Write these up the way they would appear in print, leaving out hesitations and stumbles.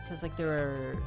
Because, like, there are...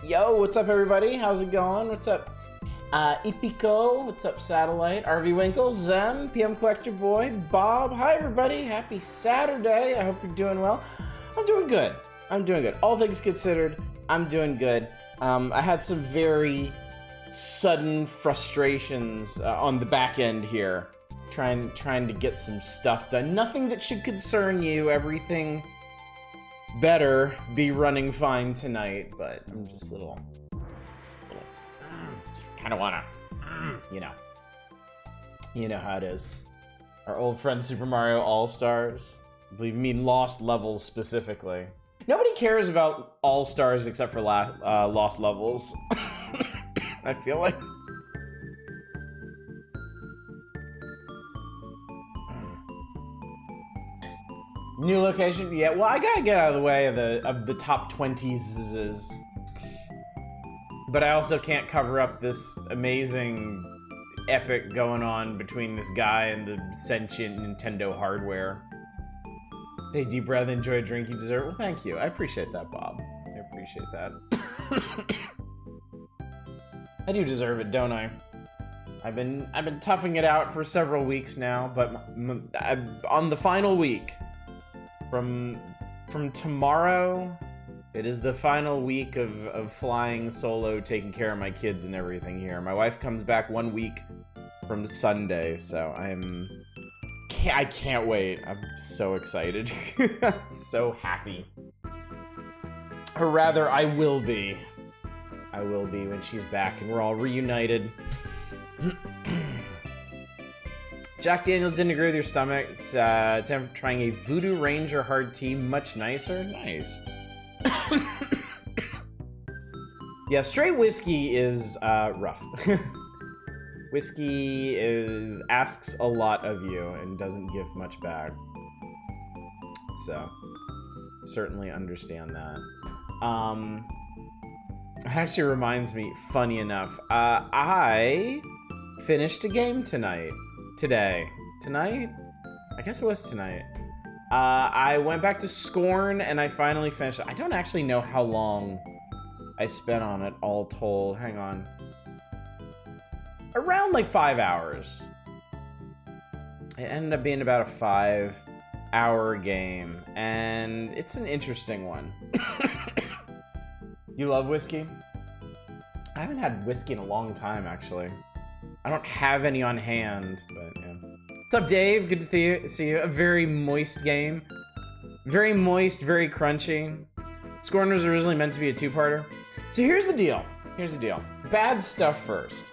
Yo, what's up, everybody? How's it going? What's up, Ipico? What's up, Satellite? RV Winkle, Zem, PM Collector Boy, Bob. Hi, everybody. Happy Saturday. I hope you're doing well. I'm doing good. I'm doing good. All things considered, I'm doing good. I had some very sudden frustrations on the back end here, trying to get some stuff done. Nothing that should concern you. Everything better be running fine tonight, but I'm just a little kind of wanna, you know how it is. Our old friend Super Mario All-Stars. I believe you mean Lost Levels specifically. Nobody cares about All-Stars except for Lost Levels. I feel like. New location? Yeah, well, I gotta get out of the way of the top 20s. But I also can't cover up this amazing epic going on between this guy and the sentient Nintendo hardware. Take a deep breath, enjoy a drink you deserve. Well, thank you. I appreciate that, Bob. I appreciate that. I do deserve it, don't I? I've been toughing it out for several weeks now, but on the final week, from tomorrow, it is the final week of flying solo, taking care of my kids and everything here. My wife comes back 1 week from Sunday, so I can't wait. I'm so excited. I'm so happy. Or rather, I will be. I will be when she's back and we're all reunited. Jack Daniels didn't agree with your stomach. It's trying a Voodoo Ranger hard tea, much nicer. Nice. Yeah, straight whiskey is rough. Whiskey asks a lot of you and doesn't give much back. So, certainly understand that. It actually reminds me, funny enough, I finished a game tonight. Tonight? I guess it was tonight. I went back to Scorn and I finally finished it. I don't actually know how long I spent on it all told. Hang on. Around like 5 hours. It ended up being about a 5-hour game, and it's an interesting one. You love whiskey? I haven't had whiskey in a long time, actually. I don't have any on hand, but yeah. What's up, Dave? Good to see you. A very moist game. Very moist, very crunchy. Scorn was originally meant to be a two-parter. So here's the deal. Bad stuff first.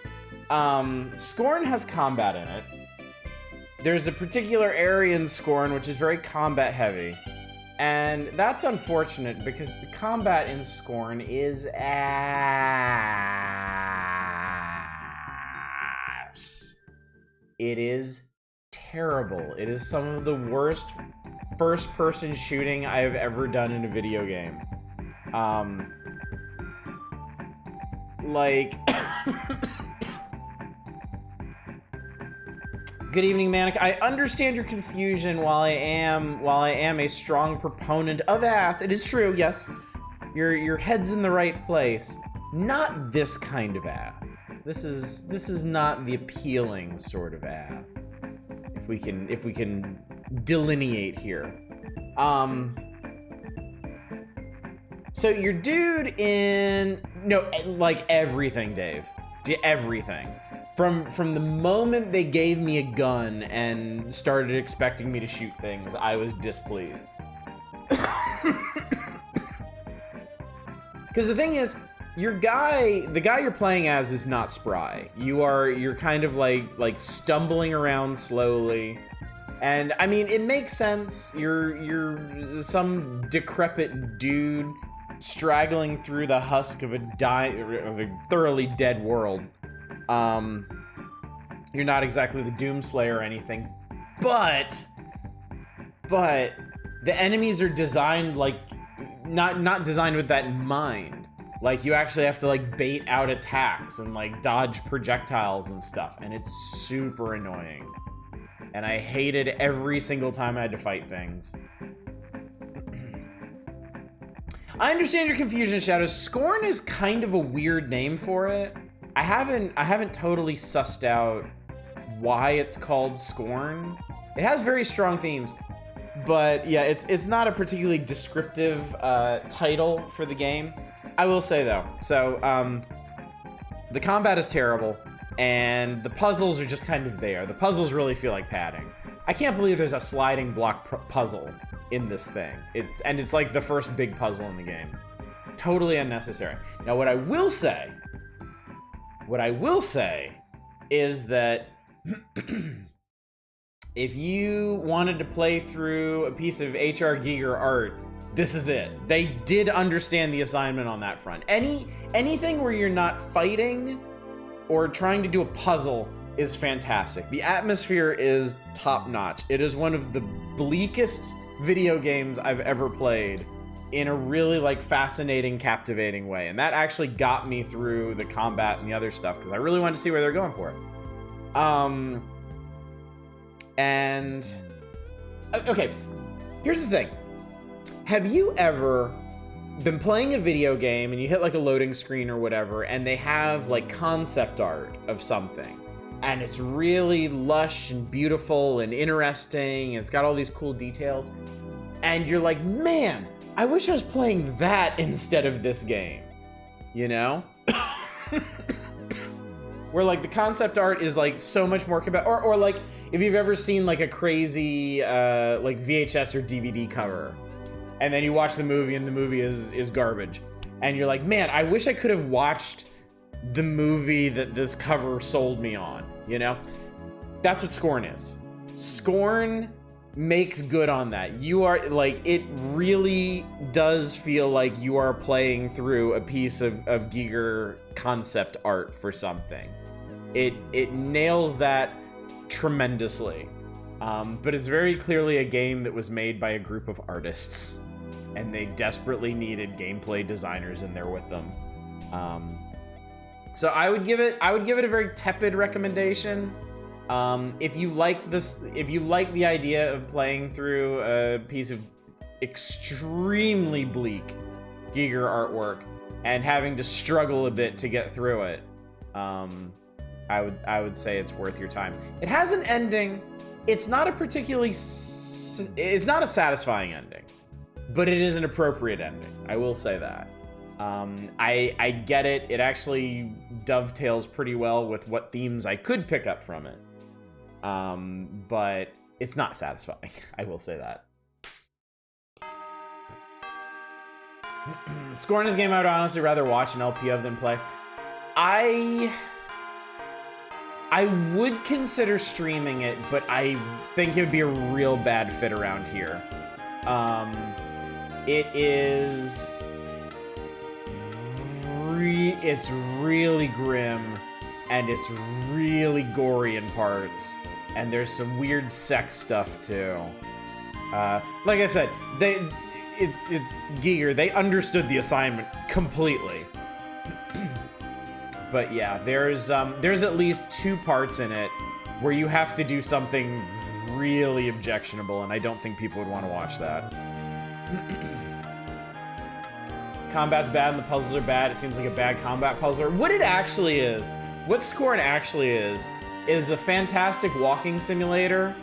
Scorn has combat in it. There's a particular area in Scorn which is very combat heavy. And that's unfortunate because the combat in Scorn is ass. It is terrible. It is some of the worst first-person shooting I have ever done in a video game. Like... Good evening, Manic. I understand your confusion. While I am a strong proponent of ass, it is true, yes. Your head's in the right place. Not this kind of ass. This is not the appealing sort of ass. If we can delineate here. So your dude in like everything, Dave. Everything. From the moment they gave me a gun and started expecting me to shoot things, I was displeased. Because the thing is, the guy you're playing as is not spry. You're kind of like stumbling around slowly. And I mean, it makes sense. You're some decrepit dude straggling through the husk of a thoroughly dead world. You're not exactly the Doomslayer or anything, but the enemies are designed like not designed with that in mind. Like, you actually have to like bait out attacks and like dodge projectiles and stuff, and it's super annoying. And I hated every single time I had to fight things. I understand your confusion, Shadows. Scorn is kind of a weird name for it. I haven't totally sussed out why it's called Scorn. It has very strong themes, but yeah, it's not a particularly descriptive title for the game. I will say though, so the combat is terrible, and the puzzles are just kind of there. The puzzles really feel like padding. I can't believe there's a sliding block puzzle in this thing. It's like the first big puzzle in the game. Totally unnecessary. Now, what I will say is that if you wanted to play through a piece of H.R. Giger art, this is it. They did understand the assignment on that front. Anything where you're not fighting or trying to do a puzzle is fantastic. The atmosphere is top-notch. It is one of the bleakest video games I've ever played in a really like fascinating, captivating way. And that actually got me through the combat and the other stuff because I really wanted to see where they're going for it. And okay, here's the thing. Have you ever been playing a video game and you hit like a loading screen or whatever, and they have like concept art of something, and it's really lush and beautiful and interesting, and it's got all these cool details, and you're like, man, I wish I was playing that instead of this game, you know? Where like the concept art is like so much more or like if you've ever seen like a crazy like VHS or DVD cover, and then you watch the movie and the movie is garbage, and you're like, man, I wish I could have watched the movie that this cover sold me on, you know? That's what Scorn is. Scorn makes good on that. You are like, it really does feel like you are playing through a piece of Giger concept art for something. It nails that tremendously. But it's very clearly a game that was made by a group of artists, and they desperately needed gameplay designers in there with them. So I would give it a very tepid recommendation. If you like the idea of playing through a piece of extremely bleak Giger artwork and having to struggle a bit to get through it, I would say it's worth your time. It has an ending. It's not it's not a satisfying ending, but it is an appropriate ending. I will say that. I get it. It actually dovetails pretty well with what themes I could pick up from it. But it's not satisfying. I will say that. Scorn is a game I would honestly rather watch an LP of than play. I would consider streaming it, but I think it would be a real bad fit around here. It's really grim, and it's really gory in parts, and there's some weird sex stuff too. Like I said, it's Giger. They understood the assignment completely. But yeah, there's at least 2 parts in it where you have to do something really objectionable, and I don't think people would want to watch that. Combat's bad and the puzzles are bad. It seems like a bad combat puzzle. What it actually is, what Scorn actually is a fantastic walking simulator,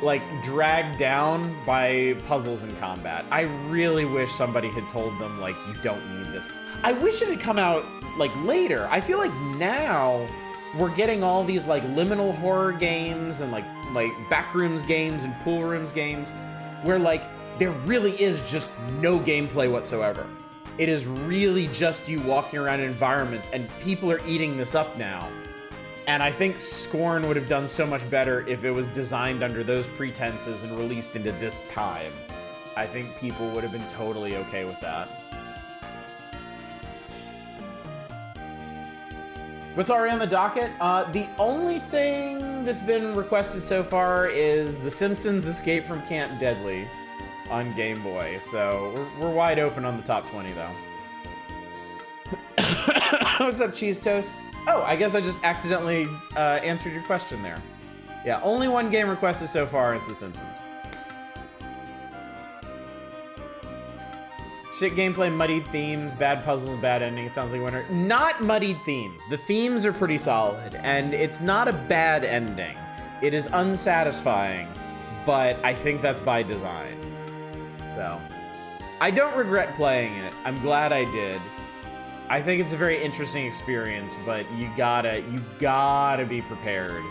like dragged down by puzzles and combat. I really wish somebody had told them, like, you don't need this. I wish it had come out like later. I feel like now we're getting all these like liminal horror games and like backrooms games and pool rooms games where like there really is just no gameplay whatsoever. It is really just you walking around in environments, and people are eating this up now. And I think Scorn would have done so much better if it was designed under those pretenses and released into this time. I think people would have been totally okay with that. What's already on the docket? The only thing that's been requested so far is The Simpsons Escape from Camp Deadly on Game Boy. So we're wide open on the top 20 though. What's up, Cheese Toast? Oh, I guess I just accidentally answered your question there. Yeah, only one game requested so far, it's The Simpsons. Shit gameplay, muddied themes, bad puzzles, bad ending. Sounds like winner. Not muddied themes. The themes are pretty solid, and it's not a bad ending. It is unsatisfying, but I think that's by design. So, I don't regret playing it. I'm glad I did. I think it's a very interesting experience, but you gotta be prepared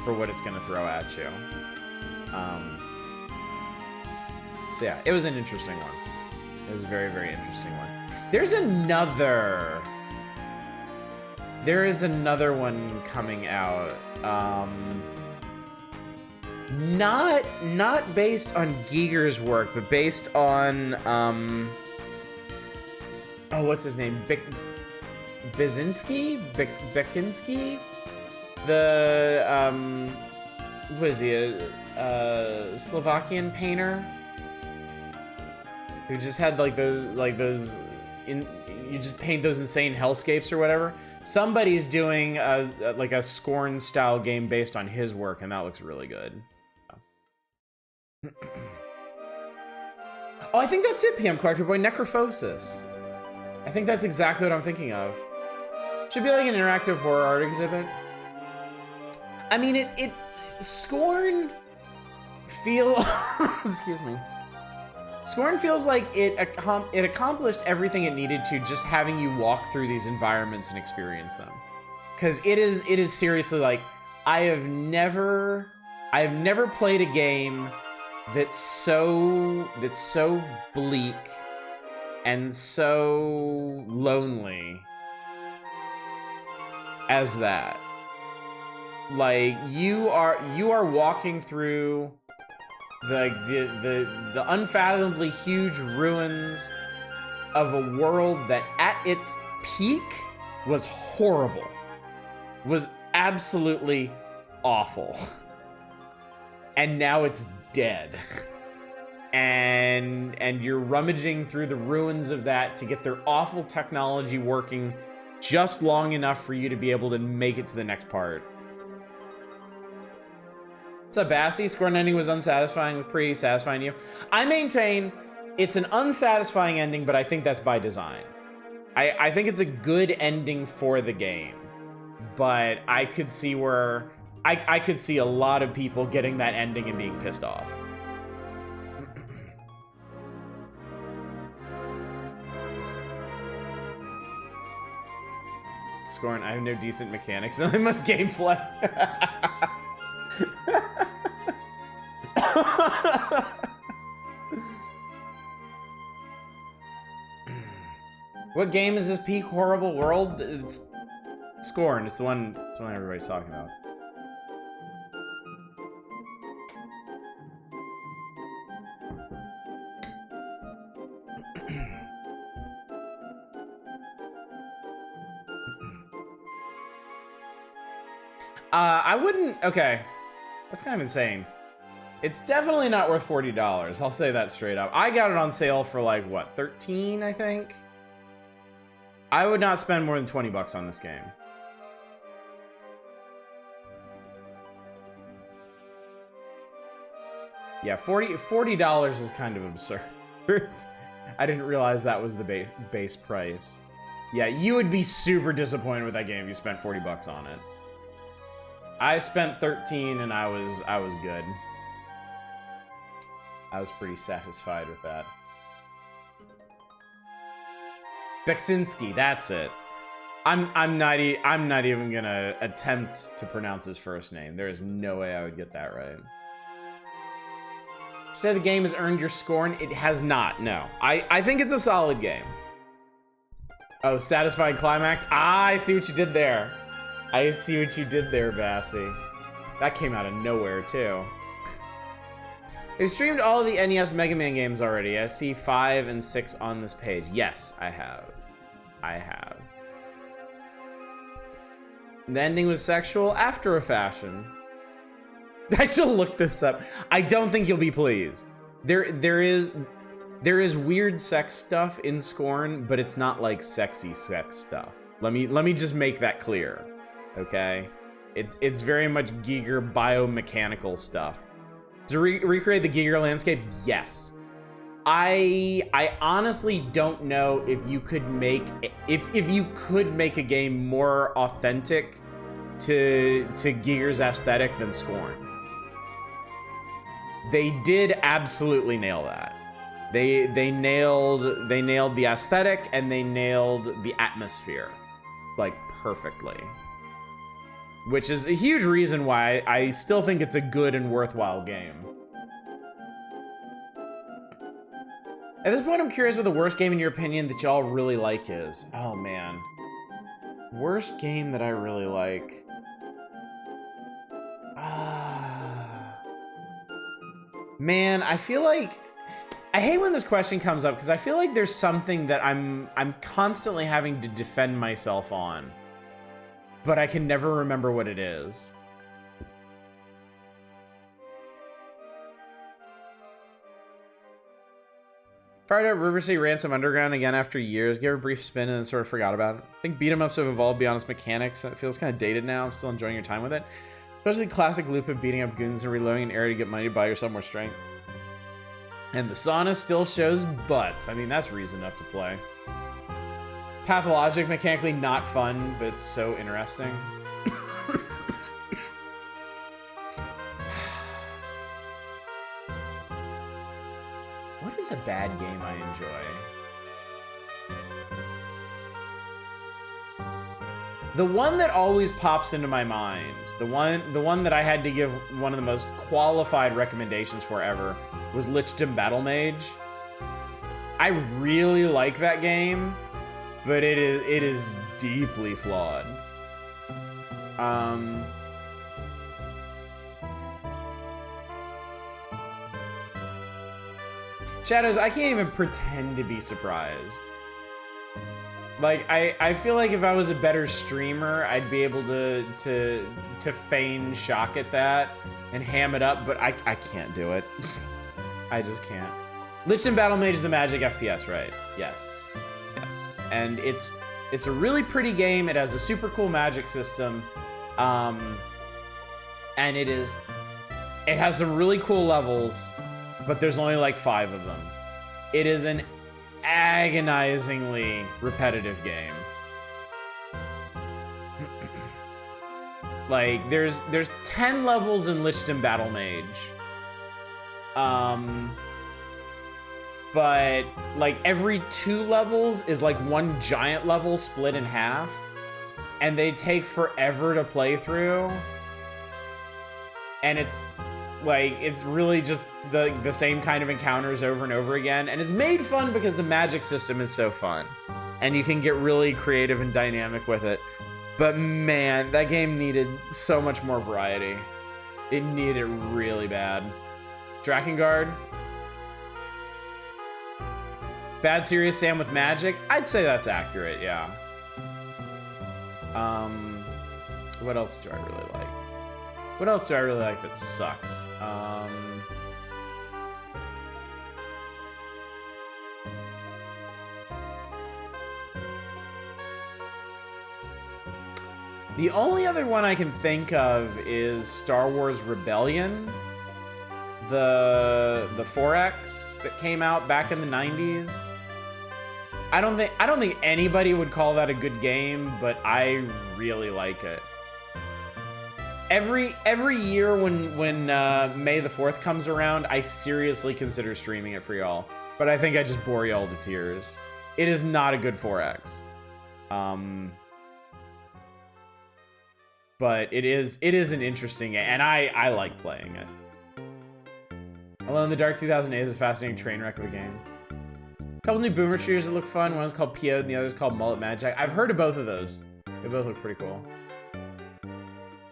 for what it's gonna throw at you. So yeah, it was an interesting one. It was a very, very interesting one. There is another one coming out. Not based on Giger's work, but based on oh, what's his name? Bekinski? The what is he? A Slovakian painter who just had like those you just paint those insane hellscapes or whatever. Somebody's doing like a Scorn style game based on his work, and that looks really good. Oh, I think that's it, PM Collector Boy. Necrophosis. I think that's exactly what I'm thinking of. Should be like an interactive horror art exhibit. I mean, it Scorn feel excuse me. Scorn feels like it accomplished everything it needed to, just having you walk through these environments and experience them. Because it is seriously like, I have never played a game that's so bleak and so lonely as that. Like, you are walking through the unfathomably huge ruins of a world that at its peak was horrible, was absolutely awful, and now it's dead. And you're rummaging through the ruins of that to get their awful technology working just long enough for you to be able to make it to the next part. What's up, Bassy? Scorn ending was unsatisfying, with pretty satisfying you. I maintain it's an unsatisfying ending, but I think that's by design. I think it's a good ending for the game, but I could see where I could see a lot of people getting that ending and being pissed off. Scorn, I have no decent mechanics, and I must gameplay. What game is this peak horrible world? It's Scorn. It's the one everybody's talking about. I wouldn't. Okay, that's kind of insane. It's definitely not worth $40. I'll say that straight up. I got it on sale for like what, 13, I think. I would not spend more than 20 bucks on this game. Yeah, $40 is kind of absurd. I didn't realize that was the base price. Yeah, you would be super disappointed with that game if you spent 40 bucks on it. I spent 13 and I was good. I was pretty satisfied with that. Beksinski, that's it. I'm not even gonna attempt to pronounce his first name. There is no way I would get that right. You said the game has earned your scorn. It has not. No, I think it's a solid game. Oh, satisfying climax. I see what you did there. I see what you did there, Bassy. That came out of nowhere too. You've streamed all of the NES Mega Man games already. I see 5 and 6 on this page. Yes, I have. I have. The ending was sexual after a fashion. I should look this up. I don't think you'll be pleased. There is weird sex stuff in Scorn, but it's not like sexy sex stuff. Let me just make that clear. Okay? It's very much Giger biomechanical stuff. To recreate the Giger landscape, yes. I honestly don't know if you could make a game more authentic to Giger's aesthetic than Scorn. They did absolutely nail that. They nailed the aesthetic and they nailed the atmosphere like perfectly. Which is a huge reason why I still think it's a good and worthwhile game. At this point, I'm curious what the worst game in your opinion that y'all really like is. Oh, man. Worst game that I really like. Man, I feel like... I hate when this question comes up because I feel like there's something that I'm constantly having to defend myself on. But I can never remember what it is. Fired up River City Ransom Underground again after years. Gave it a brief spin and then sort of forgot about it. I think beat 'em ups have evolved beyond its mechanics. It feels kind of dated now. I'm still enjoying your time with it. Especially the classic loop of beating up goons and reloading an area to get money to buy yourself more strength. And the sauna still shows butts. I mean, that's reason enough to play. Pathologic, mechanically not fun, but it's so interesting. What is a bad game I enjoy? The one that always pops into my mind, the one that I had to give one of the most qualified recommendations for ever, was Lichdom Battle Mage. I really like that game, but it is deeply flawed. Shadows, I can't even pretend to be surprised. Like, I feel like if I was a better streamer, I'd be able to feign shock at that and ham it up, but I can't do it. I just can't. Lichdom Battle Mage is the Magic FPS, right? Yes. Yes. And it's a really pretty game. It has a super cool magic system. And it has some really cool levels, but there's only like 5 of them. It is an agonizingly repetitive game. Like, there's 10 levels in Lichdom Battle Mage. But like every 2 levels is like one giant level split in half, and they take forever to play through. And it's like, it's really just the same kind of encounters over and over again, and it's made fun because the magic system is so fun and you can get really creative and dynamic with it. But man, that game needed so much more variety. It needed it really bad. Drakengard. Bad Serious Sam with magic? I'd say that's accurate, yeah. What else do I really like? What else do I really like that sucks? The only other one I can think of is Star Wars Rebellion. The 4X that came out back in the 90s. I don't think anybody would call that a good game, but I really like it. Every year when May the 4th comes around, I seriously consider streaming it for y'all. But I think I just bore y'all to tears. It is not a good 4X. but it is an interesting game, and I like playing it. Alone in the Dark 2008 is a fascinating train wreck of a game. A couple new boomer shooters that look fun. One is called PO and the other is called Mullet Magic. I've heard of both of those. They both look pretty cool.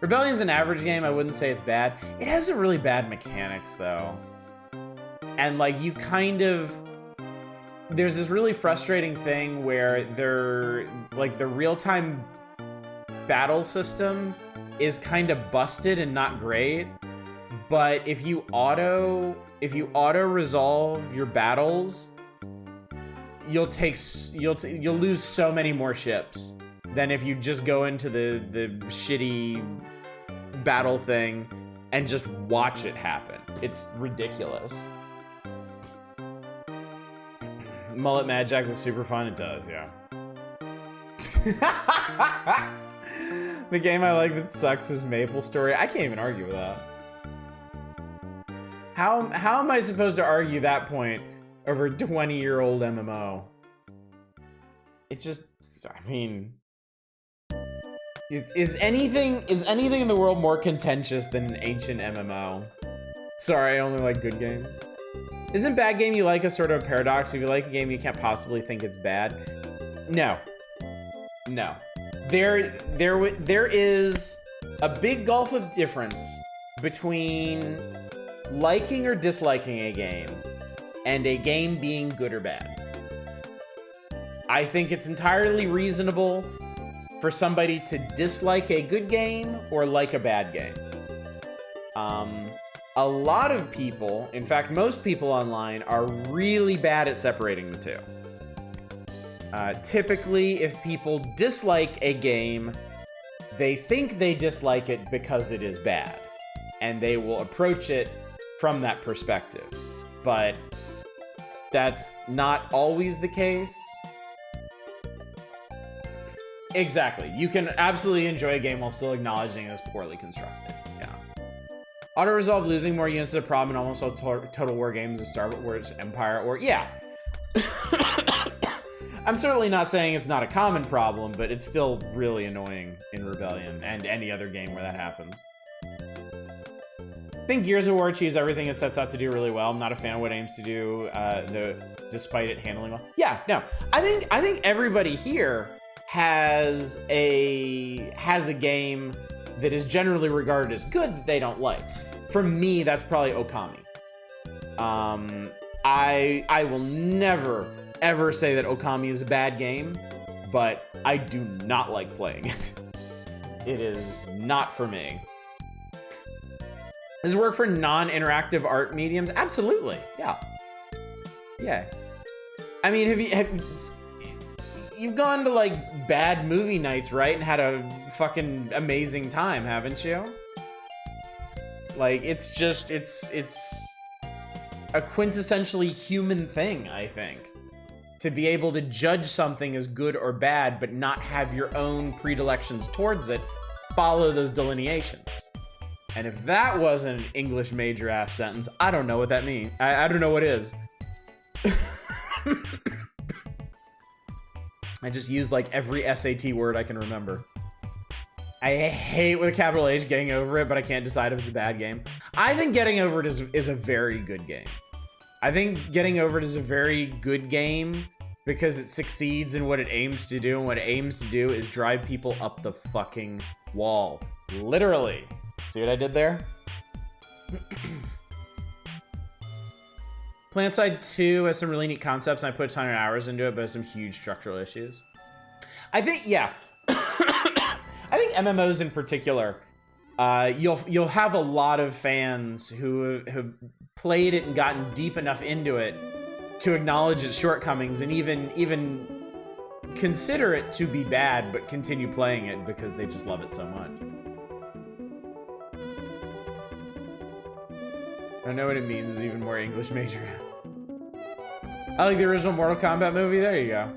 Rebellion's an average game. I wouldn't say it's bad. It has some really bad mechanics, though. And, like, you kind of... There's this really frustrating thing where the real-time battle system is kind of busted and not great. But if you auto resolve your battles, you'll lose so many more ships than if you just go into the shitty battle thing and just watch it happen. It's ridiculous. Mullet Magic looks super fun. It does, yeah. The game I like that sucks is Maple Story. I can't even argue with that. How am I supposed to argue that point over a 20-year-old MMO? It just, I mean, is anything in the world more contentious than an ancient MMO? Sorry, I only like good games. Isn't bad game you like a sort of a paradox? If you like a game, you can't possibly think it's bad. No. There is a big gulf of difference between liking or disliking a game and a game being good or bad. I think it's entirely reasonable for somebody to dislike a good game or like a bad game. A lot of people, in fact, most people online are really bad at separating the two. Typically, if people dislike a game, they think they dislike it because it is bad, and they will approach it from that perspective. But that's not always the case. Exactly. You can absolutely enjoy a game while still acknowledging it's poorly constructed. Yeah. Auto-resolve losing more units is a problem in almost all Total War games as Star Wars Empire or... Yeah. I'm certainly not saying it's not a common problem, but it's still really annoying in Rebellion and any other game where that happens. I think Gears of War achieves everything it sets out to do really well. I'm not a fan of what it aims to do, despite it handling well. Yeah, no. I think everybody here has a game that is generally regarded as good that they don't like. For me, that's probably Okami. I will never ever say that Okami is a bad game, but I do not like playing it. It is not for me. Does it work for non-interactive art mediums? Absolutely, yeah. Yeah. I mean, you've gone to like bad movie nights, right? And had a fucking amazing time, haven't you? Like, it's a quintessentially human thing, I think. To be able to judge something as good or bad, but not have your own predilections towards it, follow those delineations. And if that wasn't an English major ass sentence, I don't know what that means. I don't know what is. I just used like every SAT word I can remember. I hate with a capital H Getting Over It, but I can't decide if it's a bad game. I think Getting Over It is a very good game. I think Getting Over It is a very good game because it succeeds in what it aims to do, and what it aims to do is drive people up the fucking wall. Literally. See what I did there? PlanetSide 2 has some really neat concepts, and I put a ton of hours into it, but has some huge structural issues. I think, yeah. I think MMOs in particular, you'll have a lot of fans who have played it and gotten deep enough into it to acknowledge its shortcomings and even consider it to be bad, but continue playing it because they just love it so much. I don't know what it means is even more English major. I like the original Mortal Kombat movie. There you go.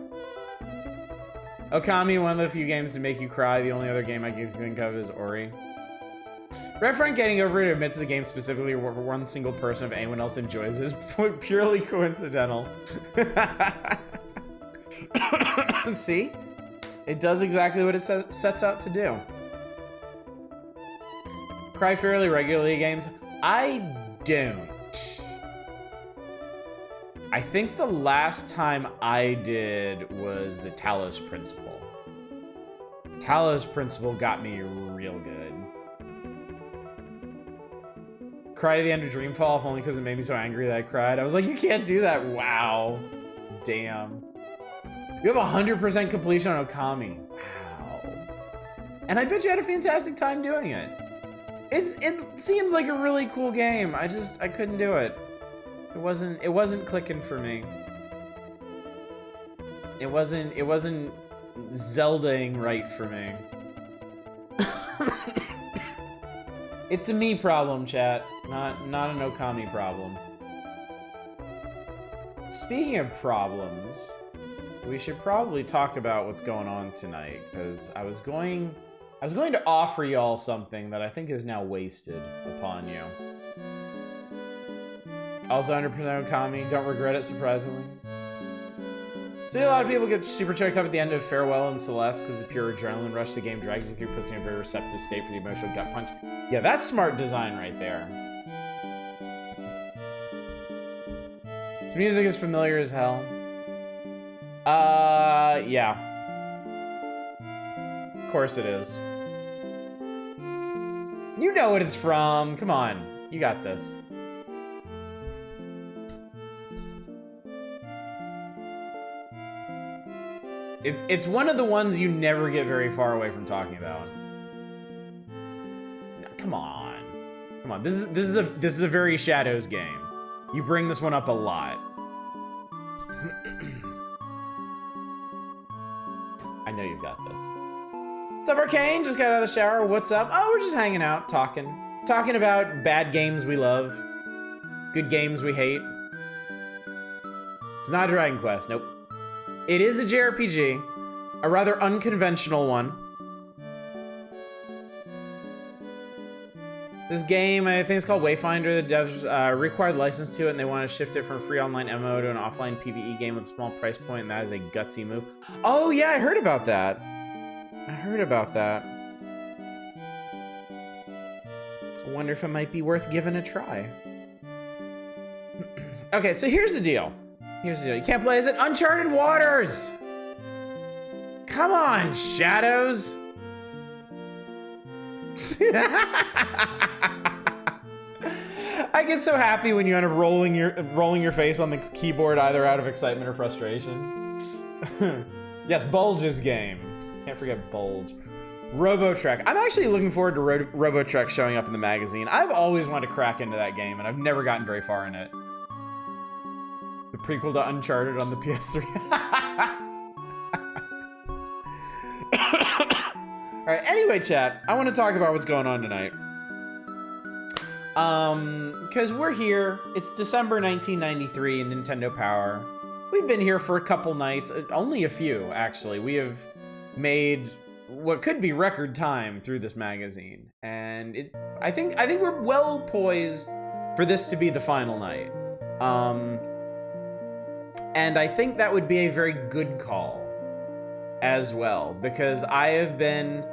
Okami, one of the few games to make you cry. The only other game I can think of is Ori. Red Frank Getting Over It admits the game specifically where one single person, if anyone else enjoys, is purely coincidental. See? It does exactly what it sets out to do. cry fairly regularly at games. I don't. I think the last time I did was the Talos Principle. Talos Principle got me real good. Cried at the end of Dreamfall only because it made me so angry that I cried. I was like, you can't do that. Wow. Damn. You have 100% completion on Okami. Wow. And I bet you had a fantastic time doing it. It seems like a really cool game. I couldn't do it. It wasn't clicking for me. It wasn't Zelda-ing right for me. It's a me problem, chat. Not an Okami problem. Speaking of problems, we should probably talk about what's going on tonight, because I was going to offer y'all something that I think is now wasted upon you. Also 100% Okami, don't regret it, surprisingly. See, a lot of people get super choked up at the end of Farewell and Celeste because the pure adrenaline rush the game drags you through, puts you in a very receptive state for the emotional gut punch. Yeah, that's smart design right there. Its music is familiar as hell. Yeah. Of course it is. You know what it's from. Come on. You got this. It's one of the ones you never get very far away from talking about. No, come on. Come on. This is a very Shadows game. You bring this one up a lot. I know you've got this. What's up, Arcane? Just got out of the shower. What's up? Oh, we're just hanging out, talking about bad games we love, good games we hate. It's not Dragon Quest. Nope. It is a JRPG, a rather unconventional one. This game, I think it's called Wayfinder. The devs required license to it, and they want to shift it from a free online MMO to an offline PvE game with a small price point, and that is a gutsy move. Oh yeah, I heard about that. I wonder if it might be worth giving a try. Okay, so here's the deal. You can't play as it. Uncharted Waters! Come on, Shadows! I get so happy when you end up rolling your face on the keyboard either out of excitement or frustration. Yes, Bulge's game. Can't forget Bulge. Robotrek. I'm actually looking forward to Robotrek showing up in the magazine. I've always wanted to crack into that game, and I've never gotten very far in it. The prequel to Uncharted on the PS3. Alright, anyway, chat, I want to talk about what's going on tonight. Because we're here. It's December 1993 in Nintendo Power. We've been here for a couple nights. Only a few, actually. We have made what could be record time through this magazine. And I think we're well poised for this to be the final night. And I think that would be a very good call as well, because I have been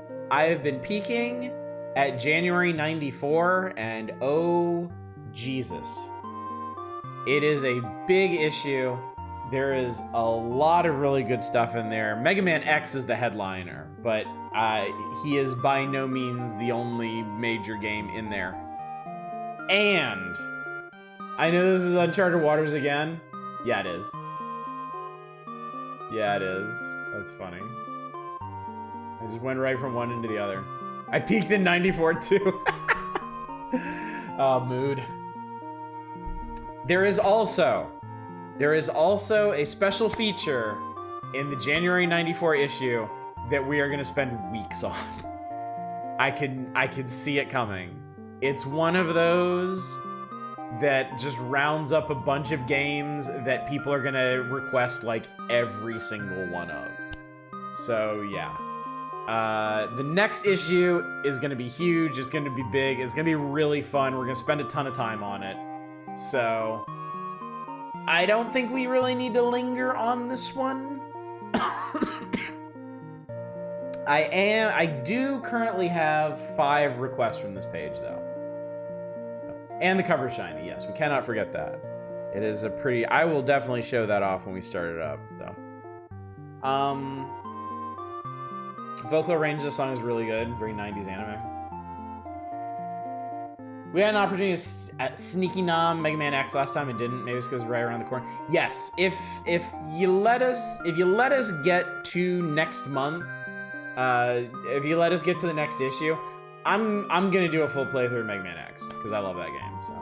peaking at January 94, and oh Jesus, it is a big issue. There is a lot of really good stuff in there. Mega Man X is the headliner, but he is by no means the only major game in there. And I know this is Uncharted Waters again. Yeah, it is. Yeah, it is. That's funny. I just went right from one into the other. I peaked in 94 too. Oh, mood. There is also a special feature in the January 94 issue that we are going to spend weeks on. I can see it coming. It's one of those that just rounds up a bunch of games that people are gonna request like every single one of. So yeah. The next issue is gonna be huge, it's gonna be big, it's gonna be really fun, we're gonna spend a ton of time on it. So I don't think we really need to linger on this one. I do currently have 5 requests from this page, though. And the cover shiny, yes. We cannot forget that. It is a pretty... I will definitely show that off when we start it up, so. Vocal range of the song is really good. Very 90s anime. We had an opportunity at Sneaky Nom Mega Man X last time. It didn't. Maybe it's because it's right around the corner. Yes, if you let us get to next month, if you let us get to the next issue, I'm gonna do a full playthrough of Mega Man X because I love that game. So.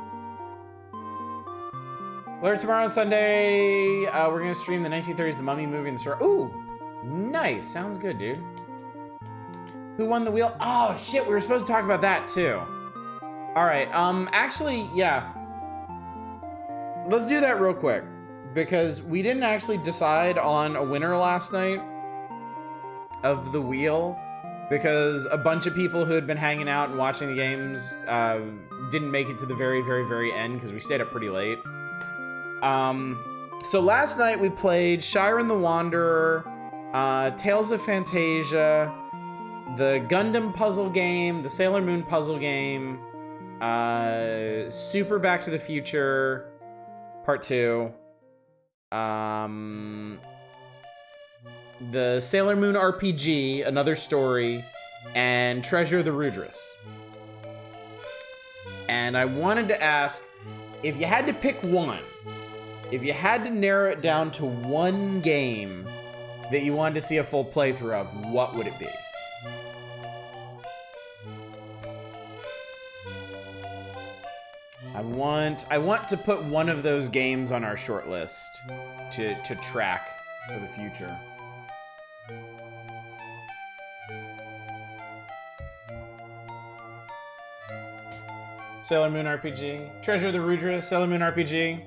Later tomorrow, Sunday, we're gonna stream the 1930s The Mummy movie in the store. Ooh, nice. Sounds good, dude. Who won the wheel? Oh shit, we were supposed to talk about that too. All right, actually, yeah. Let's do that real quick because we didn't actually decide on a winner last night of the wheel because a bunch of people who had been hanging out and watching the games didn't make it to the very, very, very end because we stayed up pretty late. So last night we played Shiren the Wanderer, Tales of Fantasia, the Gundam puzzle game, the Sailor Moon puzzle game, Super Back to the Future, Part 2, the Sailor Moon RPG, Another Story, and Treasure of the Rudras. And I wanted to ask, if you had to pick one, if you had to narrow it down to one game that you wanted to see a full playthrough of, what would it be? I want to put one of those games on our short list to track for the future. Sailor Moon RPG, Treasure of the Rudras, Sailor Moon RPG.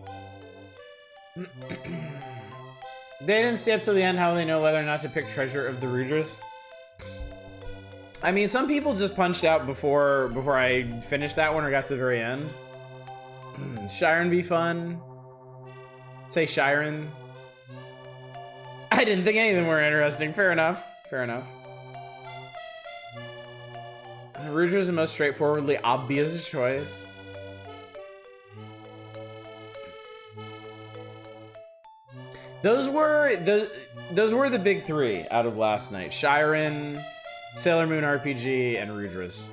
They didn't stay up till the end. How will they know whether or not to pick Treasure of the Rudras? I mean, some people just punched out before I finished that one or got to the very end. Shiren be fun. Say Shiren. I didn't think any of them were interesting. Fair enough. Fair enough. Rudra is the most straightforwardly obvious choice. Those were the big 3 out of last night. Shiren, Sailor Moon RPG, and Rudras.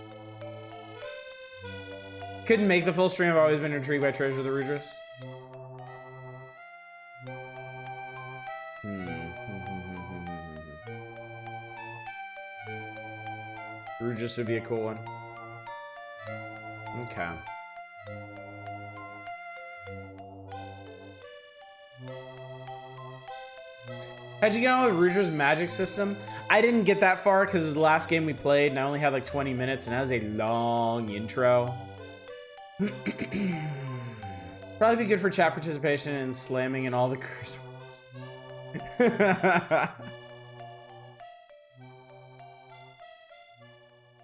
Couldn't make the full stream. I've always been intrigued by Treasure of the Rudras. Rudras would be a cool one. Okay. How'd you get on with Rudra's magic system? I didn't get that far because it was the last game we played and I only had like 20 minutes and that was a long intro. Probably be good for chat participation and slamming in all the curse words.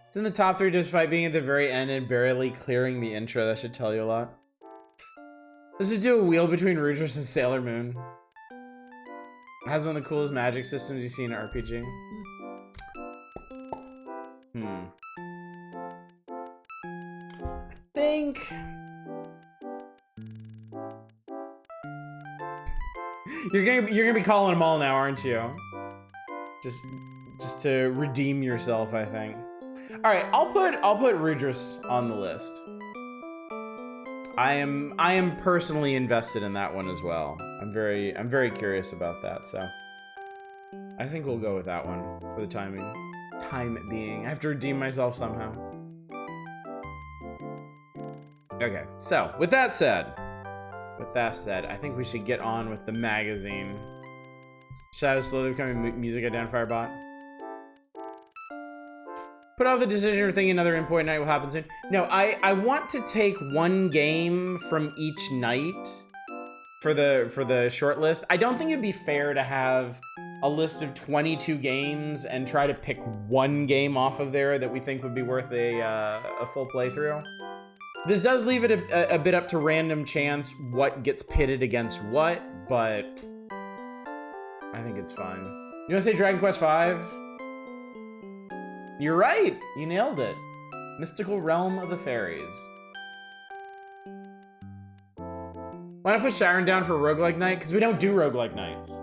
It's in the top 3 despite being at the very end and barely clearing the intro. That should tell you a lot. Let's just do a wheel between Rudras and Sailor Moon. It has one of the coolest magic systems you see in an RPG. I think... You're gonna be calling them all now, aren't you? Just to redeem yourself, I think. All right, I'll put Rudras on the list. I am personally invested in that one as well. I'm very curious about that, so I think we'll go with that one for the time being. I have to redeem myself somehow. Okay, so with that said, I think we should get on with the magazine. Shadow slowly becoming music identifier bot. Put off the decision or thinking another important night will happen soon. No, I want to take one game from each night for the short list. I don't think it'd be fair to have a list of 22 games and try to pick one game off of there that we think would be worth a full playthrough. This does leave it a bit up to random chance what gets pitted against what, but I think it's fine. You want to say Dragon Quest V? You're right. You nailed it. Mystical Realm of the Fairies. Why not put Sharon down for roguelike night? Because we don't do roguelike nights.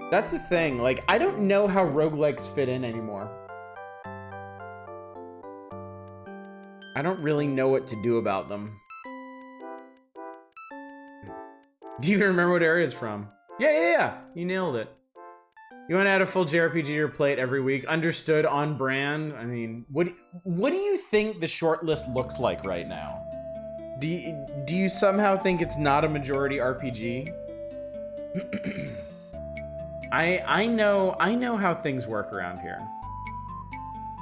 That's the thing. Like, I don't know how roguelikes fit in anymore. I don't really know what to do about them. Do you even remember what area it's from? Yeah. You nailed it. You want to add a full JRPG to your plate every week? Understood, on brand. I mean, what do you think the short list looks like right now? Do you somehow think it's not a majority RPG? I know how things work around here.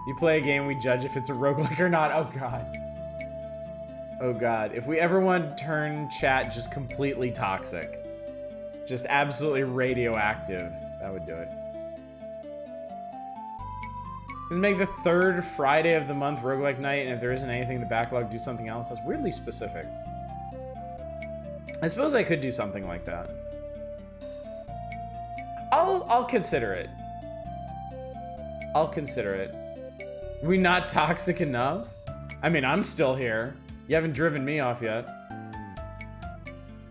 You play a game, we judge if it's a roguelike or not. Oh god. Oh god. If we ever want to turn chat just completely toxic, just absolutely radioactive, that would do it. Just make the third Friday of the month roguelike night, and if there isn't anything in the backlog, do something else. That's weirdly specific. I suppose I could do something like that. I'll consider it. I'll consider it. Are we not toxic enough? I mean, I'm still here. You haven't driven me off yet.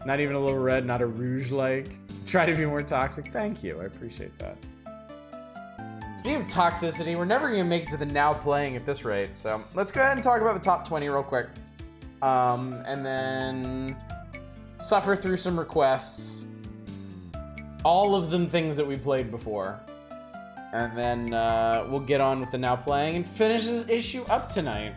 Not even a little red, not a rouge-like. Try to be more toxic. Thank you, I appreciate that. Speaking of toxicity, we're never gonna make it to the now playing at this rate, so let's go ahead and talk about the top 20 real quick. And then suffer through some requests. All of them things that we played before. And then we'll get on with the now playing and finish this issue up tonight.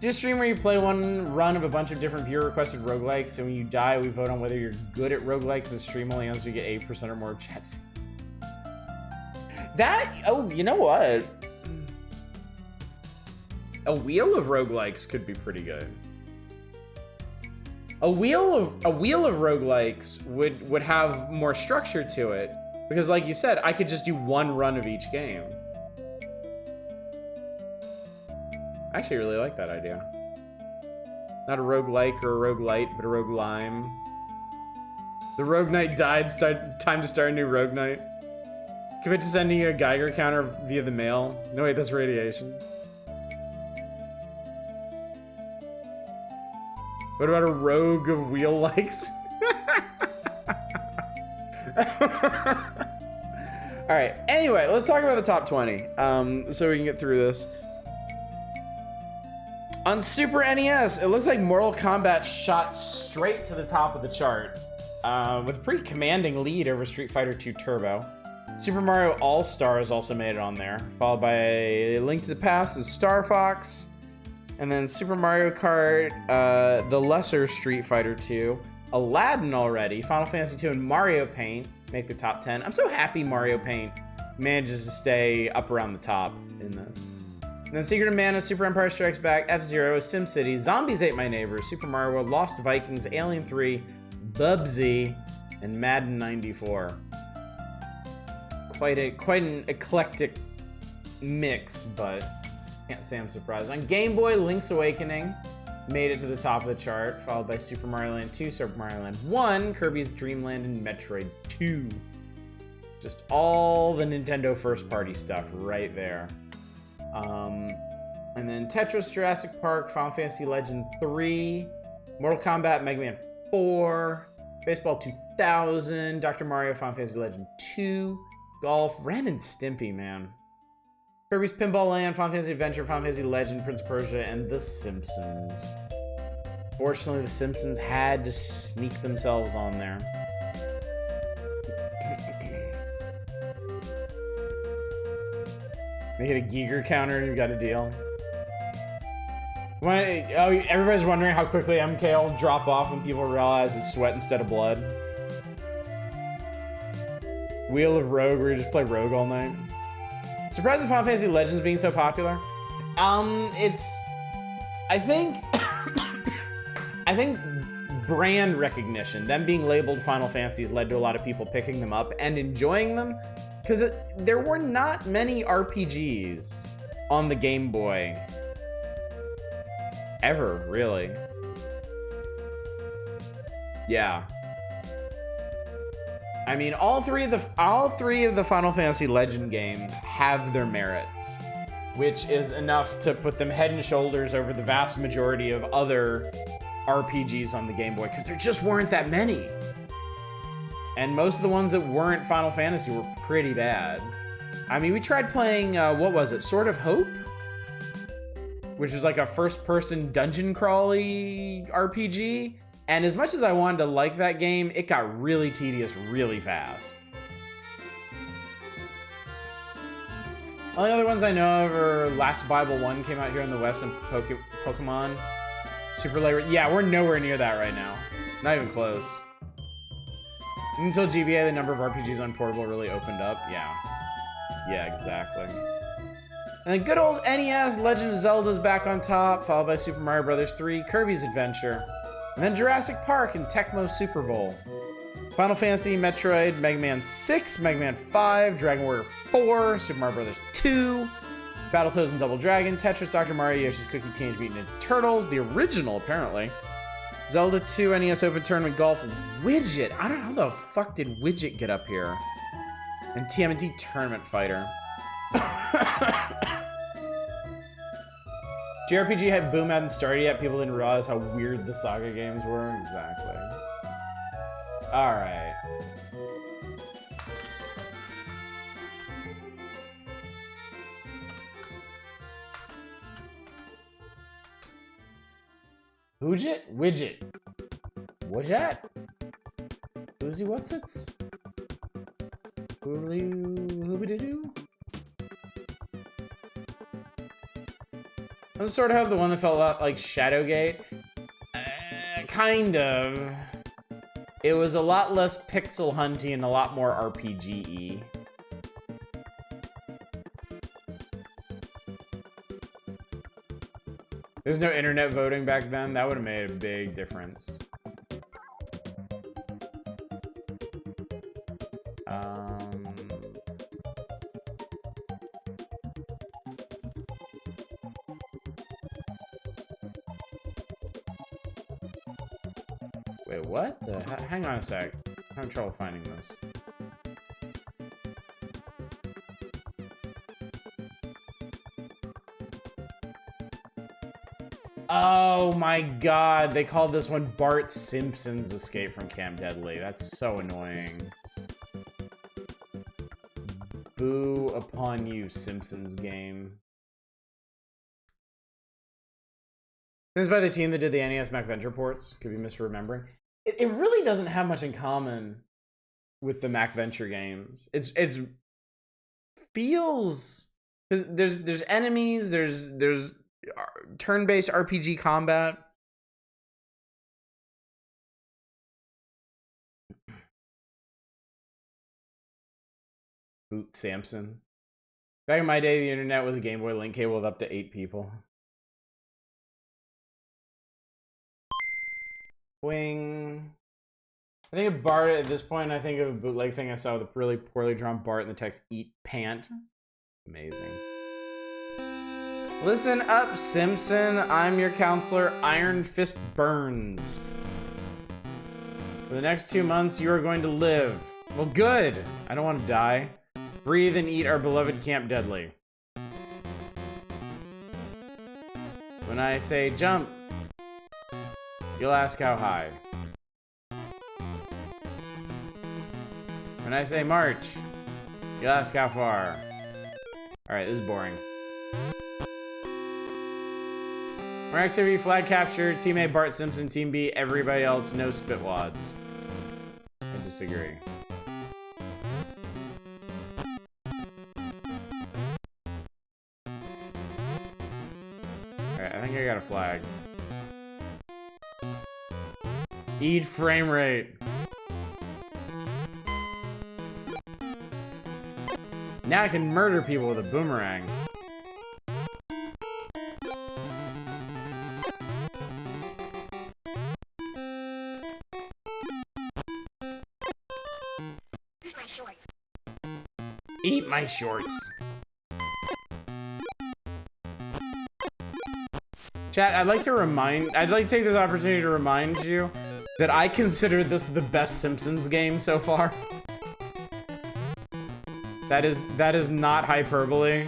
Do a stream where you play one run of a bunch of different viewer requested roguelikes, so when you die, we vote on whether you're good at roguelikes. The stream only ends we get 8% or more chats. Oh, you know what? A wheel of roguelikes could be pretty good. A wheel of roguelikes would have more structure to it, because like you said, I could just do one run of each game. I actually really like that idea. Not a roguelike or a roguelite, but a roguelime. The Rogue Knight died, time to start a new Rogue Knight. Commit to sending you a Geiger counter via the mail. No, wait, that's radiation. What about a rogue of wheel likes? All right, anyway, let's talk about the top 20 so we can get through this. On Super NES, it looks like Mortal Kombat shot straight to the top of the chart with a pretty commanding lead over Street Fighter II Turbo. Super Mario All-Stars also made it on there, followed by A Link to the Past as Star Fox, and then Super Mario Kart, the lesser Street Fighter II, Aladdin already, Final Fantasy II, and Mario Paint make the top 10. I'm so happy Mario Paint manages to stay up around the top in this. And then Secret of Mana, Super Empire Strikes Back, F-Zero, SimCity, Zombies Ate My Neighbors, Super Mario World, Lost Vikings, Alien 3, Bubsy, and Madden 94. Quite an eclectic mix, but can't say I'm surprised. On Game Boy, Link's Awakening made it to the top of the chart, followed by Super Mario Land 2, Super Mario Land 1, Kirby's Dream Land, and Metroid 2. Just all the Nintendo first-party stuff right there. And then Tetris, Jurassic Park, Final Fantasy Legend 3, Mortal Kombat, Mega Man 4, Baseball 2000, Dr. Mario, Final Fantasy Legend 2, Golf, Ren and Stimpy, man. Kirby's Pinball Land, Final Fantasy Adventure, Final Fantasy Legend, Prince of Persia, and The Simpsons. Fortunately, The Simpsons had to sneak themselves on there. Make it a Geiger counter and you got a deal. Everybody's wondering how quickly MK will drop off when people realize it's sweat instead of blood. Wheel of Rogue, where you just play Rogue all night. Surprised at Final Fantasy Legends being so popular? I think brand recognition, them being labeled Final Fantasies, led to a lot of people picking them up and enjoying them, because there were not many RPGs on the Game Boy ever, really. Yeah. I mean, all three of the Final Fantasy Legend games have their merits. which is enough to put them head and shoulders over the vast majority of other RPGs on the Game Boy, because there just weren't that many. And most of the ones that weren't Final Fantasy were pretty bad. I mean, we tried playing, what was it, Sword of Hope? Which was like a first-person dungeon crawly RPG. And as much as I wanted to like that game, it got really tedious really fast. Only other ones I know of are Last Bible 1 came out here in the West, and Pokemon Super Light. Yeah, we're nowhere near that right now. Not even close. Until GBA, the number of RPGs on portable really opened up. Yeah. Yeah, exactly. And then good old NES, Legend of Zelda's back on top, followed by Super Mario Bros. 3, Kirby's Adventure, and then Jurassic Park and Tecmo Super Bowl. Final Fantasy, Metroid, Mega Man 6, Mega Man 5, Dragon Warrior 4, Super Mario Bros. 2, Battletoads and Double Dragon, Tetris, Dr. Mario, Yoshi's Cookie, Teenage Mutant Ninja Turtles, the original apparently, Zelda 2, NES Open Tournament Golf, Widget. I don't know how the fuck did Widget get up here? And TMNT Tournament Fighter. JRPG had boom hadn't started yet. People didn't realize how weird the Saga games were. Exactly. All right. Widget? Widget. What's that? Who's what's it? Hoobity-doo? Was it sort of the one that felt a lot like Shadowgate? Kind of. It was a lot less pixel hunty and a lot more RPG-y. There's no internet voting back then. That would have made a big difference. Wait, what? Hang on a sec. I'm having trouble finding this. Oh my god, they called this one Bart Simpson's Escape from Camp Deadly. That's so annoying. Boo upon you, Simpsons game. This is by the team that did the NES MacVenture ports. Could be misremembering. It really doesn't have much in common with the MacVenture games. It's feels there's enemies, there's turn-based RPG combat. Boot Samson. Back in my day, the internet was a Game Boy link cable with up to 8 people. Wing. I think of Bart at this point. I think of a bootleg thing I saw with a really poorly drawn Bart in the text "Eat Pant." Amazing. Listen up, Simpson. I'm your counselor, Iron Fist Burns. For the next 2 months, you are going to live. Well, good. I don't want to die. Breathe and eat our beloved Camp Deadly. When I say jump, you'll ask how high. When I say march, you'll ask how far. Alright, this is boring. More activity, flag capture, team A, Bart Simpson, team B, everybody else, no spitwads. I disagree. Alright, I think I got a flag. Eat frame rate. Now I can murder people with a boomerang. Eat my shorts. Chat, I'd like to take this opportunity to remind you that I consider this the best Simpsons game so far. That is not hyperbole.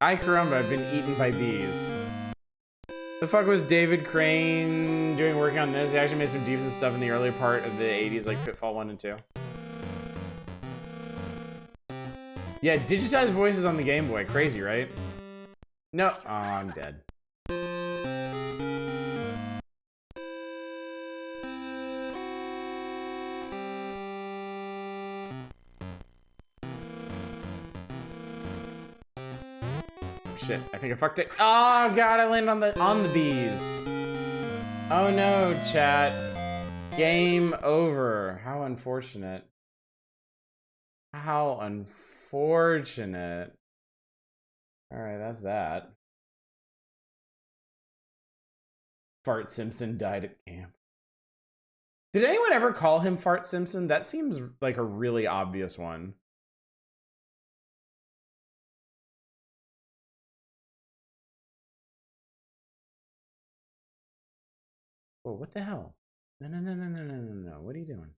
I caramba, I've been eaten by bees. The fuck was David Crane doing working on this? He actually made some decent stuff in the early part of the 80s, like Pitfall 1 and 2. Yeah, digitized voices on the Game Boy. Crazy, right? No. Oh, I'm dead. Shit, I think I fucked it. Oh god, I landed on the bees. Oh no, chat. Game over. How unfortunate. How unfortunate. Alright, that's that. Fart Simpson died at camp. Did anyone ever call him Fart Simpson? That seems like a really obvious one. Whoa, what the hell? No, no, no, no, no, no, no, no. What are you doing?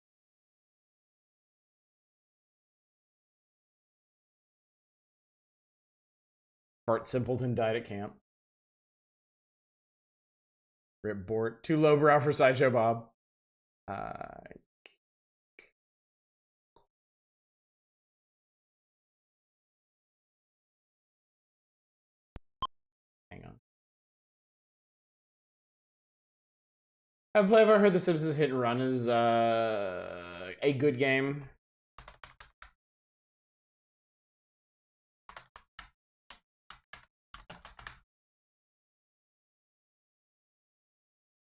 Fart Simpleton died at camp. Rip Bort. Too lowbrow for Sideshow Bob. Hang on. I've played. I've heard The Simpsons Hit and Run is a good game.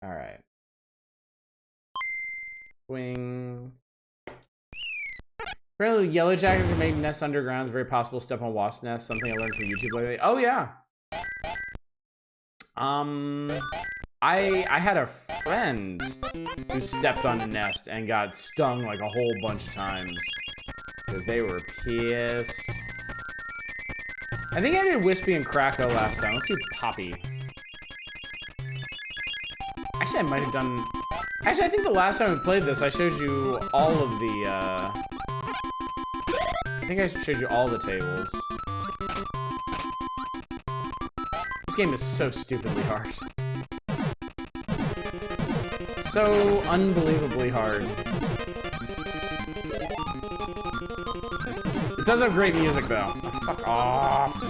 All right. Swing. Apparently, yellow jackets who make nests underground is very possible. Step on wasp nests. Something I learned from YouTube lately. Oh yeah. I had a friend who stepped on a nest and got stung like a whole bunch of times because they were pissed. I think I did Wispy and Kracko last time. Let's do Poppy. Actually, I might have done... Actually, I think the last time we played this, I showed you all of the, I think I showed you all the tables. This game is so stupidly hard. So unbelievably hard. It does have great music, though. Oh, fuck off.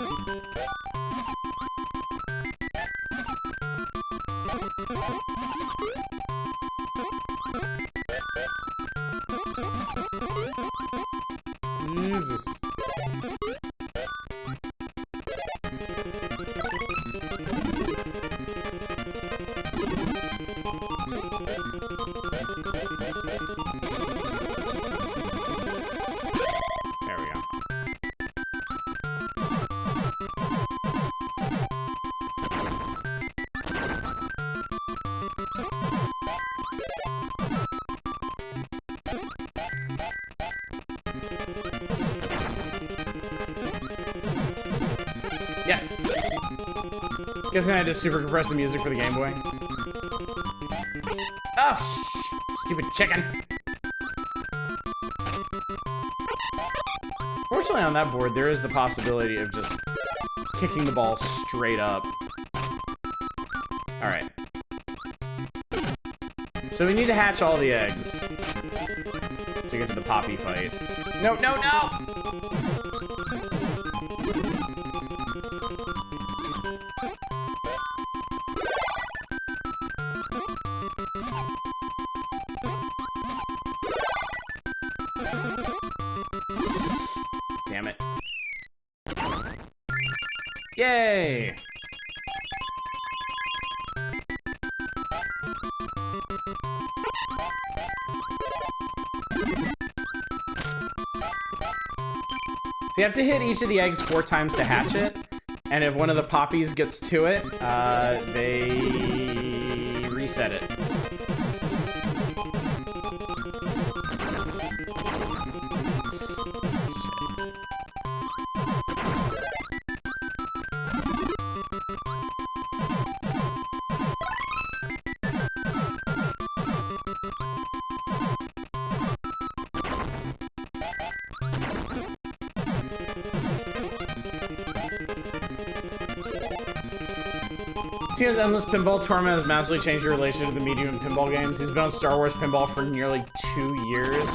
Jesus. There we go. Yes! Guessing I just super compressed the music for the Game Boy. Oh, stupid chicken! Fortunately on that board, there is the possibility of just kicking the ball straight up. Alright. So we need to hatch all the eggs to get to the Poppy fight. No, no, no! Damn it. Yay! So you have to hit each of the eggs 4 times to hatch it, and if one of the poppies gets to it, they reset it. Tina's Endless Pinball Tournament has massively changed your relationship to the medium in pinball games. He's been on Star Wars Pinball for nearly 2 years.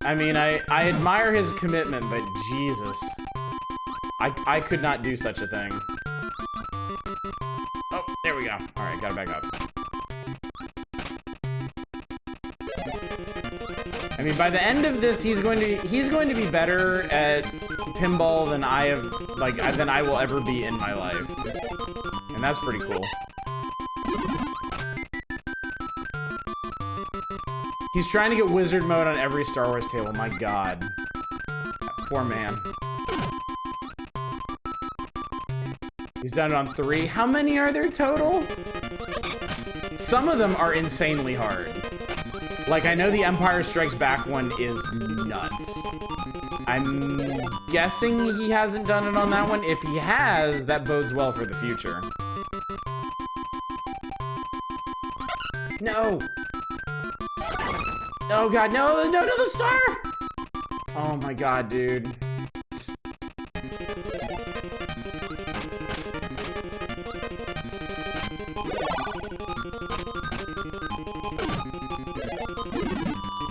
I mean, I admire his commitment, but Jesus. I could not do such a thing. Oh, there we go. Alright, got it back up. I mean, by the end of this, he's going to be better at pinball than than I will ever be in my life. And that's pretty cool. He's trying to get wizard mode on every Star Wars table. My God. That poor man. He's done it on 3. How many are there total? Some of them are insanely hard. Like, I know the Empire Strikes Back one is nuts. I'm guessing he hasn't done it on that one. If he has, that bodes well for the future. No! Oh God, no, no, no, the star! Oh my God, dude.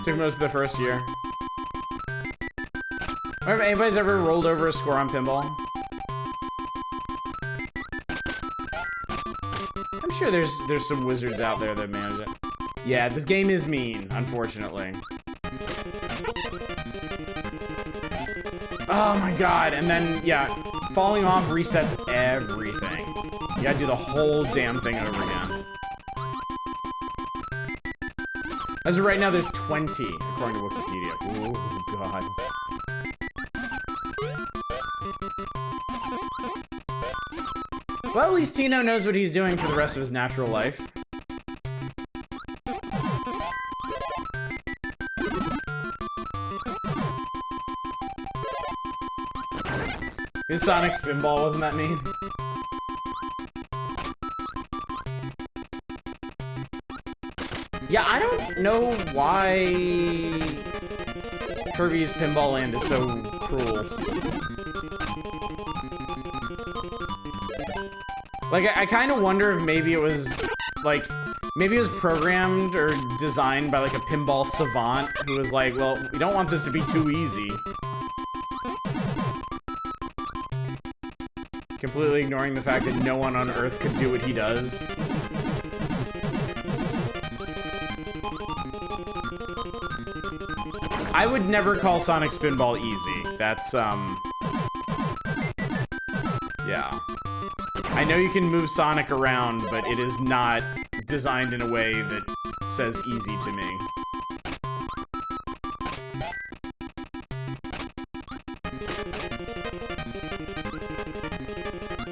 Took most of the first year. I wonder if anybody's ever rolled over a score on pinball. I'm sure there's some wizards out there that manage it. Yeah, this game is mean, unfortunately. Oh my God, and then, yeah, falling off resets everything. You gotta do the whole damn thing over again. As of right now, there's 20, according to Wikipedia. Oh, God. Well, at least Tino knows what he's doing for the rest of his natural life. His Sonic Spinball, wasn't that mean? Yeah, I don't know why Kirby's Pinball Land is so cruel. Like, I kind of wonder if maybe it was, like, maybe it was programmed or designed by, like, a pinball savant who was like, well, we don't want this to be too easy. Completely ignoring the fact that no one on Earth could do what he does. I would never call Sonic Spinball easy. That's, yeah. I know you can move Sonic around, but it is not designed in a way that says easy to me.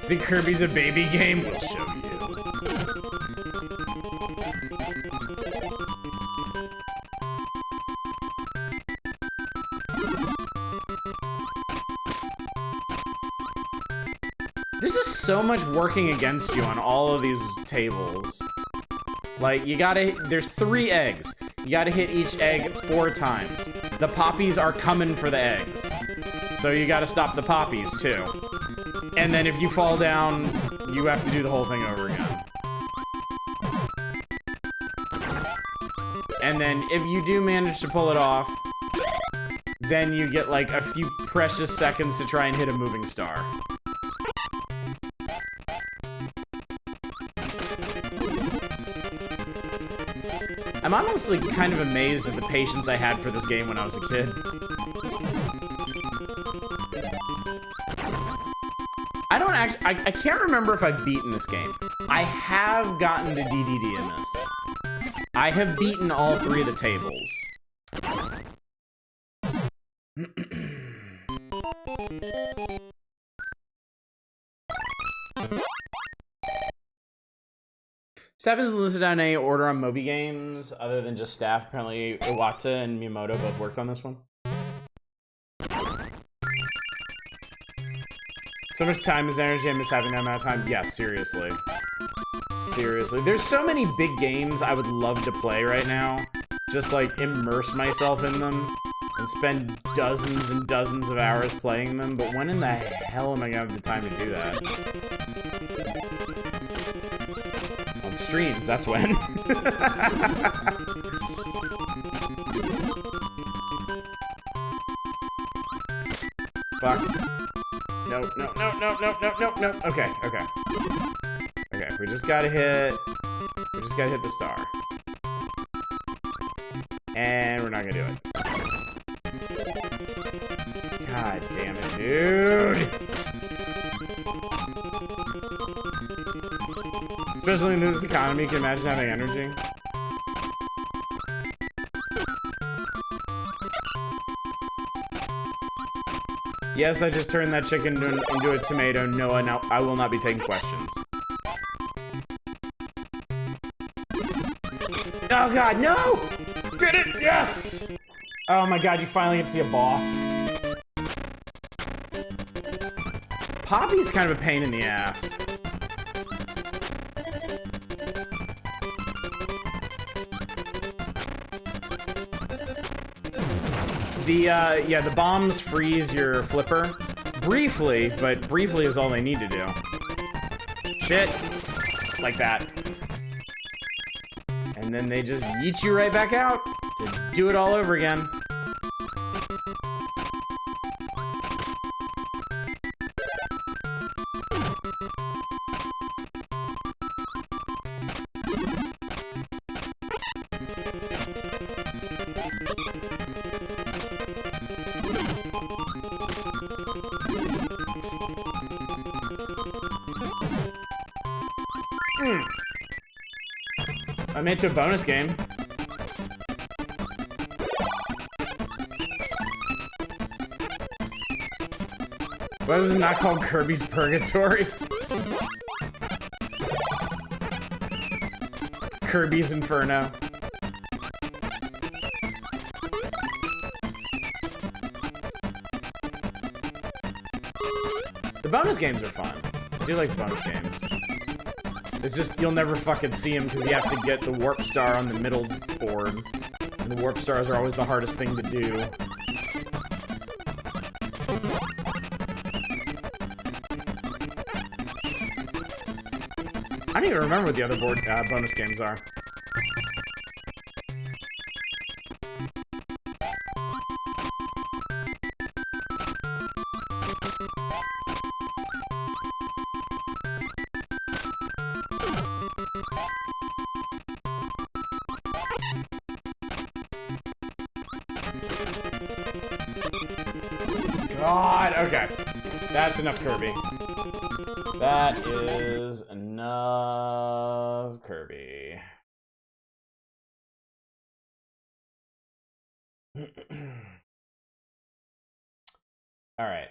Think Kirby's a baby game? We'll show you. There's just so much working against you on all of these tables. Like, you gotta, there's 3 eggs. You gotta hit each egg 4 times. The poppies are coming for the eggs. So you gotta stop the poppies, too. And then if you fall down, you have to do the whole thing over again. And then if you do manage to pull it off, then you get like a few precious seconds to try and hit a moving star. I'm honestly kind of amazed at the patience I had for this game when I was a kid. I don't actually, I can't remember if I've beaten this game. I have gotten to DDD in this. I have beaten all 3 of the tables. Staff isn't listed on any order on Moby Games, other than just staff. Apparently, Iwata and Miyamoto both worked on this one. So much time is energy, I miss having that amount of time. Yeah, seriously. Seriously. There's so many big games I would love to play right now. Just, like, immerse myself in them and spend dozens and dozens of hours playing them. But when in the hell am I gonna have the time to do that? streams, that's when. Fuck. No. Okay. Okay, we just gotta hit the star. And we're not gonna do it. God damn it, dude! Especially in this economy, can you imagine having energy? Yes, I just turned that chicken into a tomato. No, I will not be taking questions. Oh god, no! Get it! Yes! Oh my god, you finally get to see a boss. Poppy's kind of a pain in the ass. Yeah, the bombs freeze your flipper. Briefly, but briefly is all they need to do. Shit. Like that. And then they just yeet you right back out to do it all over again. I made it to a bonus game. Why is it not called Kirby's Purgatory? Kirby's Inferno. The bonus games are fun. I do like the bonus games. It's just, you'll never fucking see them because you have to get the warp star on the middle board. And the warp stars are always the hardest thing to do. I don't even remember what the other bonus games are. God, okay. That's enough Kirby. That is enough Kirby. All right.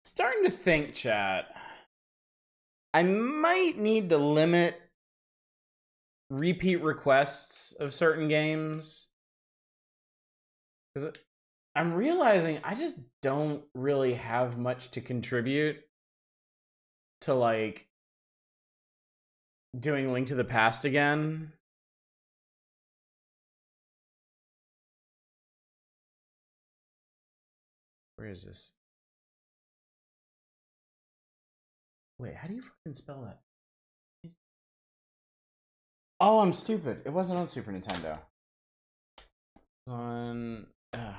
Starting to think, chat. I might need to limit repeat requests of certain games. Because I'm realizing I just don't really have much to contribute to, like, doing Link to the Past again. Where is this? Wait, how do you fucking spell that? Oh, I'm stupid. It wasn't on Super Nintendo. On... Can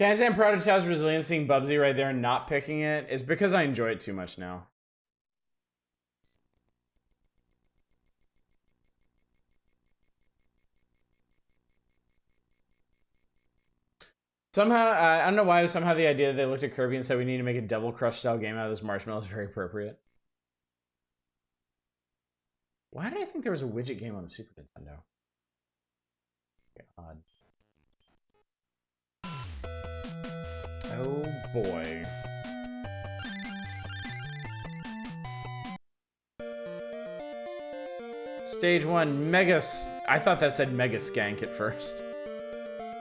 I say I'm proud of Chow's resilience seeing Bubsy right there and not picking it? It's because I enjoy it too much now. Somehow, I don't know why, somehow the idea that they looked at Kirby and said we need to make a Devil Crush style game out of this marshmallow is very appropriate. Why did I think there was a widget game on the Super Nintendo? God. Oh boy. Stage 1, Mega... I thought that said Mega Skank at first.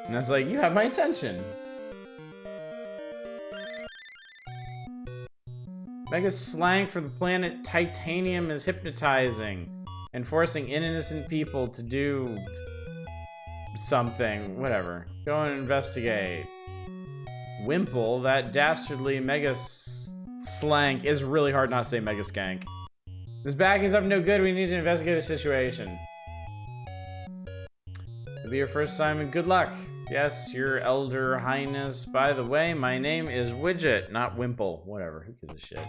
And I was like, you have my attention. Mega Slank for the planet Titanium is hypnotizing and forcing innocent people to do something. Whatever. Go and investigate. Wimple, that dastardly Mega Slank is really hard not to say Mega Skank. This bag is up no good. We need to investigate the situation. It'll be your first time and good luck. Yes, your elder highness. By the way, my name is Widget, not Wimple. Whatever, who gives a shit?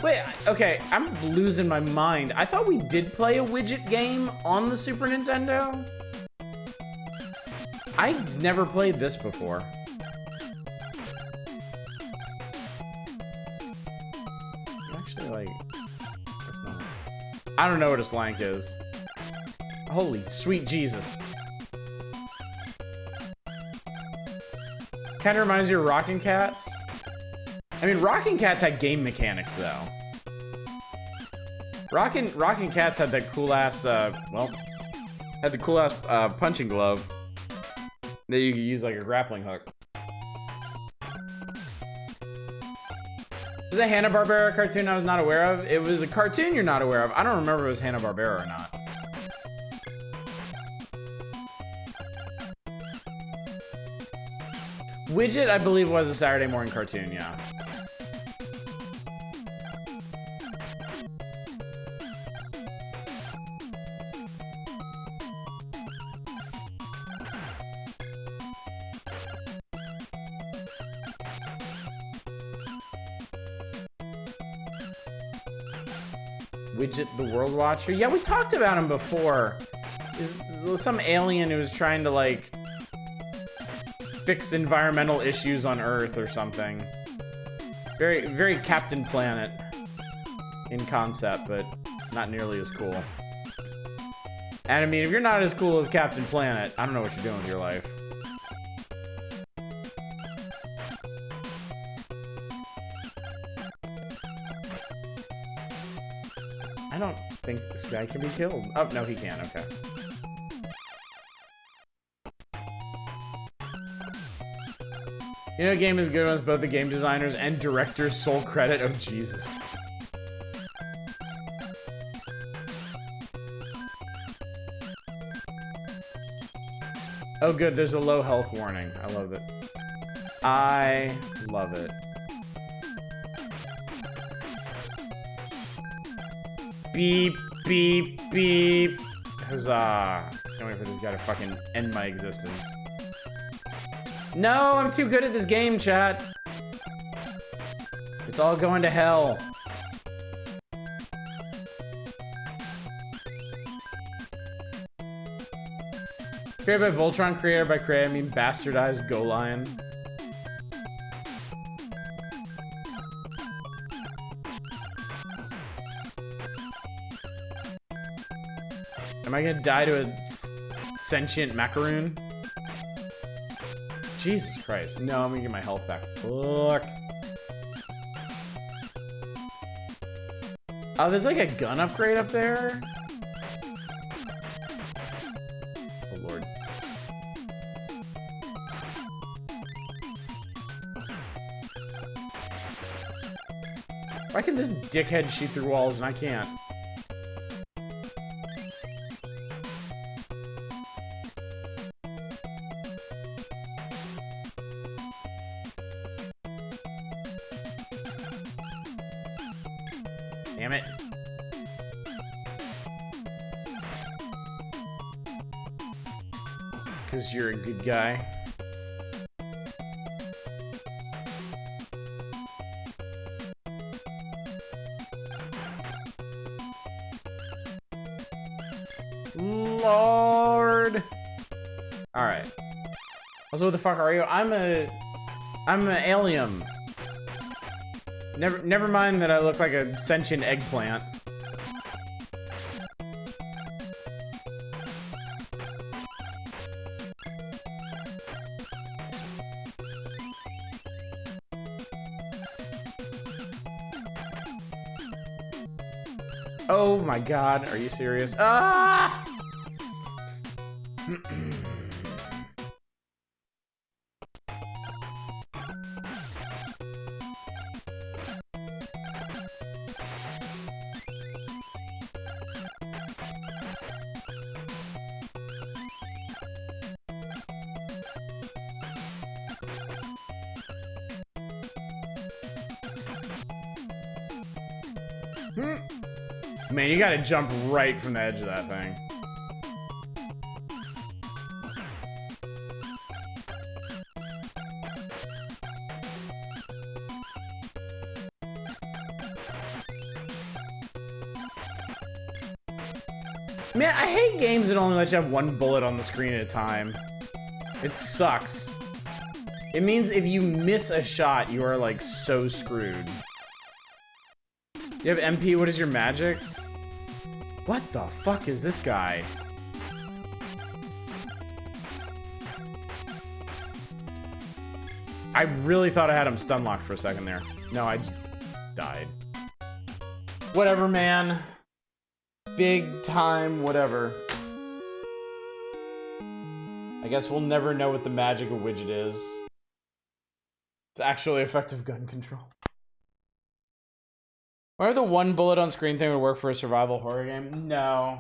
Wait, okay, I'm losing my mind. I thought we did play a Widget game on the Super Nintendo. I've never played this before. Actually, like, that's not... I don't know what a slank is. Holy sweet Jesus. Kinda reminds you of Rockin' Cats. I mean, Rockin' Cats had game mechanics, though. Rockin' Cats had that cool-ass, well, had the cool-ass, punching glove that you could use like a grappling hook. Is it a Hanna-Barbera cartoon I was not aware of? It was a cartoon you're not aware of. I don't remember if it was Hanna-Barbera or not. Widget, I believe, was a Saturday morning cartoon, yeah. Widget the World Watcher? Yeah, we talked about him before. Is some alien who was trying to, like, fix environmental issues on Earth or something. Very, very Captain Planet in concept, but not nearly as cool. And I mean, if you're not as cool as Captain Planet, I don't know what you're doing with your life. I don't think this guy can be killed. Oh, no, he can. Okay. You know, a game is good when it's both the game designers and director's sole credit. Oh, Jesus. Oh, good. There's a low health warning. I love it. I love it. Beep, beep, beep. Huzzah. Can't wait for this guy to fucking end my existence. No, I'm too good at this game, chat. It's all going to hell. Created by Voltron, created by Cray, I mean bastardized Go Lion. Am I gonna die to a sentient macaroon? Jesus Christ. No, I'm gonna get my health back. Fuck. Oh, there's like a gun upgrade up there? Oh, Lord. Why can this dickhead shoot through walls and I can't? Damn it. Because you're a good guy. Lord. Alright. Also, what the fuck are you? I'm an alien. Never mind that I look like a sentient eggplant. Oh my god, are you serious? Ah! Man, you gotta jump right from the edge of that thing. Man, I hate games that only let you have one bullet on the screen at a time. It sucks. It means if you miss a shot, you are like so screwed. You have MP, what is your magic? What the fuck is this guy? I really thought I had him stun locked for a second there. No, I just died. Whatever, man. Big time, whatever. I guess we'll never know what the magic of widget is. It's actually effective gun control. Why the one bullet on screen thing would work for a survival horror game? No.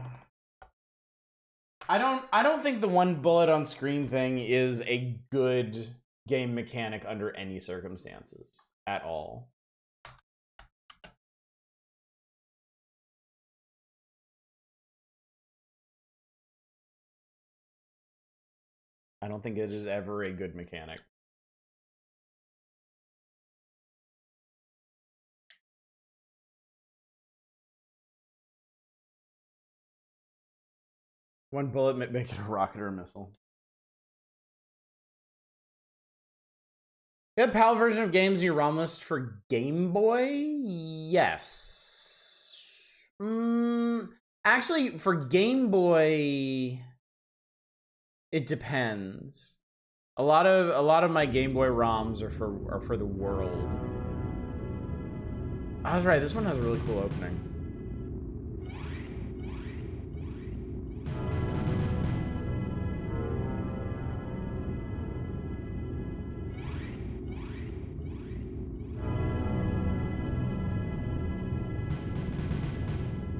I don't think the one bullet on screen thing is a good game mechanic under any circumstances at all. I don't think it is ever a good mechanic. One bullet make it a rocket or a missile. You have PAL version of games in your ROM list for Game Boy? Yes. Actually, for Game Boy, it depends. A lot of my Game Boy ROMs are for the world. I was right. This one has a really cool opening.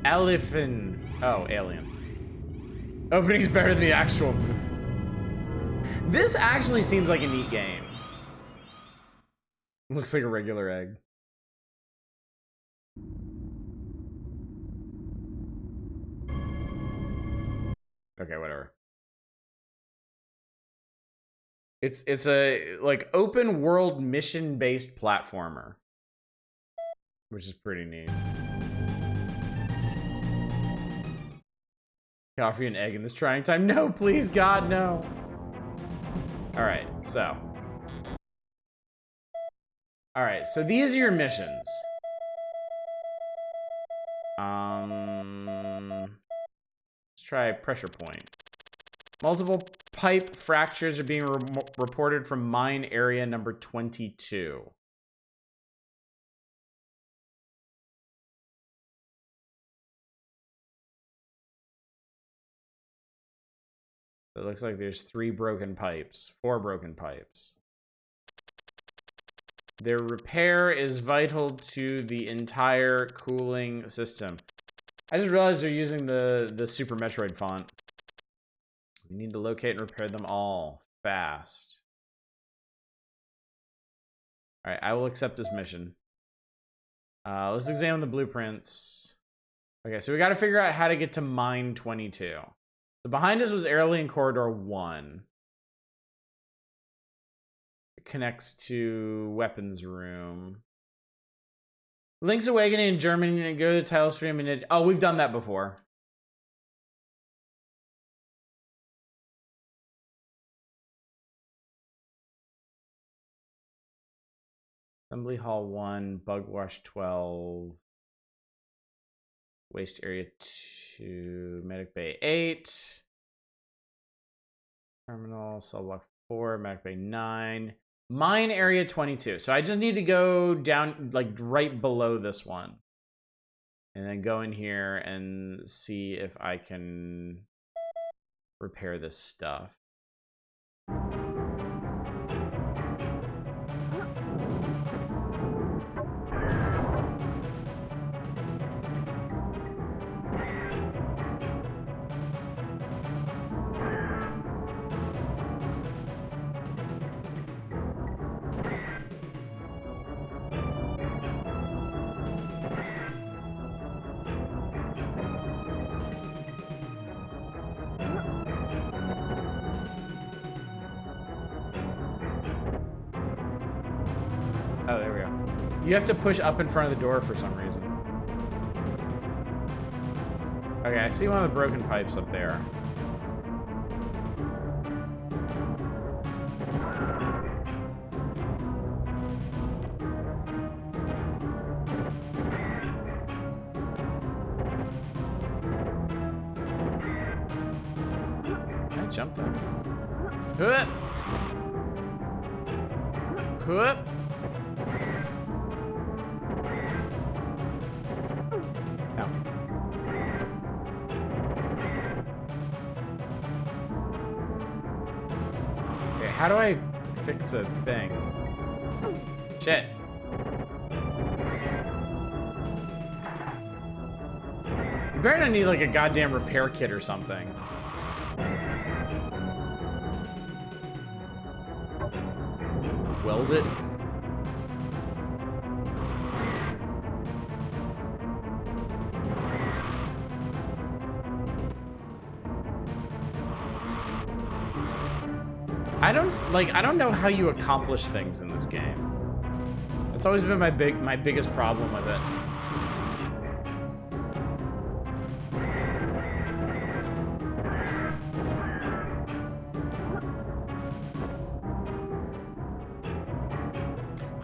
Elephant. Oh, Alien. Opening's better than the actual move. This actually seems like a neat game. Looks like a regular egg. Okay, whatever. It's a like open world mission based platformer, which is pretty neat. Coffee and egg in this trying time. No, please, God, no. All right, so these are your missions. Let's try pressure point. Multiple pipe fractures are being reported from mine area number 22. So it looks like there's 4 broken pipes. Their repair is vital to the entire cooling system. I just realized they're using the Super Metroid font. We need to locate and repair them all fast. All right, I will accept this mission. Let's examine the blueprints. Okay, so we got to figure out how to get to mine 22. So behind us was Alien Corridor 1. It connects to weapons room. Link's Awakening in Germany and go to the title stream and oh, we've done that before. Assembly Hall 1, Bug Wash 12, Waste Area 2, Medic Bay 8, Terminal, Cell Block 4, Medic Bay 9, Mine Area 22. So I just need to go down, like, right below this one. And then go in here and see if I can repair this stuff. Oh, there we go. You have to push up in front of the door for some reason. Okay, I see one of the broken pipes up there. I jumped on it. Whoop! Whoop! How do I fix a thing? Shit. You better not need like a goddamn repair kit or something. Weld it. I don't know how you accomplish things in this game. That's always been my biggest problem with it.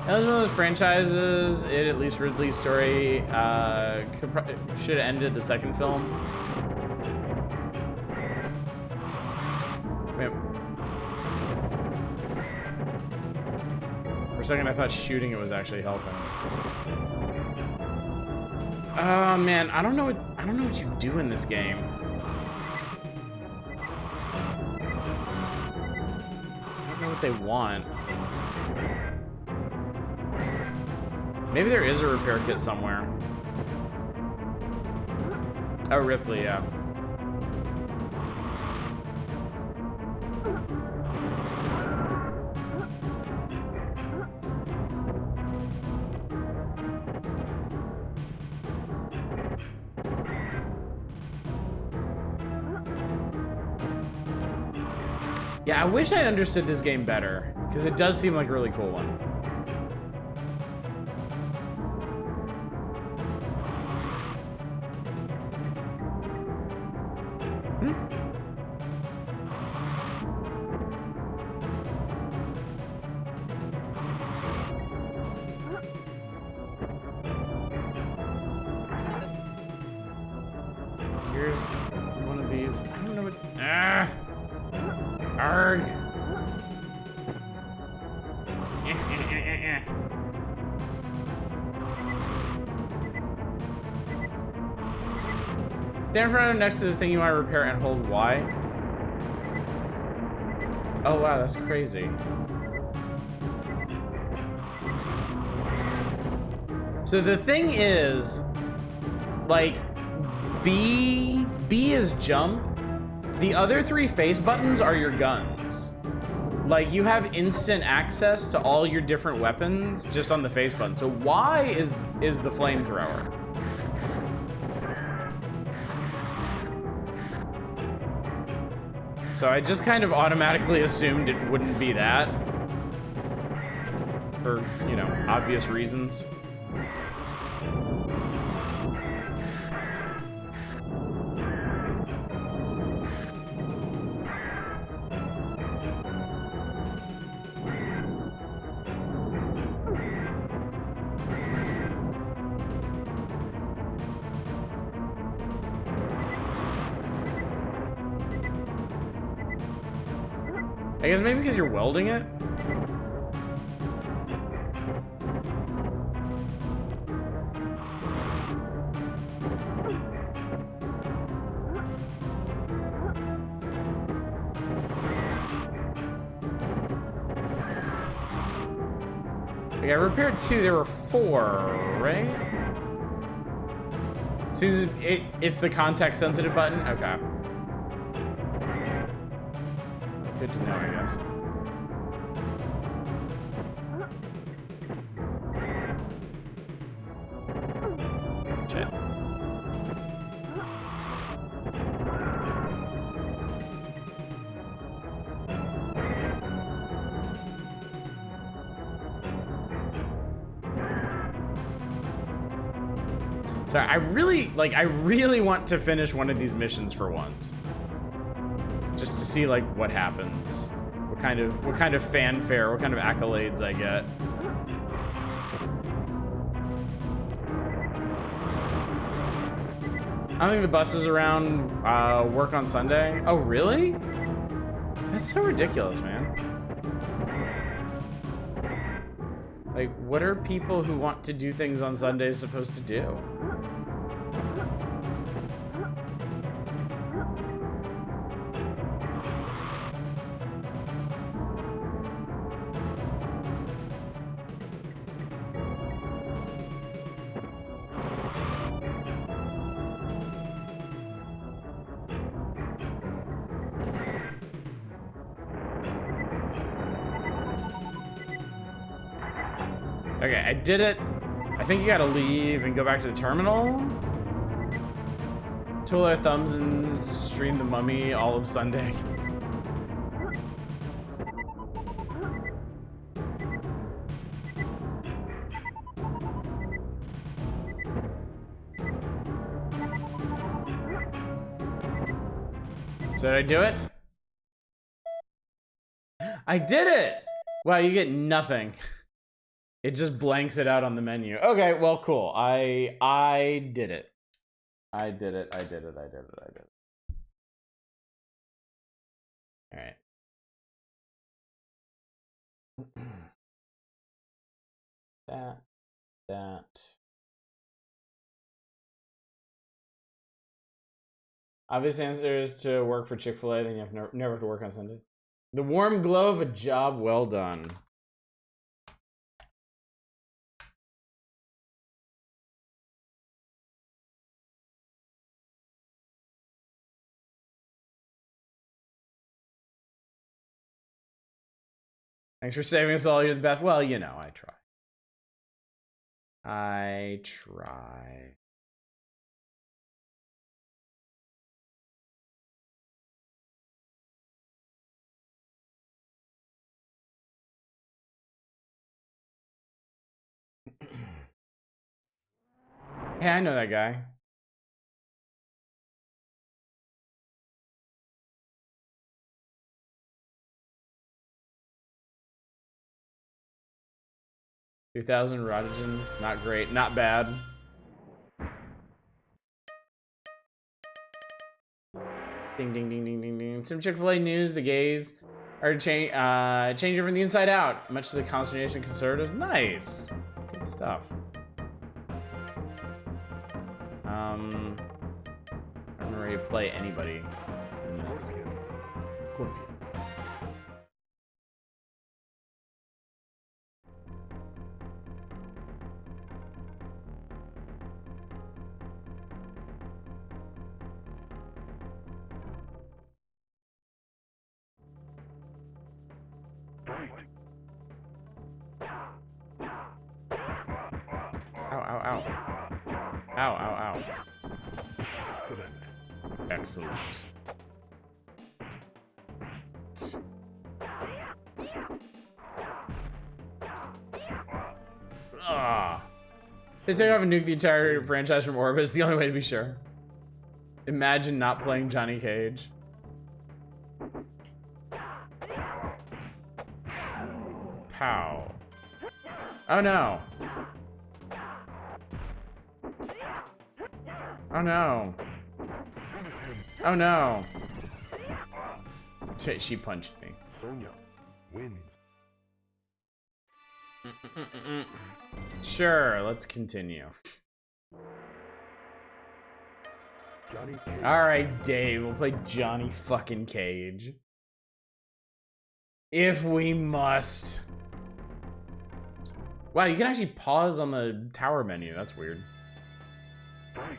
That was one of those franchises. It at least Ridley's story should have ended the second film. For a second, I thought shooting it was actually helping. Oh man, I don't know what you do in this game. I don't know what they want. Maybe there is a repair kit somewhere. Oh, Ripley, yeah. Yeah, I wish I understood this game better, because it does seem like a really cool one. Here's one of these. I don't know what... Arg. Stand in front of next to the thing you want to repair and hold Y. Oh wow, that's crazy. So the thing is, like, B is jump. The other three face buttons are your guns. Like, you have instant access to all your different weapons just on the face button. So Y is the flamethrower. So I just kind of automatically assumed it wouldn't be that. For, you know, obvious reasons. I guess maybe because you're welding it? I repaired 2, there were 4, right? So it's the context sensitive button? Okay. Good to know, I guess. Shit. Sorry, I really want to finish one of these missions for once. Just to see like what happens. What kind of fanfare, what kind of accolades I get. I don't think the buses around work on Sunday. Oh, really? That's so ridiculous, man. Like, what are people who want to do things on Sundays supposed to do? Okay, I did it. I think you gotta leave and go back to the terminal. Twiddle our thumbs and stream The Mummy all of Sunday. So did I do it? I did it! Wow, you get nothing. It just blanks it out on the menu. Okay, well, cool. I did it. I did it. All right. That. Obvious answer is to work for Chick-fil-A, then you have never have to work on Sunday. The warm glow of a job well done. Thanks for saving us all. You're the best. Well, you know, I try. Hey, I know that guy. $2,000 rotogens, not great, not bad. Ding, ding, ding, ding, ding, ding. Some Chick-fil-A news, the gays are changing from the inside out, much to the consternation of conservatives. Nice. Good stuff. I don't remember how you play anybody in this. Cool. Ow. Excellent. They take off and nuke the entire franchise from orbit. It's the only way to be sure. Imagine not playing Johnny Cage. Pow. Oh no. Oh no. Oh no. She punched me. Sonya wins. Sure, let's continue. Johnny Cage. Alright, Dave, we'll play Johnny fucking Cage. If we must. Wow, you can actually pause on the tower menu. That's weird. Fight.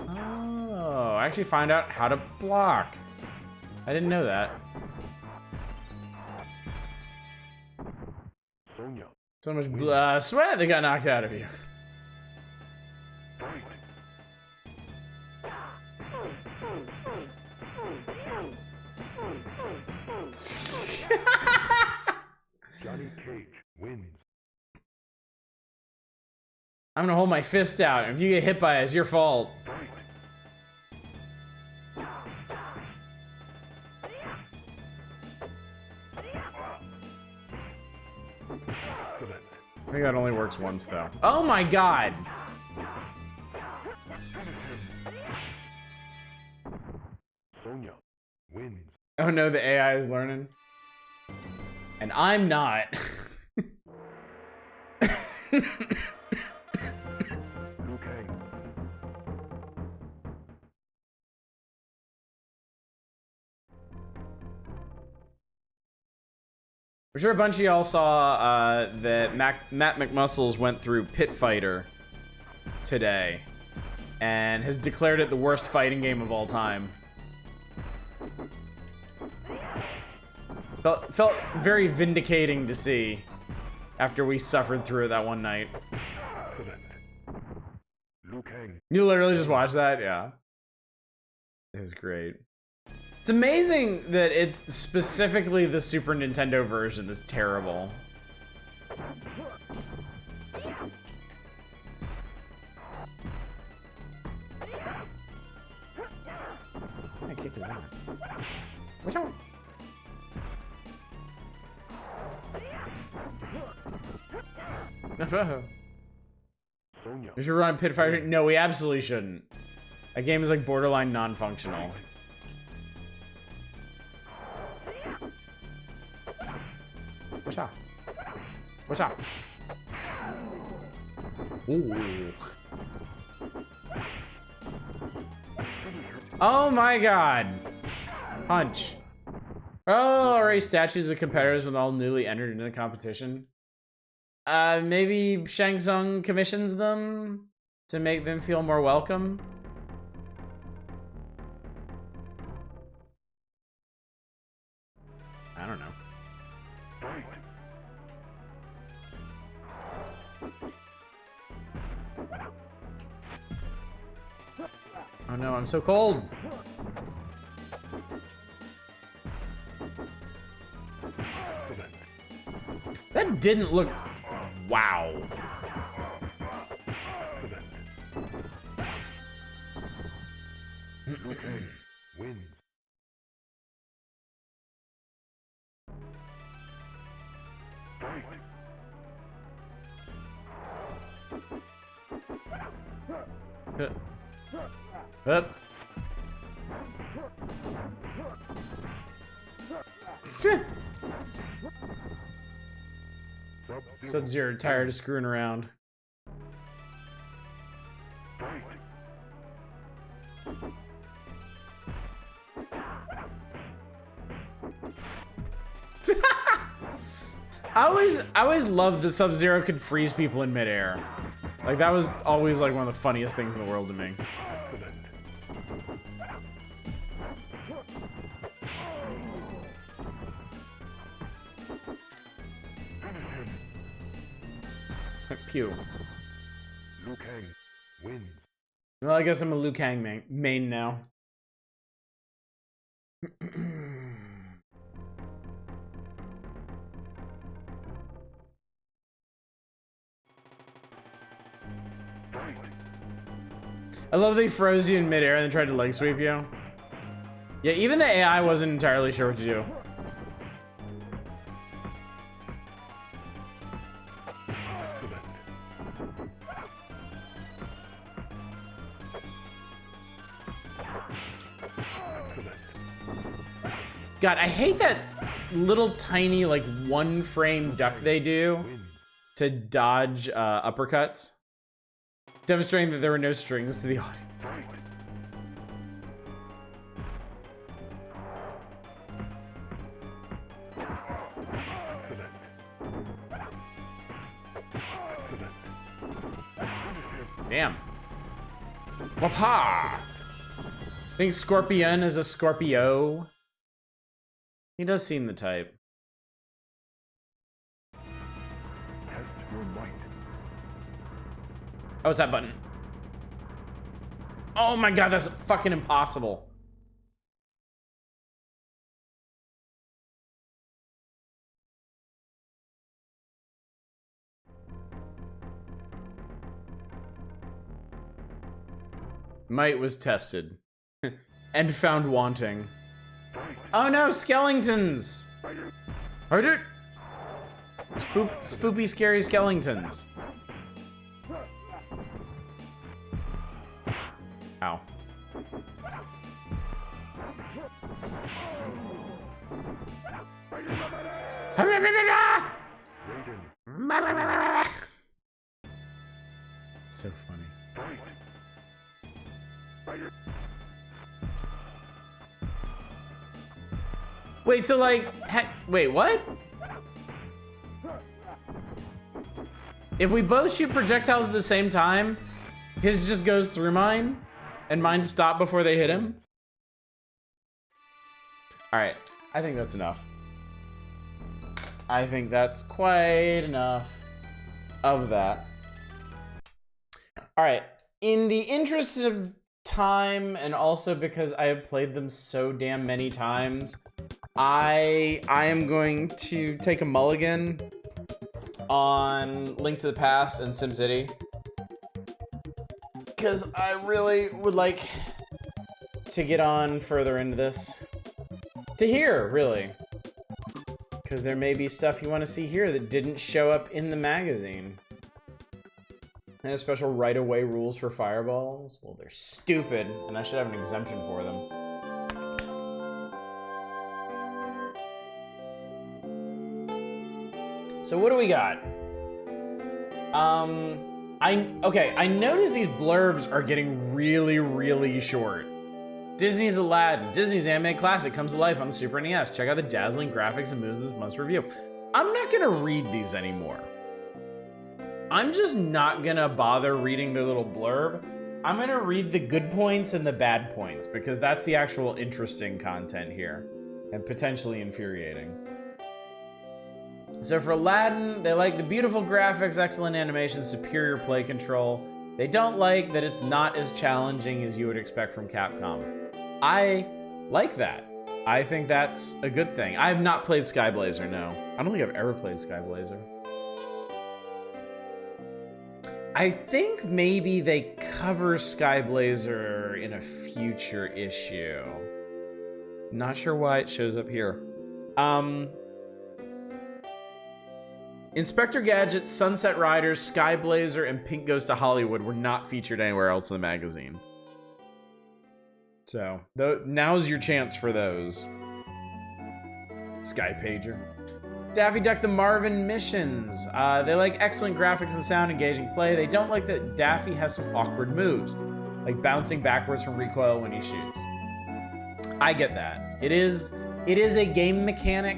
Oh, I actually find out how to block. I didn't know that. Sonya. So much sweat that got knocked out of you. Fight. Johnny Cage wins. I'm gonna hold my fist out. If you get hit by it, it's your fault. Fight. Excellent. I think that only works once, though. Oh my god! Sonya wins. Oh no, the AI is learning. And I'm not. Liu Kang. I'm sure a bunch of y'all saw that Matt McMuscles went through Pit Fighter today and has declared it the worst fighting game of all time. Felt very vindicating to see after we suffered through it that one night. Excellent. Liu Kang. You literally just watched that? Yeah. It was great. It's amazing that it's specifically the Super Nintendo version that's terrible. What kind of kick is that? Which one? Sonya. We should run Pit Fighter. No, we absolutely shouldn't. That game is like borderline non-functional. What's up? What's up? Ooh. Oh my god. Punch. Oh, already statues of competitors when all newly entered into the competition. Maybe Shang Tsung commissions them to make them feel more welcome. I don't know. Fight. Oh no, I'm so cold. Excellent. That didn't look... Wow. Excellent. Liu Kang wins. Fight. Up. Sub-Zero tired of screwing around. Fight. I always loved that Sub-Zero could freeze people in midair. Like that was always like one of the funniest things in the world to me. Excellent. Finish him. Pew. Liu Kang wins. Well, I guess I'm a Liu Kang main now. Fight. I love they froze you in midair and then tried to leg sweep you. Yeah, even the AI wasn't entirely sure what to do. Excellent. Excellent. God, I hate that little tiny like one frame duck they do Wins. to dodge uppercuts. Demonstrating that there were no strings to the audience. Right. Excellent. Excellent. Damn. Wapa! I think Scorpion is a Scorpio. He does seem the type. Test your might. Oh, it's that button. Oh my god, that's fucking impossible. Might was tested. And found wanting. Oh no, skeletons! Are it? Spoopy, scary skeletons. Ow. So funny. Wait, so like, wait, what? If we both shoot projectiles at the same time, his just goes through mine, and mine stop before they hit him? Alright, I think that's enough. I think that's quite enough of that. Alright, in the interest of time, and also because I have played them so damn many times, I am going to take a mulligan on Link to the Past and SimCity, because I really would like to get on further into this. To hear, really. Because there may be stuff you want to see here that didn't show up in the magazine. And special right-of-way rules for fireballs? Well, they're stupid, and I should have an exemption for them. So what do we got? Okay, I noticed these blurbs are getting really, really short. Disney's Aladdin. Disney's animated classic comes to life on the Super NES. Check out the dazzling graphics and moves of this month's review. I'm not gonna read these anymore. I'm just not gonna bother reading their little blurb. I'm gonna read the good points and the bad points, because that's the actual interesting content here, and potentially infuriating. So for Aladdin, they like the beautiful graphics, excellent animation, superior play control. They don't like that it's not as challenging as you would expect from Capcom. I like that. I think that's a good thing. I have not played Skyblazer, no. I don't think I've ever played Skyblazer. I think maybe they cover Skyblazer in a future issue. Not sure why it shows up here. Inspector Gadget, Sunset Riders, Skyblazer, and Pink Goes to Hollywood were not featured anywhere else in the magazine. So, now's your chance for those. Sky Pager. Daffy Duck the Marvin missions. They like excellent graphics and sound, engaging play. They don't like that Daffy has some awkward moves, like bouncing backwards from recoil when he shoots. I get that. It is a game mechanic,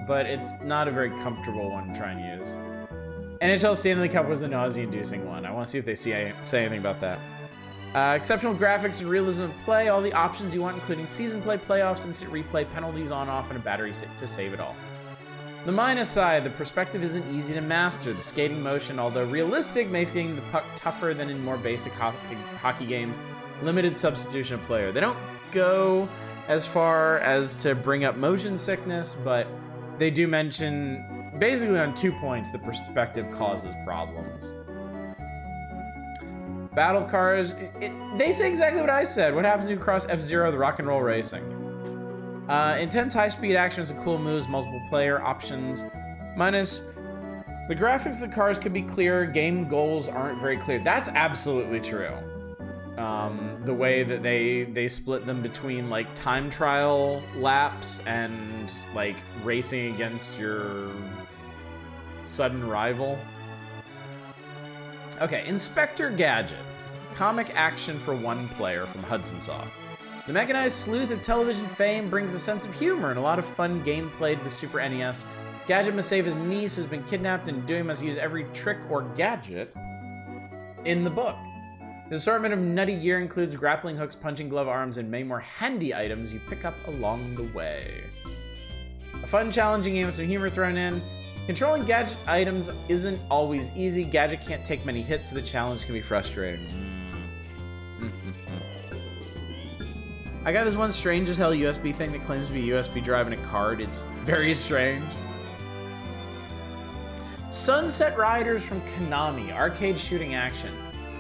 but it's not a very comfortable one to try and use. NHL Stanley Cup was the nausea-inducing one. I want to see if they say anything about that. Exceptional graphics and realism of play. All the options you want, including season play, playoffs, instant replay, penalties on, off, and a battery to save it all. The minus side, the perspective isn't easy to master. The skating motion, although realistic, makes getting the puck tougher than in more basic hockey games. Limited substitution of player. They don't go as far as to bring up motion sickness, but they do mention, basically on 2 points, the perspective causes problems. Battle cars, they say exactly what I said. What happens when you cross F-Zero, the rock and roll racing? Intense high-speed action with cool moves, multiple player options. Minus, the graphics of the cars could be clearer, game goals aren't very clear. That's absolutely true. The way that they split them between like time trial laps and like racing against your sudden rival. Okay, Inspector Gadget. Comic action for one player from Hudson Soft. The mechanized sleuth of television fame brings a sense of humor and a lot of fun gameplay to the Super NES. Gadget must save his niece who's been kidnapped, and doing must use every trick or gadget in the book. The assortment of nutty gear includes grappling hooks, punching glove arms, and many more handy items you pick up along the way. A fun, challenging game with some humor thrown in. Controlling Gadget items isn't always easy. Gadget can't take many hits, so the challenge can be frustrating. I got this one strange as hell USB thing that claims to be a USB drive and a card. It's very strange. Sunset Riders from Konami, arcade shooting action.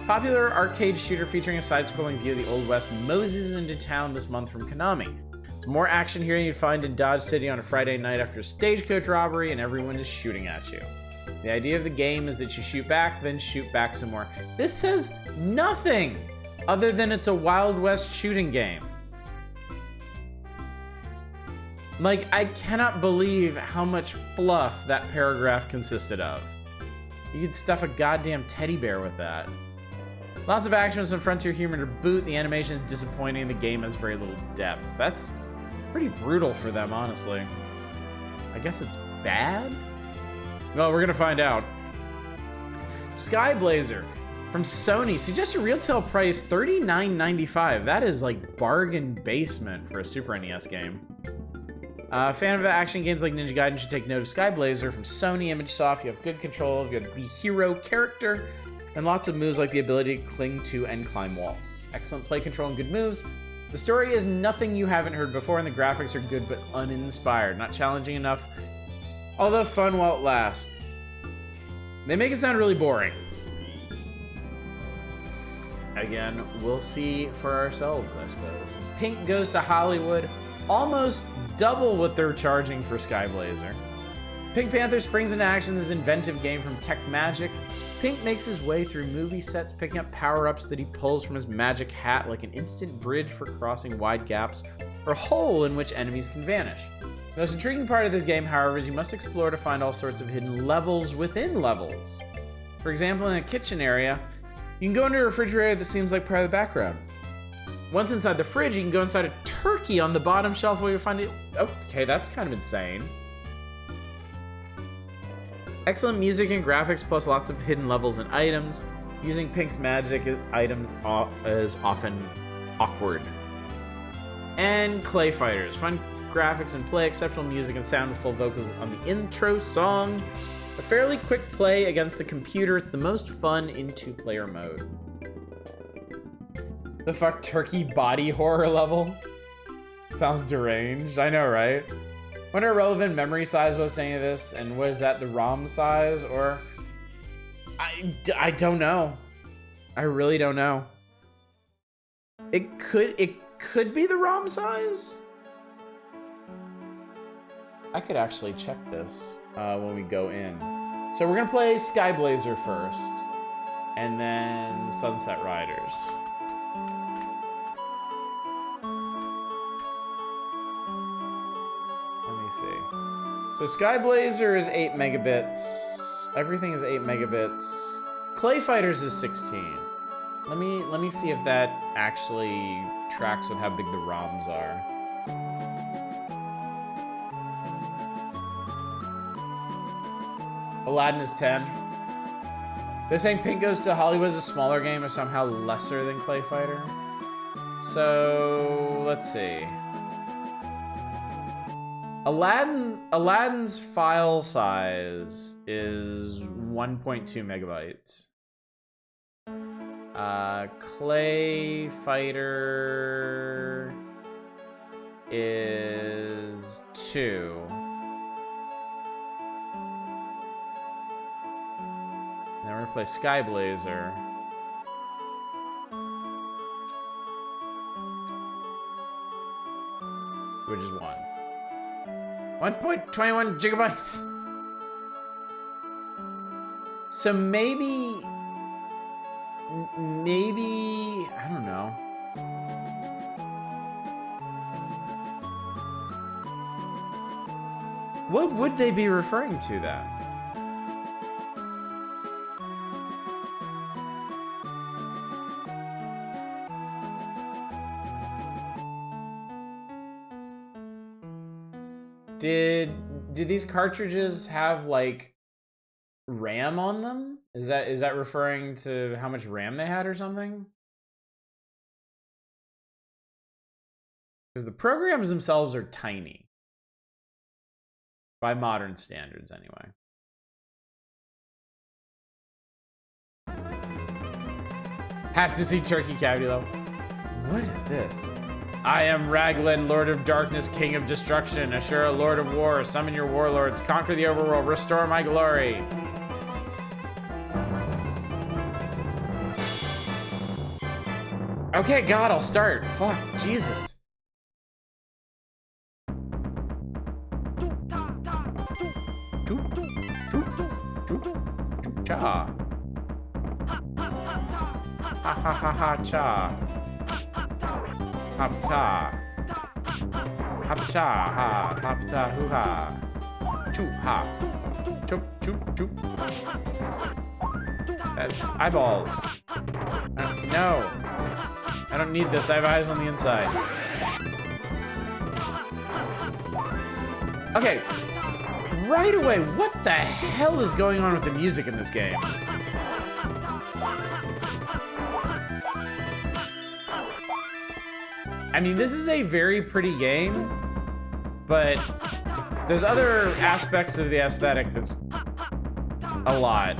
Popular arcade shooter featuring a side-scrolling view of the Old West moses into town this month from Konami. There's more action here than you'd find in Dodge City on a Friday night after a stagecoach robbery and everyone is shooting at you. The idea of the game is that you shoot back, then shoot back some more. This says nothing other than it's a Wild West shooting game. Like, I cannot believe how much fluff that paragraph consisted of. You could stuff a goddamn teddy bear with that. Lots of action with some frontier humor to boot. The animation is disappointing. The game has very little depth. That's pretty brutal for them, honestly. I guess it's bad? Well, we're gonna find out. Skyblazer from Sony. Suggested retail price $39.95. That is like bargain basement for a Super NES game. Fan of action games like Ninja Gaiden should take note of Skyblazer from Sony ImageSoft. You have good control of the hero character, and lots of moves like the ability to cling to and climb walls. Excellent play control and good moves. The story is nothing you haven't heard before, and the graphics are good but uninspired. Not challenging enough, although fun while it lasts. They make it sound really boring. Again, we'll see for ourselves, I suppose. Pink Goes to Hollywood. Almost double what they're charging for Skyblazer. Pink Panther springs into action this inventive game from Tech Magic. Pink makes his way through movie sets, picking up power-ups that he pulls from his magic hat like an instant bridge for crossing wide gaps or a hole in which enemies can vanish. The most intriguing part of this game, however, is you must explore to find all sorts of hidden levels within levels. For example, in a kitchen area, you can go into a refrigerator that seems like part of the background. Once inside the fridge, you can go inside a turkey on the bottom shelf where you'll find it. Okay, that's kind of insane. Excellent music and graphics, plus lots of hidden levels and items. Using Pink's magic items is often awkward. And Clay Fighters. Fun graphics and play, exceptional music and sound with full vocals on the intro song. A fairly quick play against the computer. It's the most fun in two-player mode. The fuck, turkey body horror level? Sounds deranged, I know, right? Wonder relevant memory size was saying of this, and was that the ROM size, or... I don't know. I really don't know. It could be the ROM size? I could actually check this when we go in. So we're gonna play Skyblazer first, and then Sunset Riders. So Skyblazer is 8 megabits. Everything is 8 megabits. Clay Fighters is 16. Let me see if that actually tracks with how big the ROMs are. Aladdin is 10. They're saying Pink Goes to Hollywood is a smaller game or somehow lesser than Clay Fighter. So let's see. Aladdin's file size is 1.2 megabytes. Clay Fighter is 2. Now we're gonna play Skyblazer. Which is 1. 1.21 gigabytes. So maybe, I don't know. What would they be referring to that? Did these cartridges have like RAM on them? Is that referring to how much RAM they had or something? Because the programs themselves are tiny. By modern standards, anyway. Have to see Turkey Cabulo. What is this? I am Raglan, Lord of Darkness, King of Destruction, Ashura, Lord of War. Summon your warlords, conquer the overworld, restore my glory. Okay, God, I'll start. Fuck, Jesus. Cha. Ha ha ha ha cha. Hapta. Hapta ha. Hapta hoo ha. Choo ha. Choop choop choop. Eyeballs. No. I don't need this. I have eyes on the inside. Okay. Right away, what the hell is going on with the music in this game? I mean, this is a very pretty game, but there's other aspects of the aesthetic that's a lot.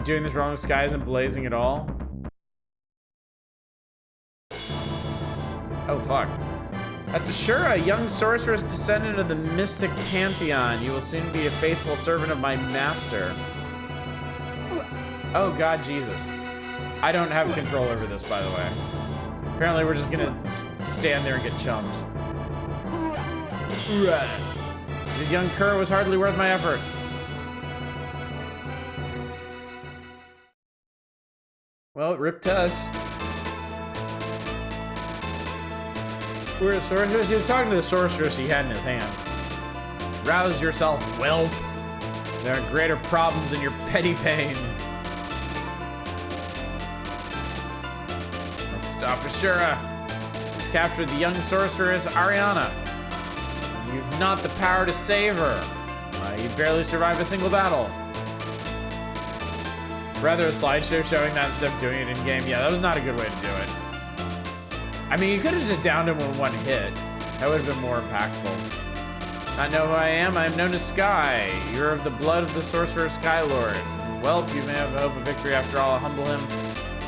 Doing this wrong, the sky isn't blazing at all. Oh, fuck. That's Ashura, a young sorceress descendant of the mystic pantheon. You will soon be a faithful servant of my master. Oh, God, Jesus. I don't have control over this, by the way. Apparently, we're just gonna stand there and get chumped. This young cur was hardly worth my effort. Well, it ripped to us. We're a sorceress. He was talking to the sorceress he had in his hand. Rouse yourself, whelp. There are greater problems than your petty pains. Let's stop Ashura. He's captured the young sorceress Ariana. You've not the power to save her. You barely survived a single battle. Rather a slideshow showing that instead of doing it in game. Yeah, that was not a good way to do it. I mean, you could have just downed him with one hit. That would have been more impactful. I know who I am. I am known as Sky. You're of the blood of the sorcerer Skylord. Welp, you may have a hope of victory after all. I'll humble him.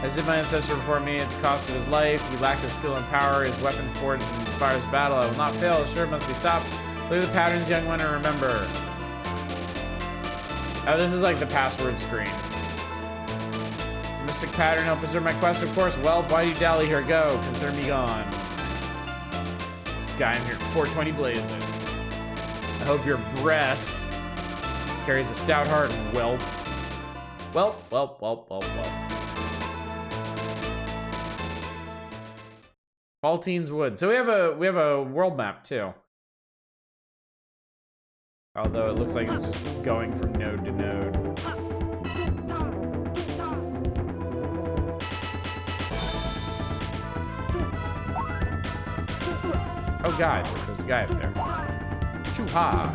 As did my ancestor before me at the cost of his life. He lacked his skill and power. His weapon forged in fire's battle. I will not fail. Sure, must be stopped. Look at the patterns, young one, and remember. Oh, this is like the password screen. Mystic pattern, help preserve my quest, of course. Well, why do you dally here? Go. Consider me gone. Sky, I'm here. 420 blazing. I hope your breast carries a stout heart, whelp. Welp, welp, welp, welp, welp. Faltines Wood. So we have a world map too. Although it looks like it's just going from node to node. Oh God, there's a guy up there. Choo-ha!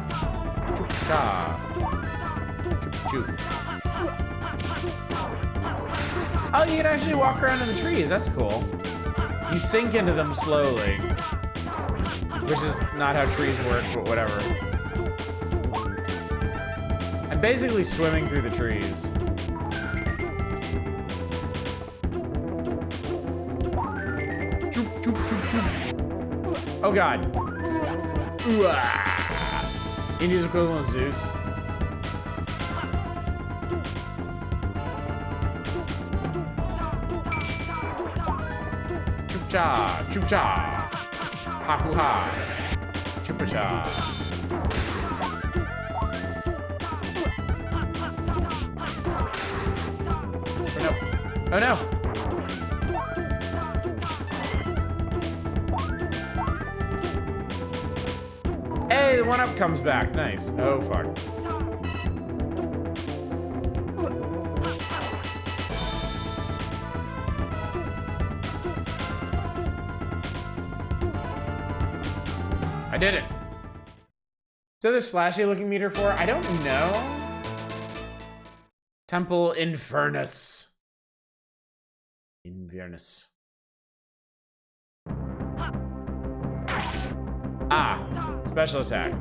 Choo-cha! Choo-choo. Oh, you can actually walk around in the trees. That's cool. You sink into them slowly. Which is not how trees work, but whatever. I'm basically swimming through the trees. Choop, choop, choop, choop. Oh God. Ooh-ah. India's equivalent of Zeus. Choop-cha, choop-cha. Ha-hoo-ha. Chupa-cha. Oh no. Oh no. Hey, the 1-up comes back. Nice. Oh, fuck. I did it. So there's slashy looking meter for? I don't know. Temple Infernus. Inverness. Ah, special attack.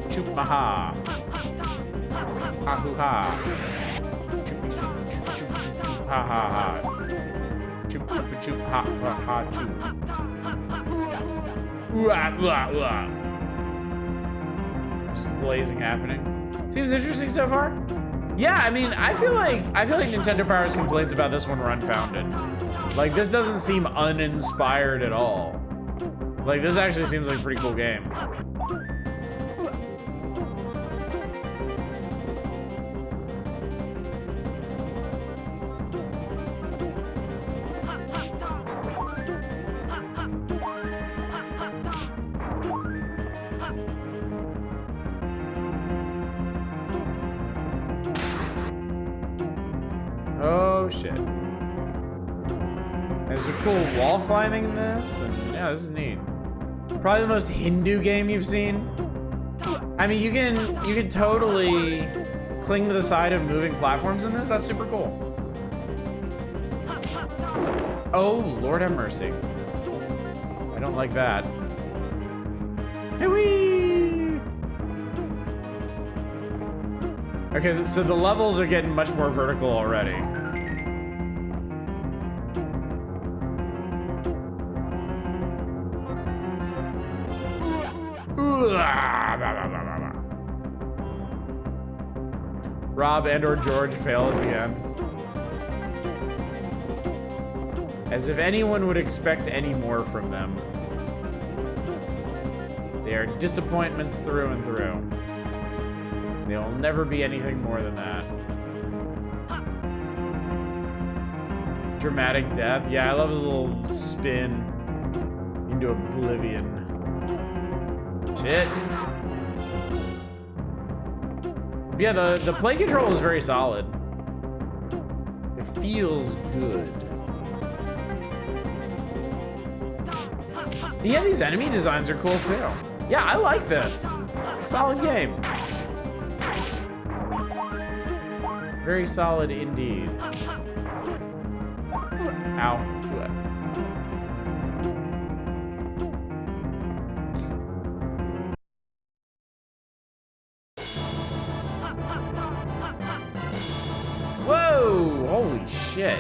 Choop maha. Ha hoo ha. Choop choop choop choop choop ha ha ha. Choop choop choop ha ha ha choop. Ooh ah ooh ah ooh ah. There's some blazing happening. Seems interesting so far. Yeah, I mean, I feel like Nintendo Power's complaints about this one were unfounded. Like, this doesn't seem uninspired at all. Like, this actually seems like a pretty cool game. Oh shit. There's a cool wall climbing in this, and yeah, this is neat. Probably the most Hindu game you've seen. I mean, you can totally cling to the side of moving platforms in this. That's super cool. Oh, Lord have mercy. I don't like that. Hey-wee! Okay, so the levels are getting much more vertical already. Rob and or George fail us again. As if anyone would expect any more from them. They are disappointments through and through. They'll never be anything more than that. Dramatic death. Yeah, I love his little spin into oblivion. Shit. Yeah, the play control is very solid. It feels good. Yeah, these enemy designs are cool too. Yeah, I like this. Solid game. Very solid indeed. Ow. Whoa! Holy shit.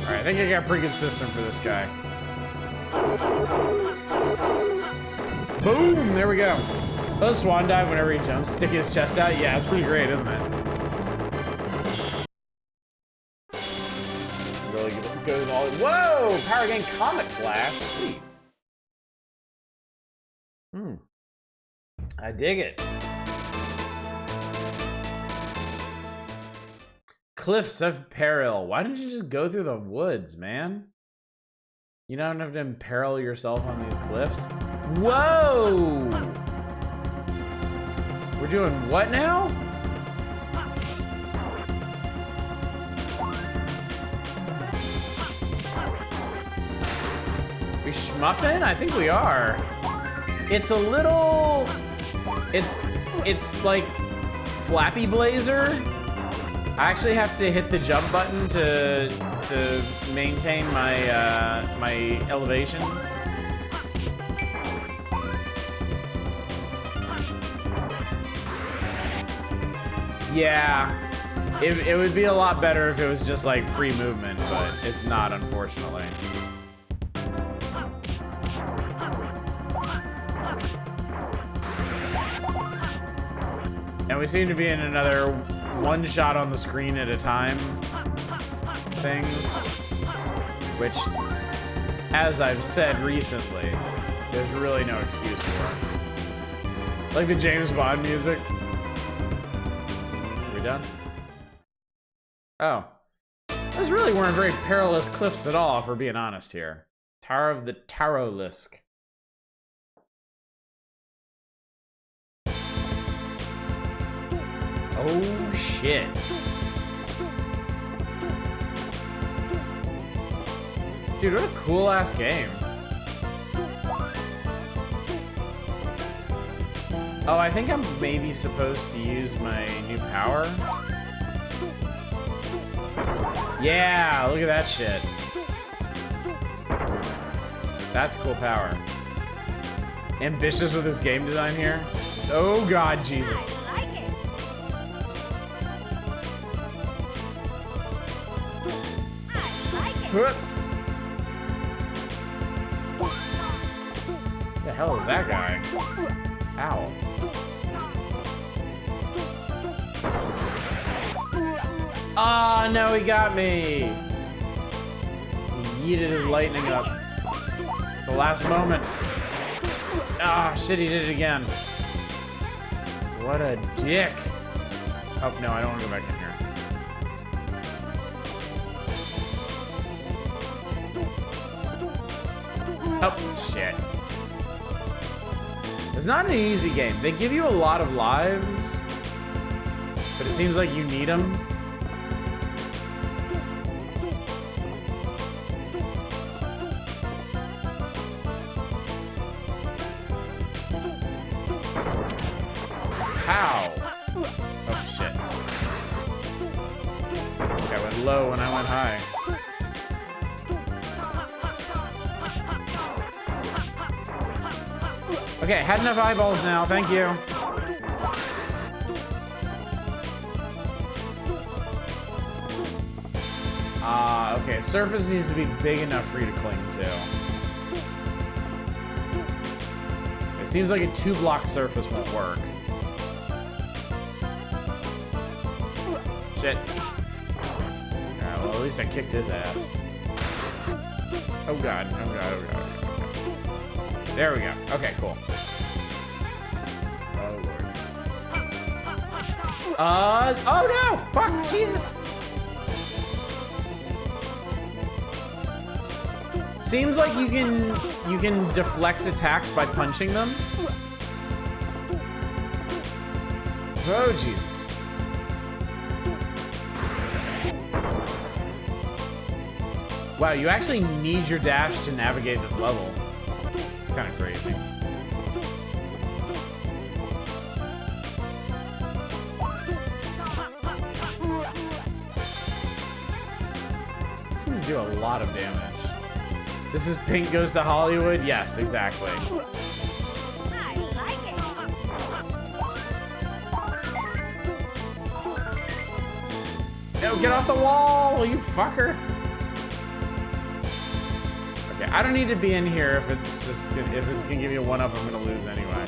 Alright, I think I got a pretty good system for this guy. Boom! There we go. Oh, swan dive whenever he jumps, sticking his chest out. Yeah, it's pretty great, isn't it? Really goes all. Whoa! Power Gain Comet Flash. Sweet. I dig it. Cliffs of Peril. Why didn't you just go through the woods, man? You don't have to imperil yourself on these cliffs. Whoa! We're doing what now? We schmupping? I think we are. It's a little... It's like Flappy Blazer. I actually have to hit the jump button to maintain my my elevation. Yeah, it would be a lot better if it was just like free movement, but it's not, unfortunately. And we seem to be in another one shot on the screen at a time things, which, as I've said recently, There's really no excuse for it. Like the James Bond music. We done? Oh. Those really weren't very perilous cliffs at all, if we're being honest here. Tower of the Tarolisk. Oh, shit. Dude, what a cool-ass game. Oh, I think I'm maybe supposed to use my new power. Yeah, look at that shit. That's cool power. Ambitious with his game design here. Oh god, Jesus. What the hell is that guy? Ow. Oh, no, he got me. He yeeted his lightning up. The last moment. Ah, oh, shit, he did it again. What a dick. Oh, no, I don't want to go back in here. Oh, shit. It's not an easy game. They give you a lot of lives, but it seems like you need them. How? Oh, shit. I went low when I went high. Okay, had enough eyeballs now, thank you. Okay, surface needs to be big enough for you to cling to. It seems like a 2-block surface won't work. Shit. Alright, well, at least I kicked his ass. Oh god, oh god, oh god. There we go. Okay, cool. Oh, Lord. Oh no! Fuck, Jesus! Seems like you can deflect attacks by punching them. Oh, Jesus. Wow, you actually need your dash to navigate this level. It's kind of crazy. It seems to do a lot of damage. This is Pink Goes to Hollywood? Yes, exactly. I like it. No, get off the wall, you fucker! Okay, I don't need to be in here if it's gonna give me a 1-up, I'm gonna lose anyway.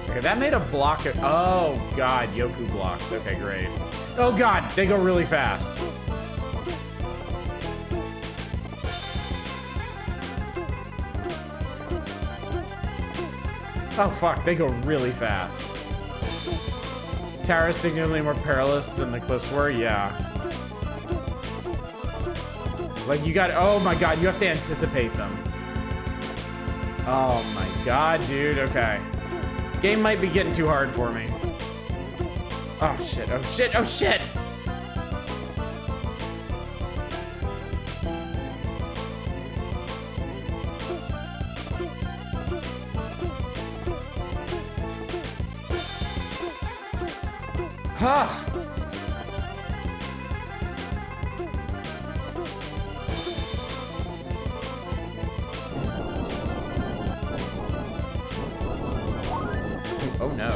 Okay, that made a block of, oh god, Yoku blocks. Okay, great. Oh god, they go really fast. Oh fuck, they go really fast. Tower is significantly more perilous than the cliffs were, yeah. Like you got, oh my god, you have to anticipate them. Oh my god, dude, okay. Game might be getting too hard for me. Oh shit, oh shit, oh shit! Huh. Oh no.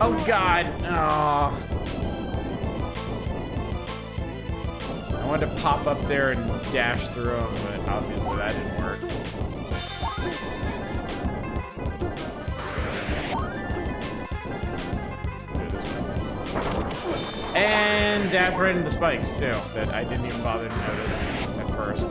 Oh god. Oh. I wanted to pop up there and dash through them, but obviously that didn't work. And dash right into the spikes, too, that I didn't even bother to notice at first.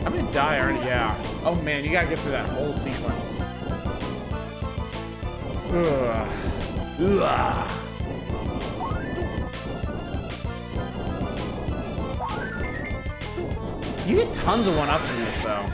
I'm gonna die already, yeah. Oh man, you gotta get through that whole sequence. Ugh. Ugh. You get tons of one-ups in this, though.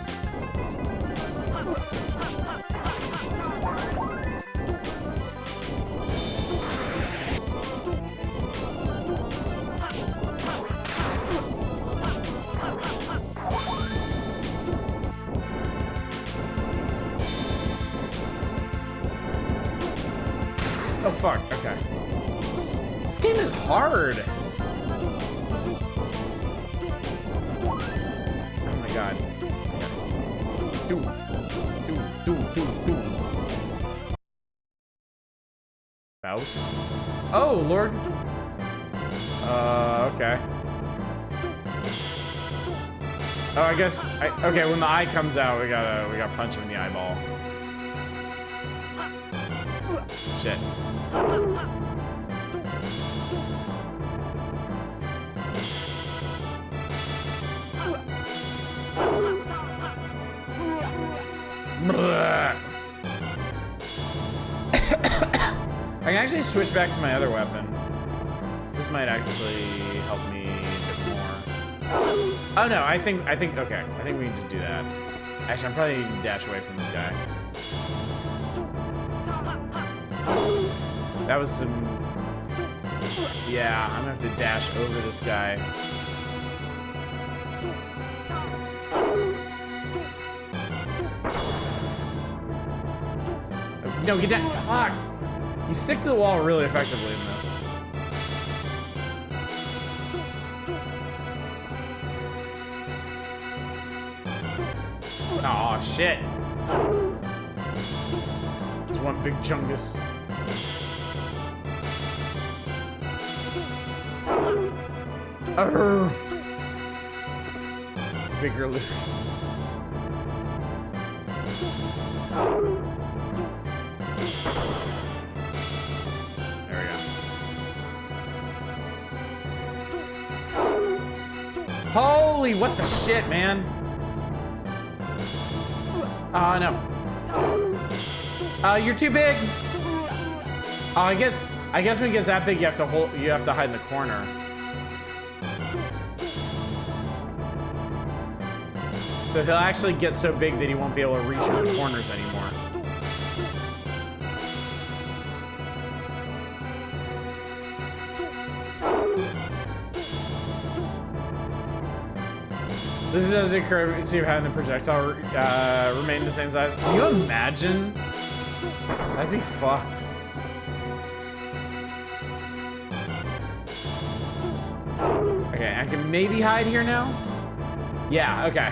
Oh, fuck. Okay. This game is hard. God. Do. Mouse? Oh, Lord. Okay. Oh, I guess. Okay, when the eye comes out, we gotta punch him in the eyeball. Shit. I can actually switch back to my other weapon. This might actually help me a bit more. Oh no, I think okay. I think we can just do that. Actually, I'm probably need to dash away from this guy. That was some... Yeah, I'm gonna have to dash over this guy. No, get down. Fuck. You stick to the wall really effectively in this. Oh shit. It's one big chungus. Bigger loot. There we go. Holy, what the shit, man? Oh, no. You're too big. Oh, I guess when it gets that big, you have to hide in the corner. So he'll actually get so big that he won't be able to reach through the corners anymore. This does occur if you having the projectile remain the same size. Can you imagine? That'd be fucked. Okay, I can maybe hide here now. Yeah. Okay.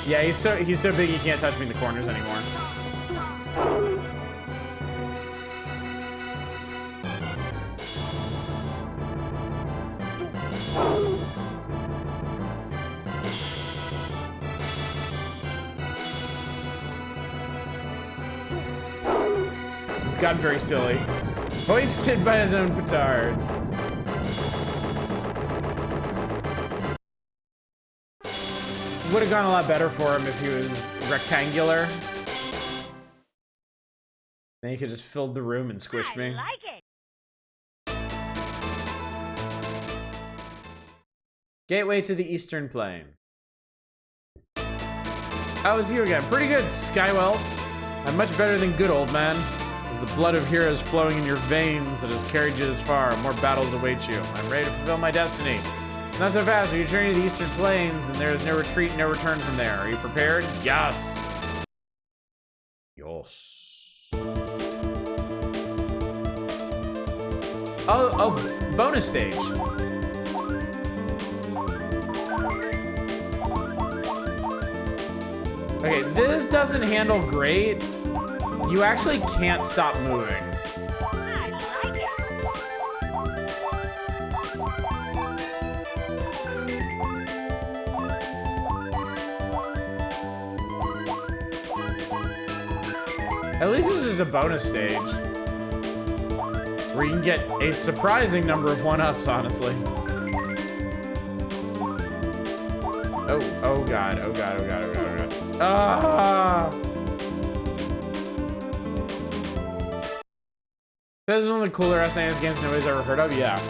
Yeah, he's so big he can't touch me in the corners anymore. He's gotten very silly. Hoisted by his own petard. Would have gone a lot better for him if he was rectangular. Then he could just fill the room and squish me. I like it. Gateway to the Eastern Plain. Oh, it's you again. Pretty good, Skywell. I'm much better than good, old man. As the blood of heroes flowing in your veins that has carried you this far, more battles await you. I'm ready to fulfill my destiny. Not so fast. When you journey to the Eastern Plains, then there is no retreat, no return from there. Are you prepared? Yes. Yes. Oh, bonus stage. Okay, this doesn't handle great. You actually can't stop moving. I like it. At least this is a bonus stage. Where you can get a surprising number of 1-ups, honestly. Oh god, oh god, oh god, oh god, oh god. Ah! This is one of the cooler SNES games nobody's ever heard of, yeah.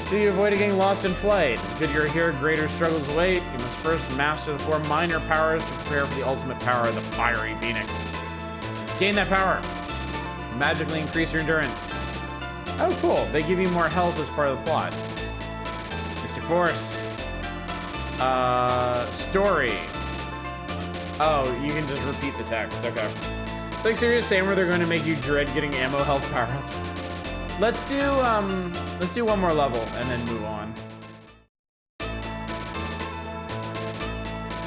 So you avoid getting lost in flight. It's good you're here, greater struggles await. You must first master the 4 minor powers to prepare for the ultimate power of the fiery phoenix. Let's gain that power. Magically increase your endurance. Oh, cool. They give you more health as part of the plot. Mystic Force. Story. Oh, you can just repeat the text. Okay. It's like Serious Sam where they're going to make you dread getting ammo health power-ups. Let's do one more level and then move on.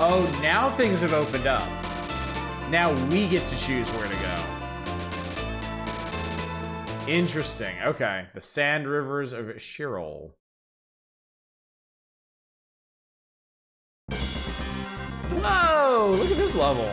Oh, now things have opened up. Now we get to choose where to go. Interesting. Okay. The Sand Rivers of Shirol. Whoa! Look at this level.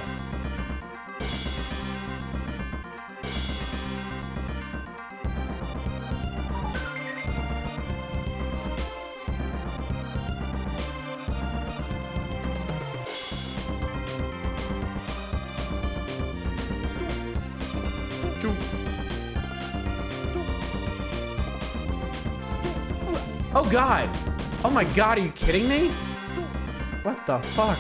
Oh god! Oh my god, are you kidding me? What the fuck?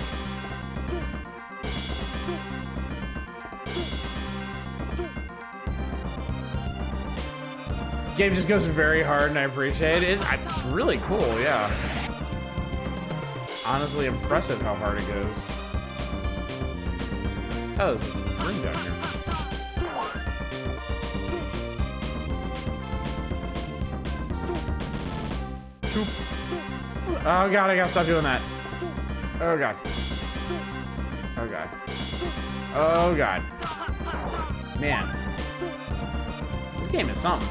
Game just goes very hard and I appreciate it. It's really cool, yeah. Honestly impressive how hard it goes. Oh, there's a room down here. Oh god, I gotta stop doing that. Oh god. Oh god. Oh god. Man. This game is something.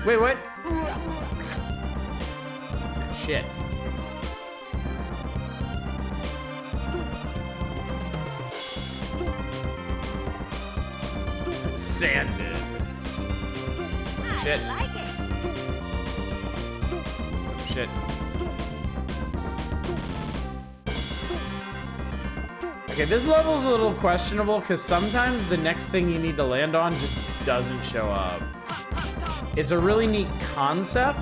Wait, what? Shit. Sanded. Shit. I like it. Shit. Okay, this level's a little questionable because sometimes the next thing you need to land on just doesn't show up. It's a really neat concept,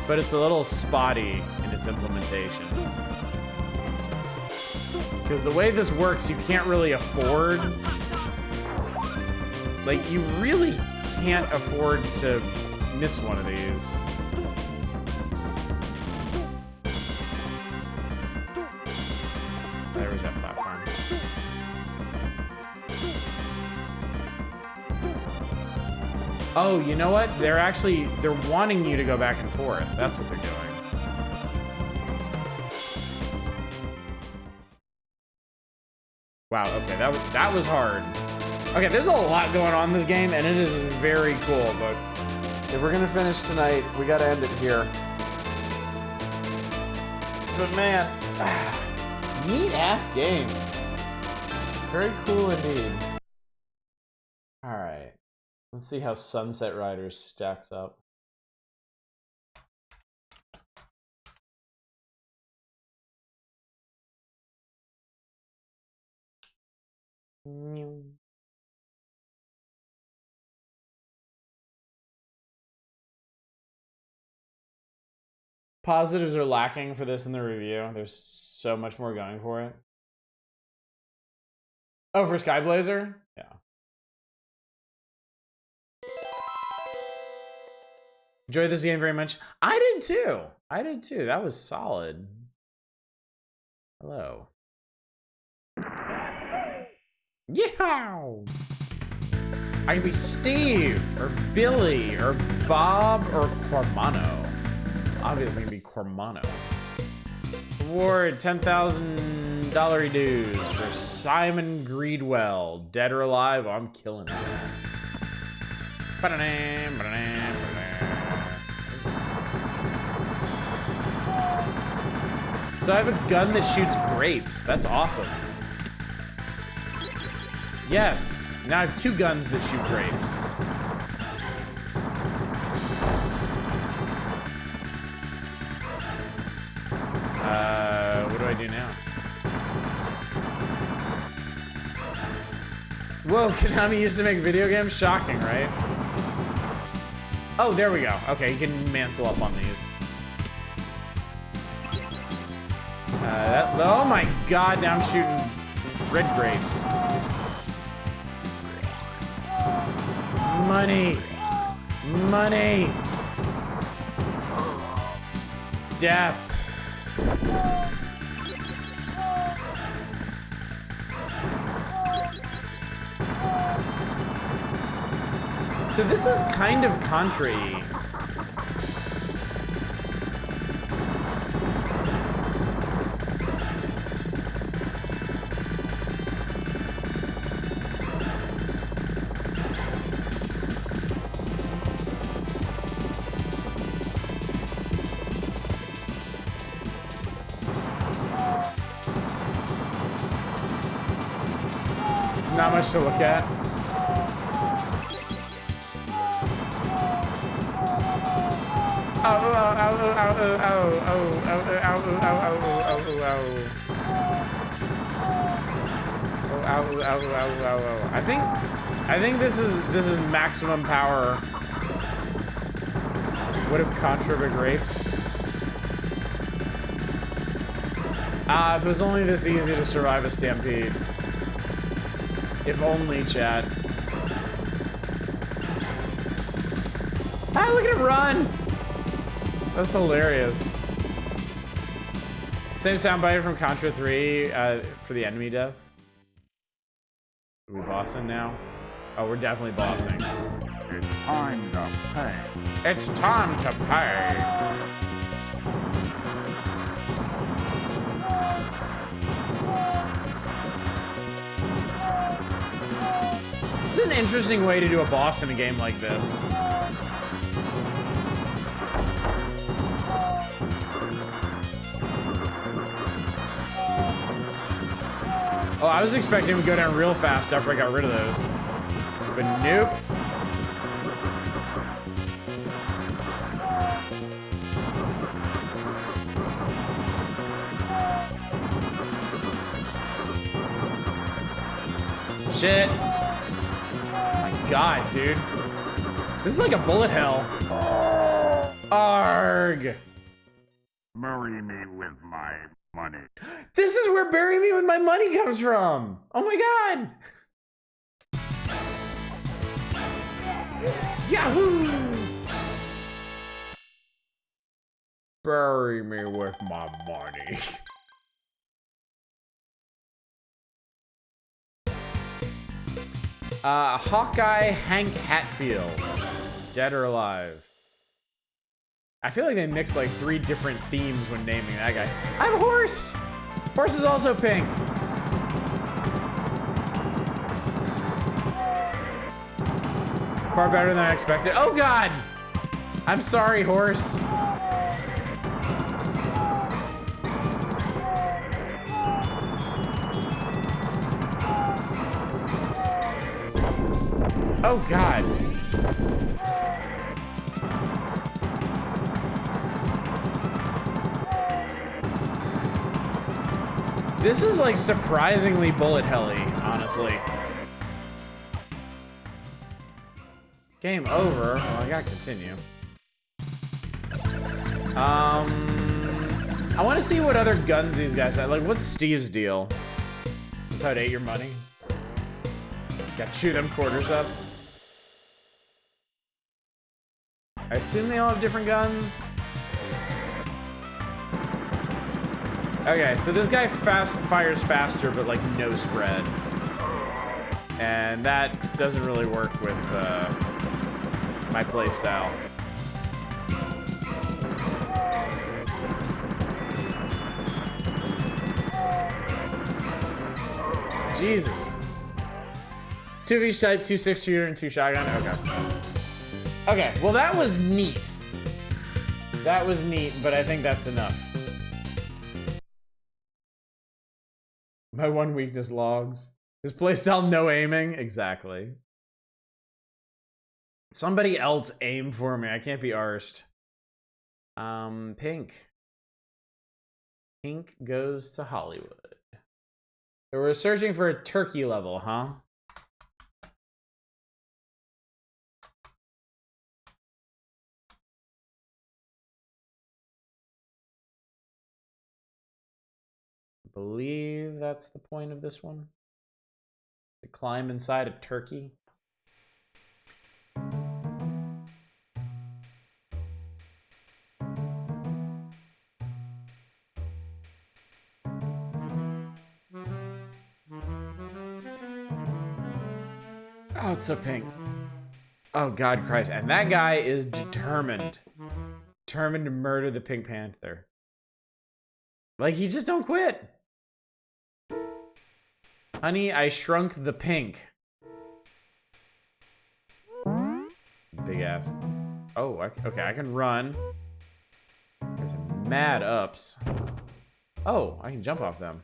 but it's a little spotty in its implementation. Because the way this works, you can't really afford... Like, you really can't afford to miss one of these. There was that platform. Oh, you know what? They're wanting you to go back and forth. That's what they're doing. Wow, okay, that was hard. Okay, there's a lot going on in this game, and it is very cool, but if we're gonna finish tonight, we gotta end it here. But man, neat-ass game. Very cool indeed. Alright. Let's see how Sunset Riders stacks up. Positives are lacking for this in the review. There's so much more going for it. Oh, for Skyblazer? Yeah. Enjoyed this game very much. I did too. I did too. That was solid. Hello. Yeah. I can be Steve or Billy or Bob or Cormano. Obviously gonna be Cormano. Reward $10,000 dues for Simon Greedwell. Dead or alive? Oh, I'm killing his ass. Ba-da-dam, ba-da-dam, ba-da-dam. So I have a gun that shoots grapes. That's awesome. Yes. Now I have 2 guns that shoot grapes. What do I do now? Whoa, Konami used to make video games? Shocking, right? Oh, there we go. Okay, you can mantle up on these. Oh my god, now I'm shooting red grapes. Money! Money! Death! So this is kind of Contra-y. Not much to look at. I think this is maximum power. What if Contra but grapes? If it was only this easy to survive a stampede. If only, chat. Ah, look at him run! That's hilarious. Same soundbite from Contra 3 for the enemy deaths. Are we bossing now? Oh, we're definitely bossing. It's time to pay. It's time to pay! It's an interesting way to do a boss in a game like this. Oh, I was expecting to go down real fast after I got rid of those. But nope. Shit. Oh my god, dude. This is like a bullet hell. Arg. Marry me with my money. This is where Bury Me With My Money comes from. Oh my god. Yahoo! Bury me with my money. Hawkeye Hank Hatfield. Dead or alive? I feel like they mixed like 3 different themes when naming that guy. I'm a horse! Horse is also pink. Far better than I expected. Oh god! I'm sorry, horse. Oh god. This is like surprisingly bullet helly, honestly. Game over. Well, I gotta continue. I want to see what other guns these guys have. Like, what's Steve's deal? That's how it ate your money. Gotta chew them quarters up. I assume they all have different guns. Okay, so this guy fires faster, but like no spread. And that doesn't really work with my playstyle. Jesus. 2 of each type, 2 6-shooter, and 2 shotgun. Okay. Okay, well that was neat. That was neat, but I think that's enough. My one weakness logs. His playstyle, no aiming. Exactly. Somebody else aim for me. I can't be arsed. Pink. Pink goes to Hollywood. So we're searching for a turkey level, huh? I believe that's the point of this one. To climb inside a turkey. Oh, it's so pink. Oh, God Christ. And that guy is determined. Determined to murder the Pink Panther. Like, he just don't quit. Honey, I shrunk the pink. Big ass. Oh, okay, I can run. There's some mad ups. Oh, I can jump off them.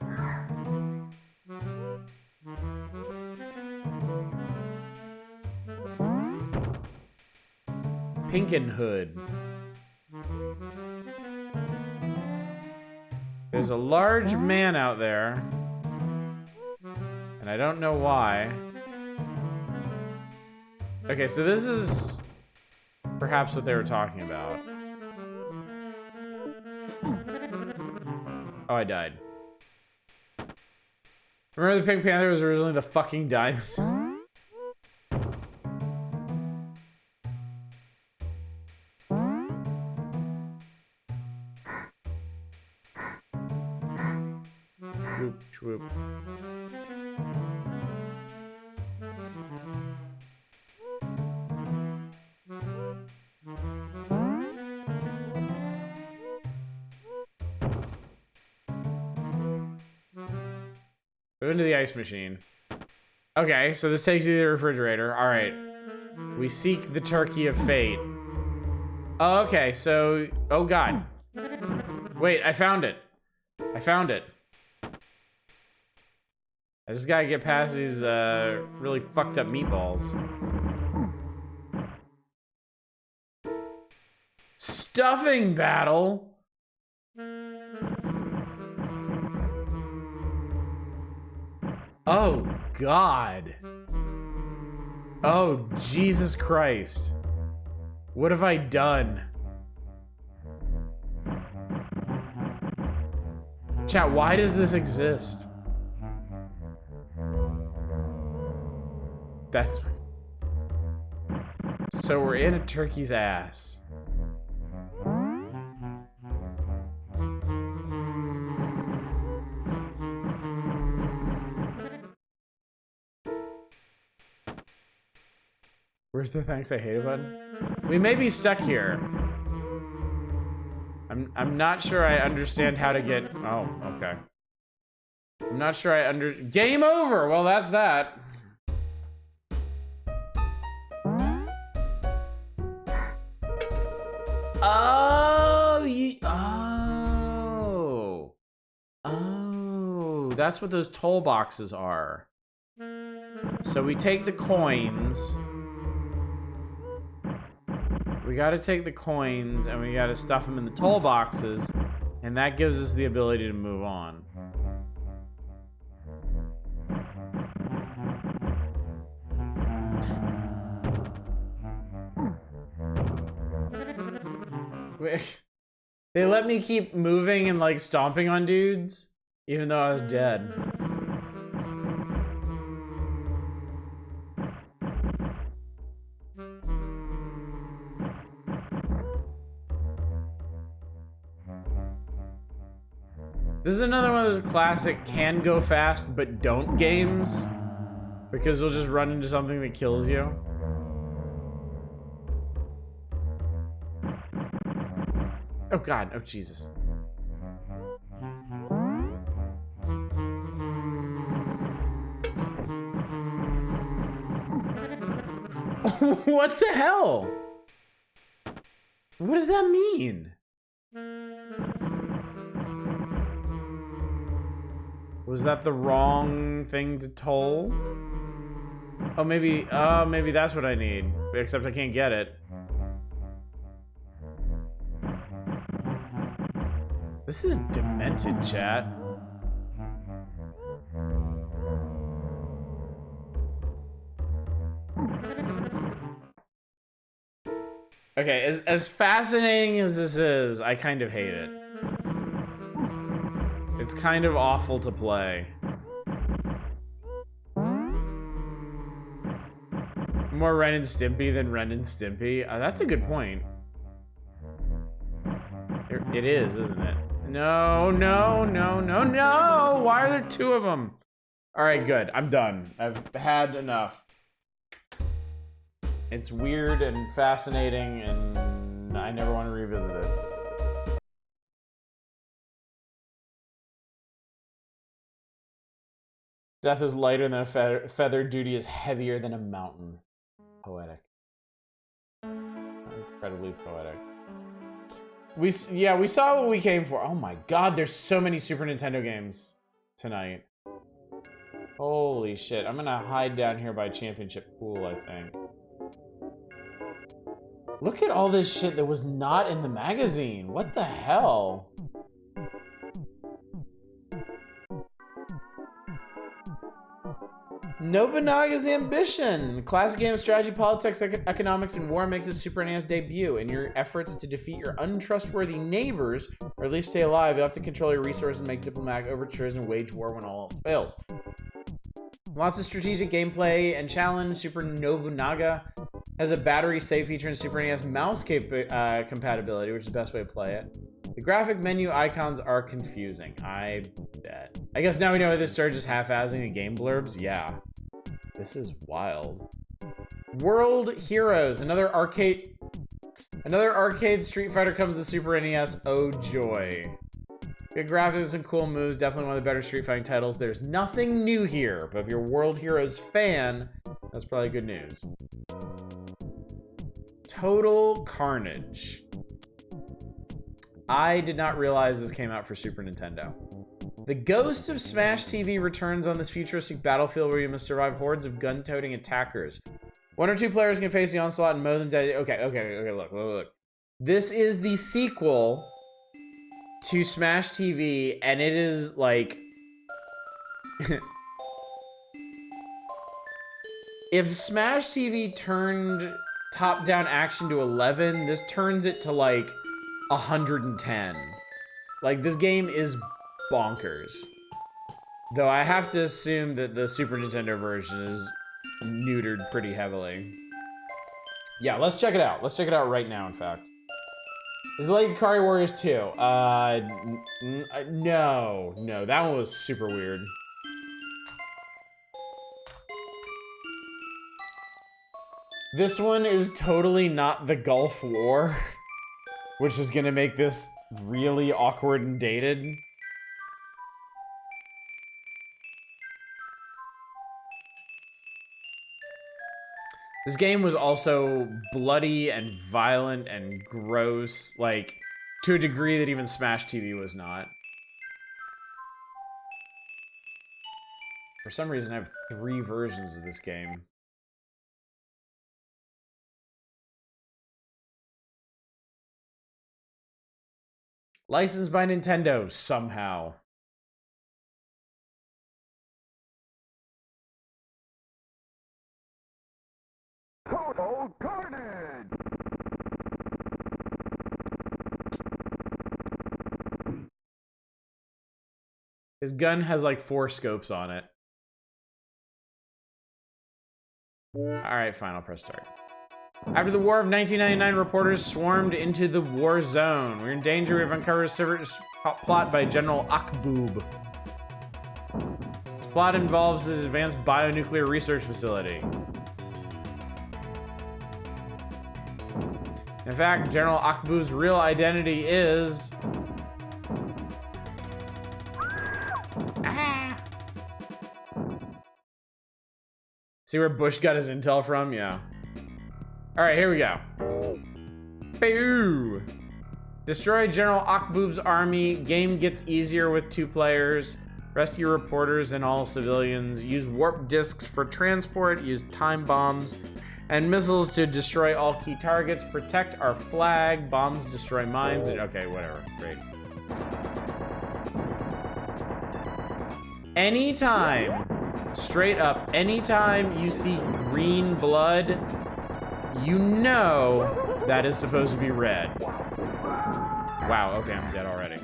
Pinkenhood. There's a large man out there. And I don't know why. Okay, so this is perhaps what they were talking about. Oh, I died. Remember the Pink Panther was originally the fucking diamond? Whoop, whoop. Go into the ice machine. Okay, so this takes you to the refrigerator. All right. We seek the turkey of fate. Oh, okay, so... Oh, God. Wait, I found it. I found it. I just gotta get past these really fucked up meatballs. Stuffing battle? Oh, God. Oh, Jesus Christ. What have I done? Chat, why does this exist? That's... So we're in a turkey's ass. Where's the thanks I hate button? We may be stuck here. I'm not sure I understand how to get... Oh, okay. I'm not sure I Game over! Well, that's that. Oh, Oh, that's what those toll boxes are. So we take the coins. We gotta take the coins and we gotta stuff them in the toll boxes, and that gives us the ability to move on. Wait, they let me keep moving and like stomping on dudes, even though I was dead. This is another one of those classic can go fast but don't games, because you'll just run into something that kills you. Oh God, oh Jesus. What the hell? What does that mean? Was that the wrong thing to toll? Oh, maybe that's what I need. Except I can't get it. This is demented, chat. Okay, as fascinating as this is, I kind of hate it. It's kind of awful to play. More Ren and Stimpy than Ren and Stimpy. That's a good point. It is, isn't it? No, no, no, no, no! Why are there two of them? Alright, good. I'm done. I've had enough. It's weird and fascinating, and I never want to revisit it. Death is lighter than a feather. Duty is heavier than a mountain. Poetic. Incredibly poetic. We saw what we came for. Oh my god, there's so many Super Nintendo games tonight. Holy shit. I'm gonna hide down here by Championship Pool, I think. Look at all this shit that was not in the magazine. What the hell? Nobunaga's Ambition! Classic game of strategy, politics, economics, and war makes its Super NES debut. In your efforts to defeat your untrustworthy neighbors, or at least stay alive, you have to control your resources, make diplomatic overtures, and wage war when all else fails. Lots of strategic gameplay and challenge. Super Nobunaga has a battery save feature and Super NES mouse compatibility, which is the best way to play it. The graphic menu icons are confusing. I bet. I guess now we know this Surge is half-assing the game blurbs. Yeah. This is wild. World Heroes, another arcade Street Fighter comes to Super NES. Oh joy. Good graphics and cool moves, definitely one of the better Street Fighting titles. There's nothing new here, but if you're a World Heroes fan, that's probably good news. Total Carnage. I did not realize this came out for Super Nintendo. The ghost of Smash TV returns on this futuristic battlefield where you must survive hordes of gun-toting attackers. 1 or 2 players can face the onslaught and mow them dead. Okay, look. This is the sequel to Smash TV, and it is like... if Smash TV turned top-down action to 11, this turns it to like 110. Like, this game is bonkers. Though I have to assume that the Super Nintendo version is neutered pretty heavily. Yeah, let's check it out. Let's check it out right now, in fact. Is it like Ikari Warriors 2? No, that one was super weird. This one is totally not the Gulf War, which is gonna make this really awkward and dated. This game was also bloody and violent and gross, like, to a degree that even Smash TV was not. For some reason, I have 3 versions of this game. Licensed by Nintendo, somehow. Total Carnage! His gun has like 4 scopes on it. Alright, fine, I'll press start. After the War of 1999, reporters swarmed into the war zone. We're in danger. We've uncovered a secret plot by General Akboob. This plot involves his advanced bionuclear research facility. In fact, General Akboob's real identity is... See where Bush got his intel from? Yeah. All right, here we go. Boo! Destroy General Akboob's army. Game gets easier with 2 players. Rescue reporters and all civilians. Use warp discs for transport. Use time bombs and missiles to destroy all key targets. Protect our flag. Bombs destroy mines. Okay, whatever. Great. Anytime, straight up, anytime you see green blood, you know that is supposed to be red. Wow, okay, I'm dead already.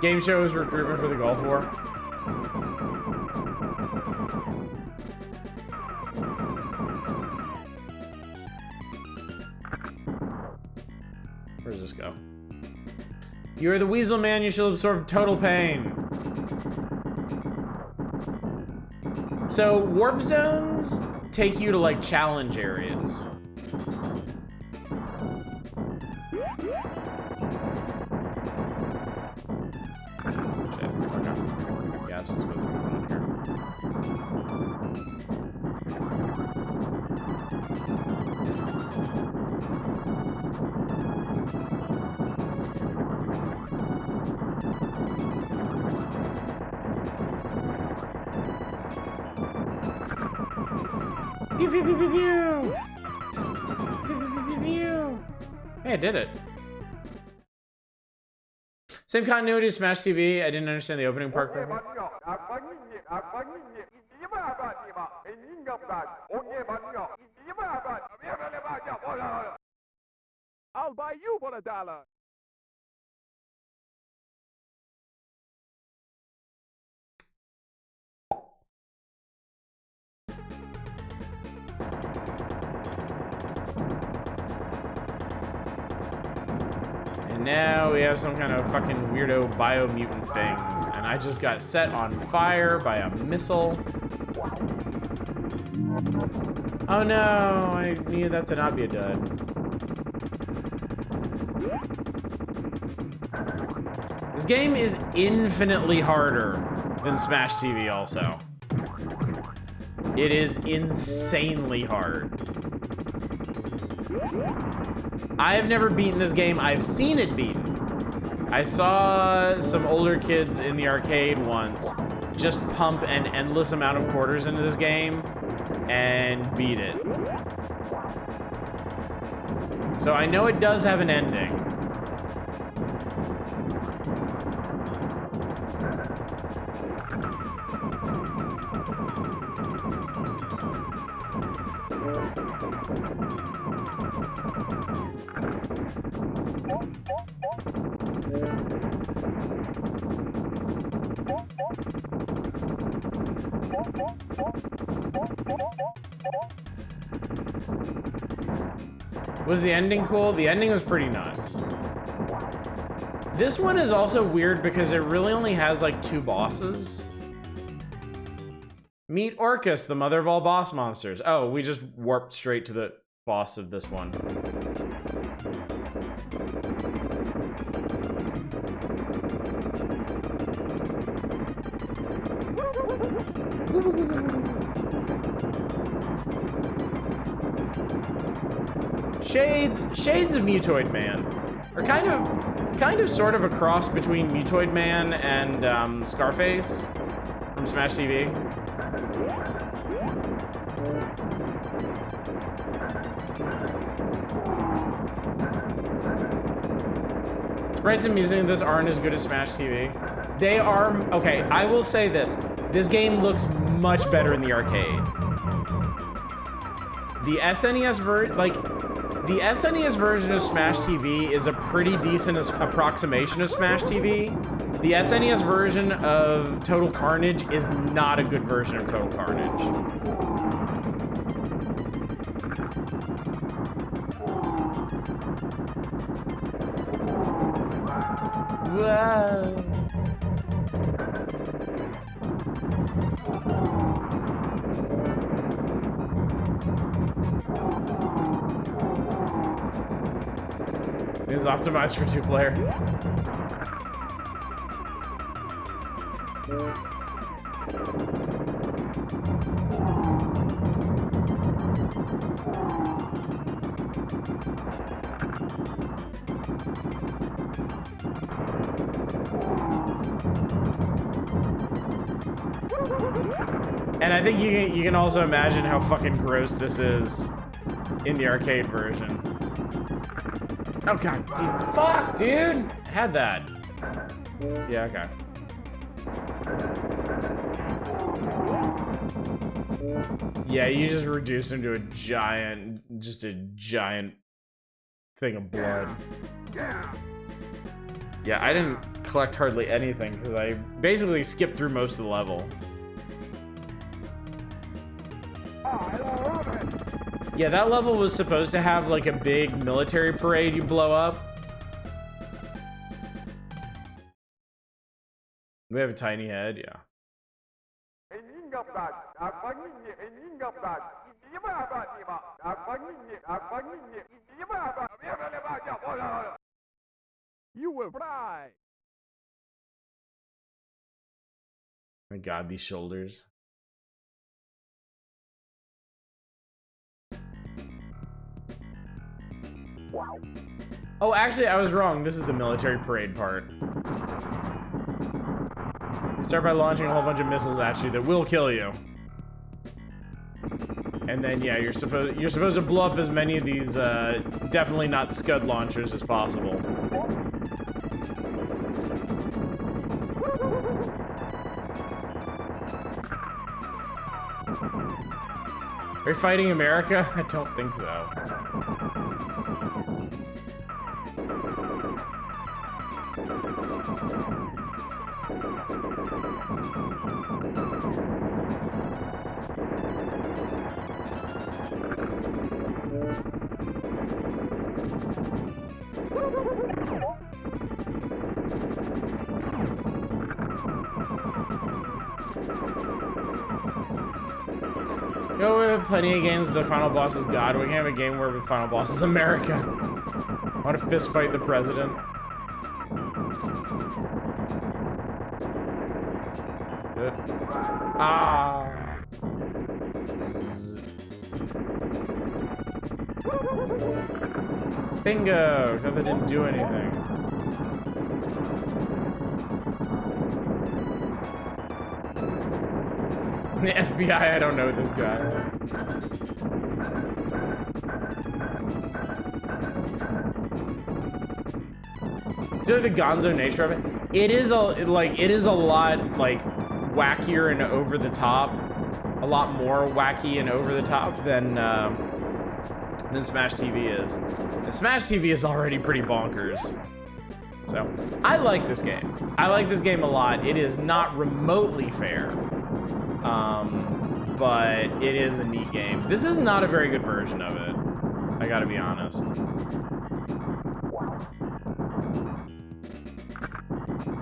Game show is recruitment for the Gulf War. Where does this go? You are the Weasel Man, you shall absorb total pain. So, warp zones take you to, like, challenge areas. Shit, okay. Yeah, this is what's going on here. Pew, pew, pew, pew, pew. Pew, pew, pew, pew, pew. Hey, I did it. Same continuity as Smash TV. I didn't understand the opening part correctly. I'll buy you for $1. And now we have some kind of fucking weirdo biomutant things. And I just got set on fire by a missile. Oh no, I needed that to not be a dud. This game is infinitely harder than Smash TV also. It is insanely hard. I have never beaten this game. I've seen it beaten. I saw some older kids in the arcade once just pump an endless amount of quarters into this game and beat it. So I know it does have an ending. Was the ending cool? The ending was pretty nuts. This one is also weird because it really only has like 2 bosses. Meet Orcus, the mother of all boss monsters. Oh, we just warped straight to the boss of this one. Shades of Mutoid Man are kind of sort of a cross between Mutoid Man and Scarface from Smash TV. Sprites and music in this aren't as good as Smash TV. They are, okay, I will say this. This game looks much better in the arcade. The SNES version, like, the SNES version of Smash TV is a pretty decent approximation of Smash TV. The SNES version of Total Carnage is not a good version of Total Carnage. Whoa. It was optimized for 2-player. And I think you can also imagine how fucking gross this is in the arcade version. Oh god, dude, fuck, dude! I had that. Yeah, okay. Yeah, you just reduce him to a giant thing of blood. Yeah, I didn't collect hardly anything because I basically skipped through most of the level. Yeah, that level was supposed to have like a big military parade you blow up. We have a tiny head, yeah. You will fly. My god, these shoulders. Oh, actually, I was wrong. This is the military parade part. Start by launching a whole bunch of missiles at you that will kill you. And then, yeah, you're supposed to blow up as many of these, definitely not Scud launchers as possible. Are you fighting America? I don't think so. You know, we have plenty of games where the final boss is God. We can have a game where the final boss is America. I want to fist fight the president. Good. Ah. Zzz. Bingo! Except that didn't do anything. The FBI, I don't know this guy. Due to the gonzo nature of it, it is a lot like wackier and over the top, a lot more wacky and over the top than Smash TV is. And Smash TV is already pretty bonkers. So I like this game. I like this game a lot. It is not remotely fair. But it is a neat game. This is not a very good version of it. I gotta be honest.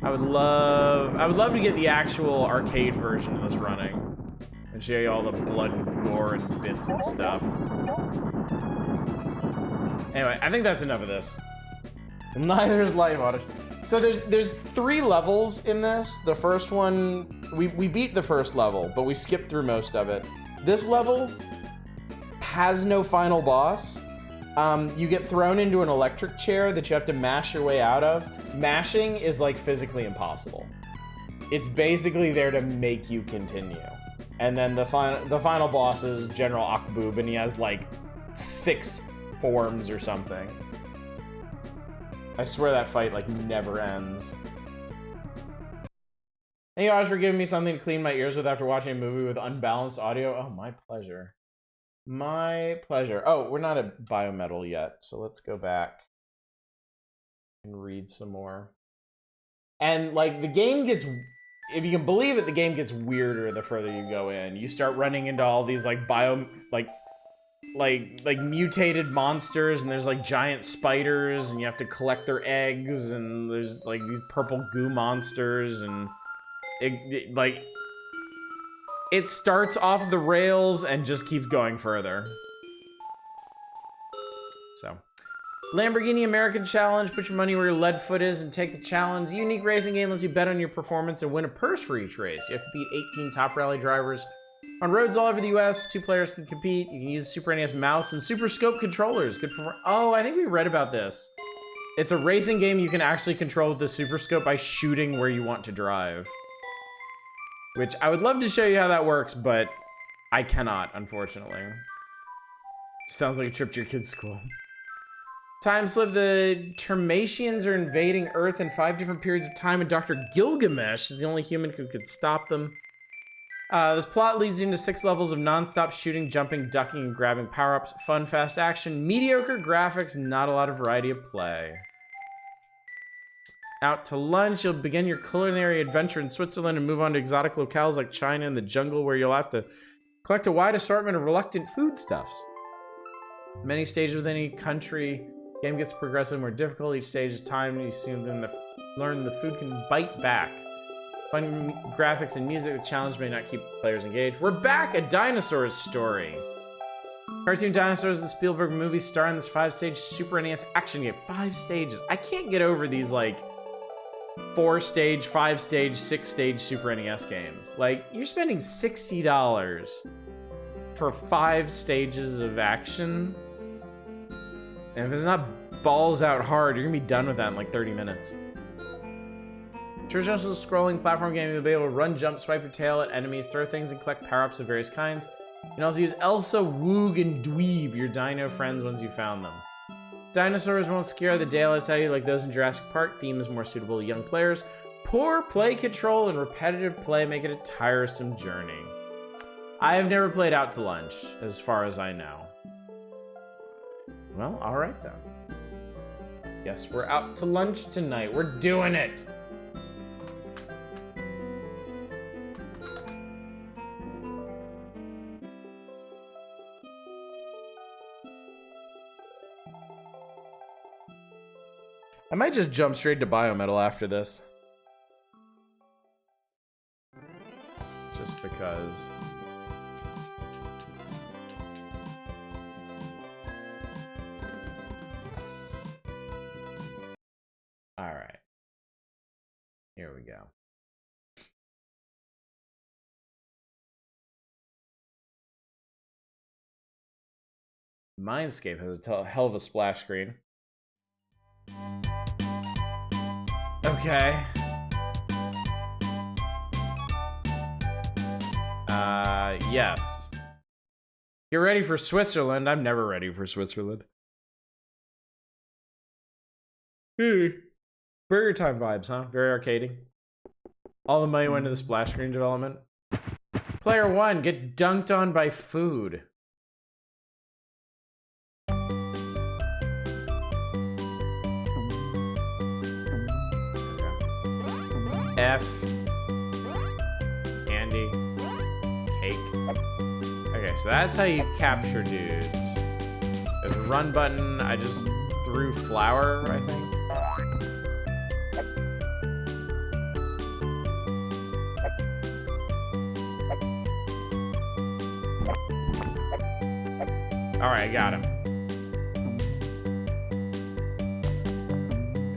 I would love to get the actual arcade version of this running and show you all the blood and gore and bits and stuff. Anyway, I think that's enough of this. Neither is Life Odyssey. So there's 3 levels in this. The first one, we beat the first level, but we skipped through most of it. This level has no final boss. You get thrown into an electric chair that you have to mash your way out of. Mashing is like physically impossible. It's basically there to make you continue. And then the final boss is General Akboob, and he has like 6 forms or something. I swear that fight, like, never ends. Thank you guys for giving me something to clean my ears with after watching a movie with unbalanced audio. Oh, my pleasure. My pleasure. Oh, we're not at Biometal yet, so let's go back and read some more. And, like, the game gets... If you can believe it, the game gets weirder the further you go in. You start running into all these, like, like mutated monsters, and there's like giant spiders, and you have to collect their eggs, and there's like these purple goo monsters, and it starts off the rails and just keeps going further. So Lamborghini American Challenge. Put your money where your lead foot is and take the challenge. Unique racing game lets you bet on your performance and win a purse for each race. You have to beat 18 top rally drivers. On roads all over the US, 2 players can compete. You can use Super NES mouse and Super Scope controllers. Good for. Oh, I think we read about this. It's a racing game you can actually control with the Super Scope by shooting where you want to drive. Which I would love to show you how that works, but I cannot, unfortunately. Sounds like a trip to your kid's school. Time slip. The Termatians are invading Earth in 5 different periods of time, and Dr. Gilgamesh is the only human who could stop them. This plot leads you into 6 levels of non-stop shooting, jumping, ducking, and grabbing power-ups. Fun, fast action, mediocre graphics, not a lot of variety of play. Out to lunch, you'll begin your culinary adventure in Switzerland and move on to exotic locales like China and the jungle, where you'll have to collect a wide assortment of reluctant foodstuffs. Many stages within any country. Game gets progressively more difficult. Each stage is timed. You soon learn the food can bite back. Fun graphics and music. The challenge may not keep players engaged. We're back! A dinosaur's story. Cartoon Dinosaurs, the Spielberg movie, star in this 5-stage Super NES action game. 5 stages. I can't get over these, like, 4-stage, 5-stage, 6-stage Super NES games. Like, you're spending $60 for 5 stages of action. And if it's not balls out hard, you're gonna be done with that in like 30 minutes. Traditional scrolling platform game, you'll be able to run, jump, swipe your tail at enemies, throw things, and collect power-ups of various kinds. You can also use Elsa, Woog, and Dweeb, your dino friends, once you found them. Dinosaurs won't scare the daylights out of you like those in Jurassic Park. Theme is more suitable to young players. Poor play control and repetitive play make it a tiresome journey. I have never played Out to Lunch, as far as I know. Well, alright then. Guess we're out to lunch tonight. We're doing it! I might just jump straight to Biometal after this. Just because. Alright. Here we go. Mindscape has a hell of a splash screen. Okay. Yes. Get ready for Switzerland. I'm never ready for Switzerland. Burger Time vibes, huh? Very arcadey. All the money went to the splash screen development. Player 1, get dunked on by food. F. Candy. Cake. Okay, so that's how you capture dudes. There's a run button. I just threw flour, I think. Alright, I got him.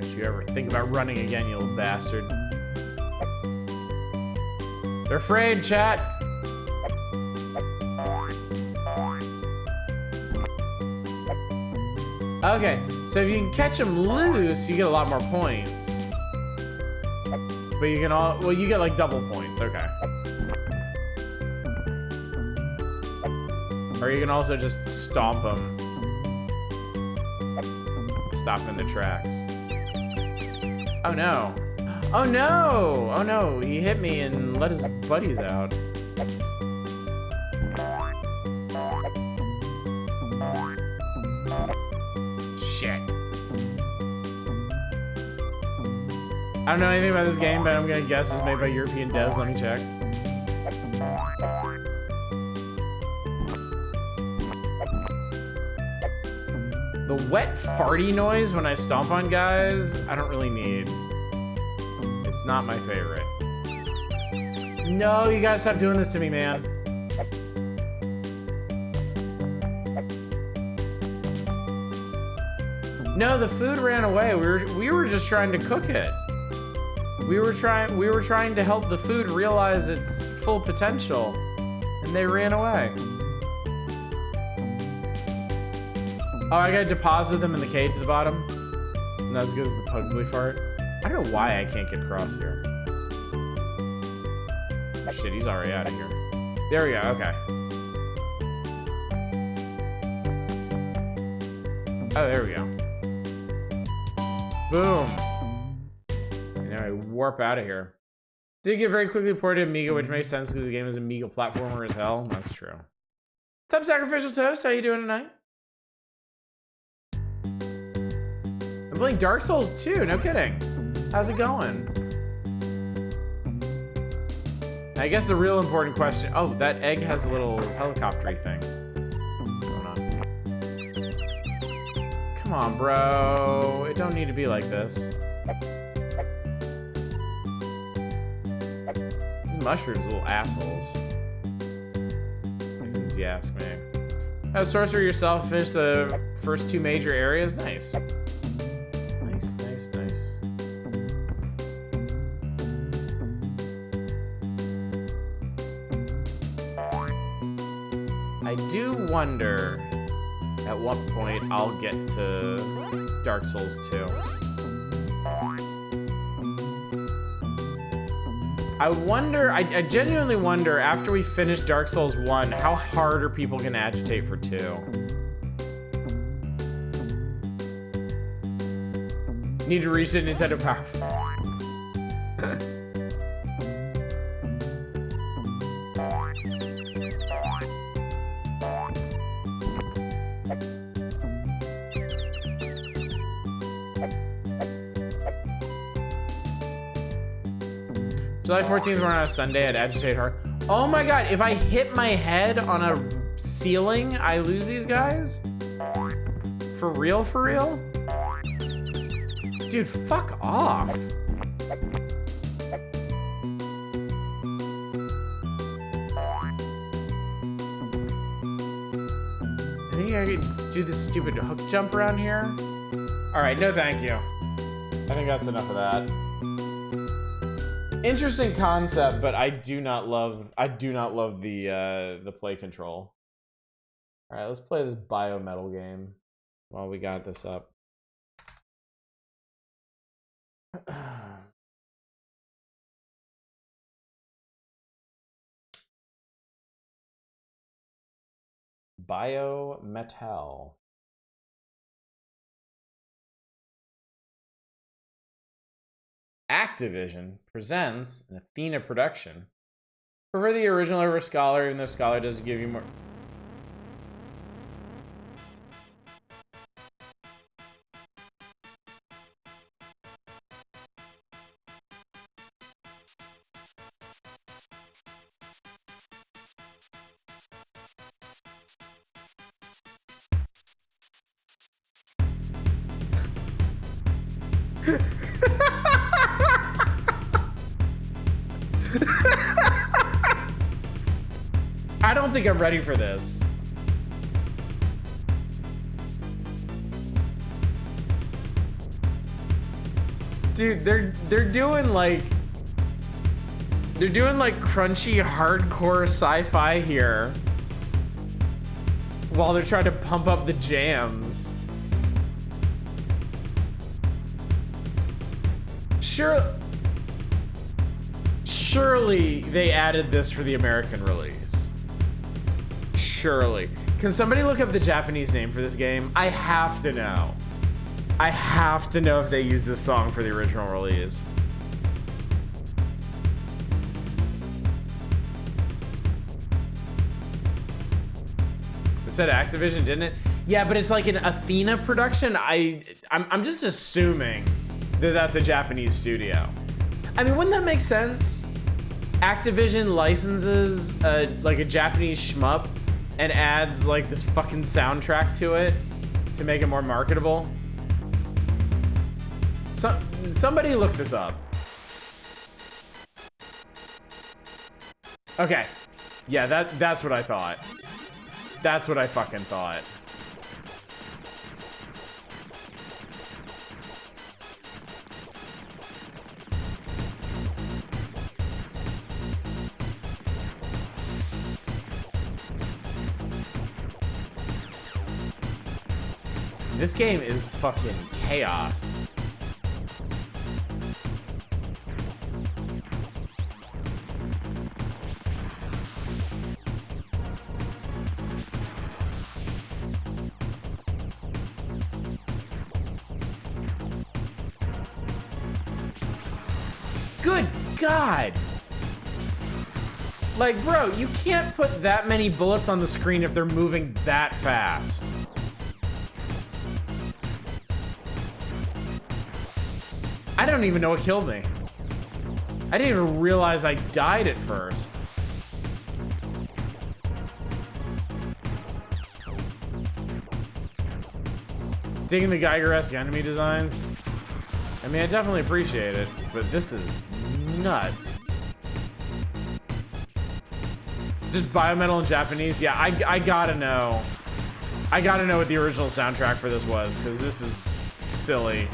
Don't you ever think about running again, you little bastard. They're afraid, chat. Okay, so if you can catch them loose, you get a lot more points. But you can well, you get like double points, okay. Or you can also just stomp them. Stop in the tracks. Oh no. Oh no! Oh no, he hit me and let his buddies out. Shit. I don't know anything about this game, but I'm gonna guess it's made by European devs. Let me check. The wet farty noise when I stomp on guys, I don't really need. It's not my favorite. No, you gotta stop doing this to me, man. No, the food ran away. We were just trying to cook it. We were trying to help the food realize its full potential, and they ran away. Oh, I gotta deposit them in the cage at the bottom. And that's because of the Pugsley fart. I don't know why I can't get across here. Oh, shit, he's already out of here. There we go, okay. Oh, there we go. Boom. And now I warp out of here. Did get very quickly ported to Amiga, which makes sense because the game is a Amiga platformer as hell. That's true. What's up, Sacrificial Toast? How you doing tonight? I'm playing Dark Souls 2, no kidding. How's it going? I guess the real important question... Oh, that egg has a little helicopter-y thing. Going on. Come on, bro. It don't need to be like this. These mushrooms, little assholes. If you ask me. Oh, sorcerer yourself, finished the first 2 major areas. Nice. Nice, nice, nice. I do wonder at what point I'll get to Dark Souls 2. I wonder, I genuinely wonder, after we finish Dark Souls 1, how hard are people gonna agitate for 2? Need to reach the Nintendo Power. July 14th, we're on a Sunday. I'd agitate hard. Oh my god, if I hit my head on a ceiling, I lose these guys? For real, for real? Dude, fuck off. I think I could do this stupid hook jump around here. Alright, no thank you. I think that's enough of that. Interesting concept, but I do not love the play control. Alright, let's play this biometal game while we got this up. Biometal. Activision presents an Athena production. Prefer the original over Scholar, even though Scholar does give you more. I don't think I'm ready for this. Dude, they're doing like crunchy hardcore sci-fi here while they're trying to pump up the jams. Surely they added this for the American release. Surely. Can somebody look up the Japanese name for this game? I have to know. I have to know if they used this song for the original release. It said Activision, didn't it? Yeah, but it's like an Athena production. I'm just assuming that that's a Japanese studio. I mean, wouldn't that make sense? Activision licenses like a Japanese shmup and adds like this fucking soundtrack to it to make it more marketable. Somebody look this up. Okay. Yeah, that's what I thought. That's what I fucking thought. This game is fucking chaos. Good God! Like, bro, you can't put that many bullets on the screen if they're moving that fast. I don't even know what killed me. I didn't even realize I died at first. Digging the Geiger-esque enemy designs. I mean, I definitely appreciate it, but this is nuts. Just biometal in Japanese? Yeah, I gotta know. I gotta know what the original soundtrack for this was, because this is silly.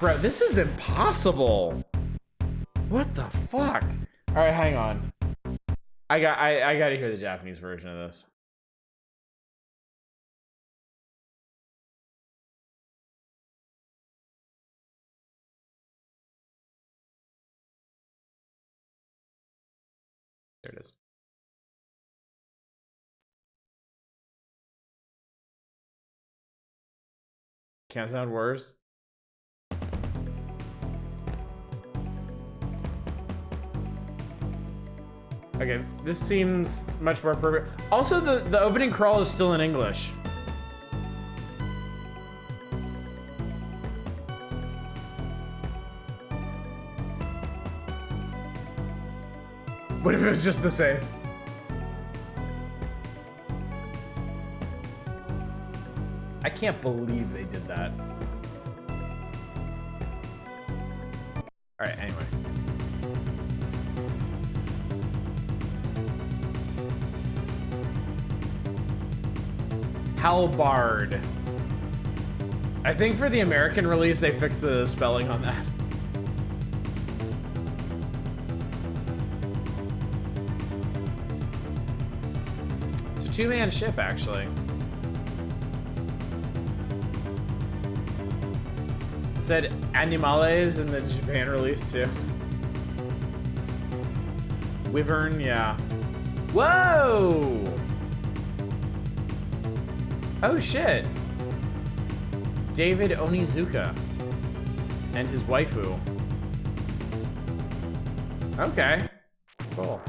Bro, this is impossible. What the fuck? All right, hang on. I gotta hear the Japanese version of this. There it is. Can't sound worse. Okay, this seems much more perfect. Also, the opening crawl is still in English. What if it was just the same? I can't believe they did that. All right, anyway. Halbard. I think for the American release, they fixed the spelling on that. It's a two-man ship, actually. It said Animales in the Japan release, too. Wyvern, yeah. Whoa! Oh, shit. David Onizuka and his waifu. Okay, cool.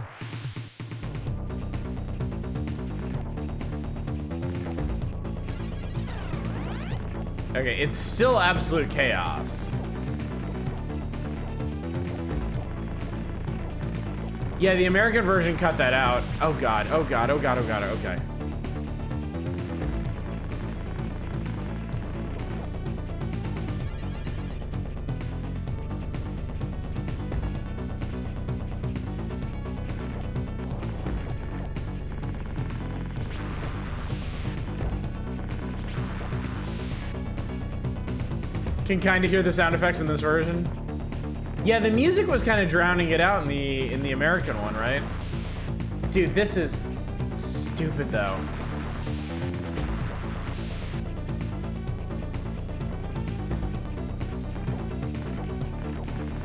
Okay, it's still absolute chaos. Yeah, the American version cut that out. Oh god, oh god, oh god, oh god, okay. Can kind of hear the sound effects in this version. Yeah, the music was kind of drowning it out in the American one, right? Dude, this is stupid though.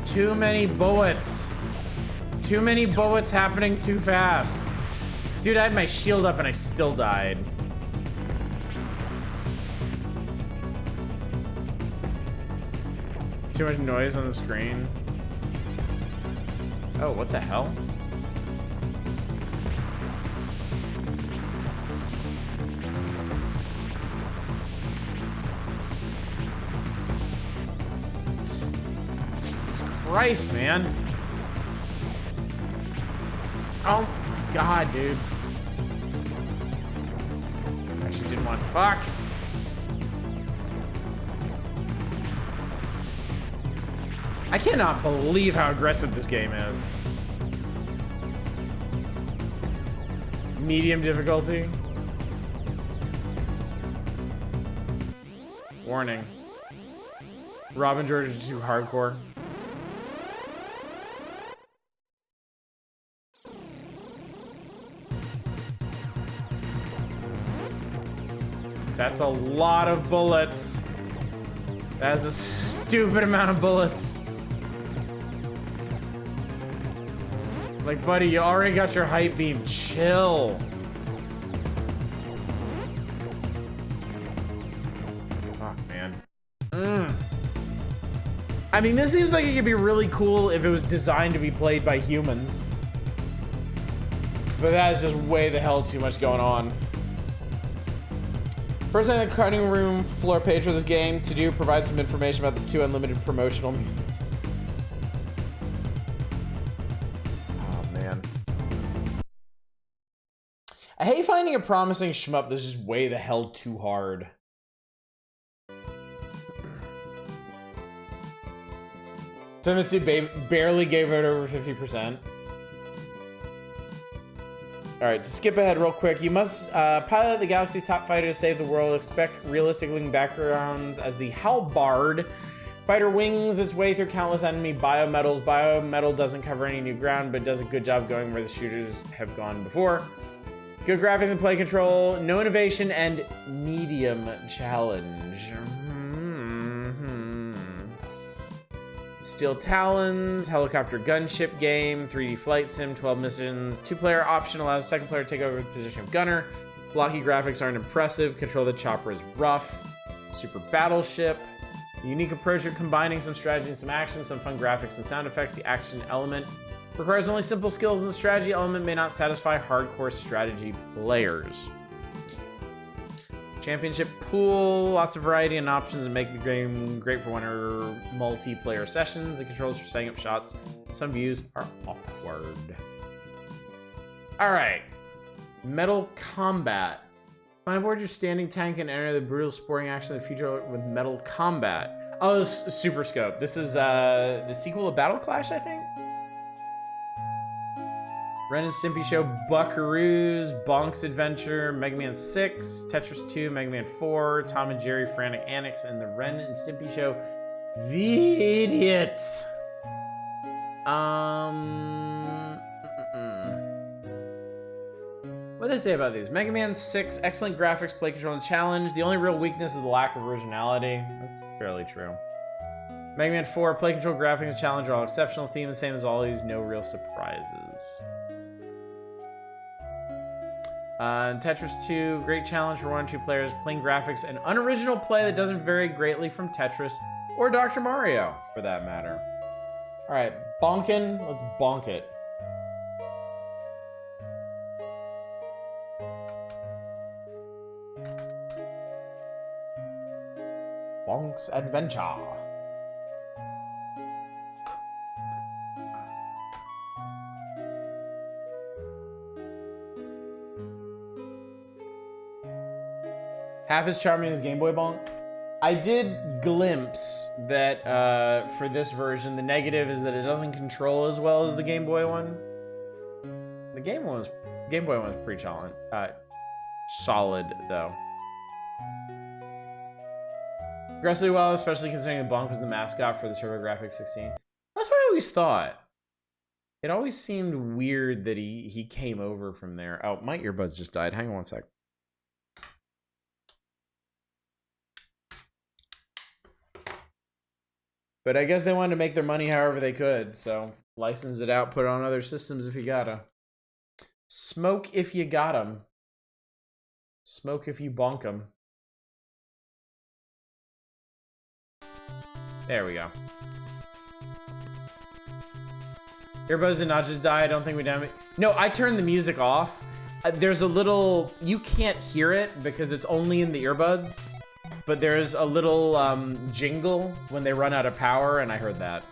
Too many bullets. Too many bullets happening too fast. Dude, I had my shield up and I still died. Too much noise on the screen. Oh, what the hell? Jesus Christ, man. Oh my god, dude. Actually didn't want to fuck. I cannot believe how aggressive this game is. Medium difficulty. Warning. Robin George is too hardcore. That's a lot of bullets. That is a stupid amount of bullets. Like, buddy, you already got your hype beam. Chill. Oh, man. I mean, this seems like it could be really cool if it was designed to be played by humans. But that is just way the hell too much going on. First on the cutting room floor page for this game to do provide some information about the 2 unlimited promotional music. Oh man. I hate finding a promising shmup that's just way the hell too hard. Famitsu barely gave it over 50%. Alright, to skip ahead real quick, you must pilot the galaxy's top fighter to save the world. Expect realistic looking backgrounds as the Halbard fighter wings its way through countless enemy biometals. Biometal doesn't cover any new ground, but does a good job going where the shooters have gone before. Good graphics and play control, no innovation, and medium challenge. Steel Talons, helicopter gunship game, 3D flight sim, 12 missions, 2-player option allows the second player to take over the position of gunner. Blocky graphics aren't impressive, control of the chopper is rough. Super battleship, a unique approach of combining some strategy and some action, some fun graphics and sound effects. The action element requires only simple skills, and the strategy element may not satisfy hardcore strategy players. Championship pool, lots of variety and options that make the game great for one or multiplayer sessions. The controls for setting up shots. Some views are awkward. All right, Metal Combat. Find aboard your standing tank and enter the brutal sporting action of the future with Metal Combat. Oh, this is Super Scope. This is the sequel of Battle Clash, I think. Ren and Stimpy Show, Buckaroos, Bonk's Adventure, Mega Man 6, Tetris 2, Mega Man 4, Tom and Jerry Frantic Annex, and the Ren and Stimpy Show, The Idiots. What do they say about these? Mega Man 6, excellent graphics, play control, and challenge. The only real weakness is the lack of originality. That's fairly true. Mega Man 4, play control, graphics, and challenge are all exceptional. Theme the same as always, no real surprises. Tetris 2, great challenge for 1 or 2 players, plain graphics, and unoriginal play that doesn't vary greatly from Tetris or Dr. Mario, for that matter. All right, bonkin', let's bonk it. Bonk's Adventure. Half as charming as Game Boy Bonk. I did glimpse that for this version, the negative is that it doesn't control as well as the Game Boy one. The Game Boy one was pretty solid though. Aggressively well, especially considering the Bonk was the mascot for the TurboGrafx 16. That's what I always thought. It always seemed weird that he came over from there. Oh, my earbuds just died. Hang on one sec. But I guess they wanted to make their money however they could, so license it out, put it on other systems if you gotta. Smoke if you got 'em. Smoke if you bonk 'em. There we go. Earbuds did not just die. I don't think we damaged. No, I turned the music off. There's a little. You can't hear it because it's only in the earbuds. But there's a little jingle when they run out of power, and I heard that.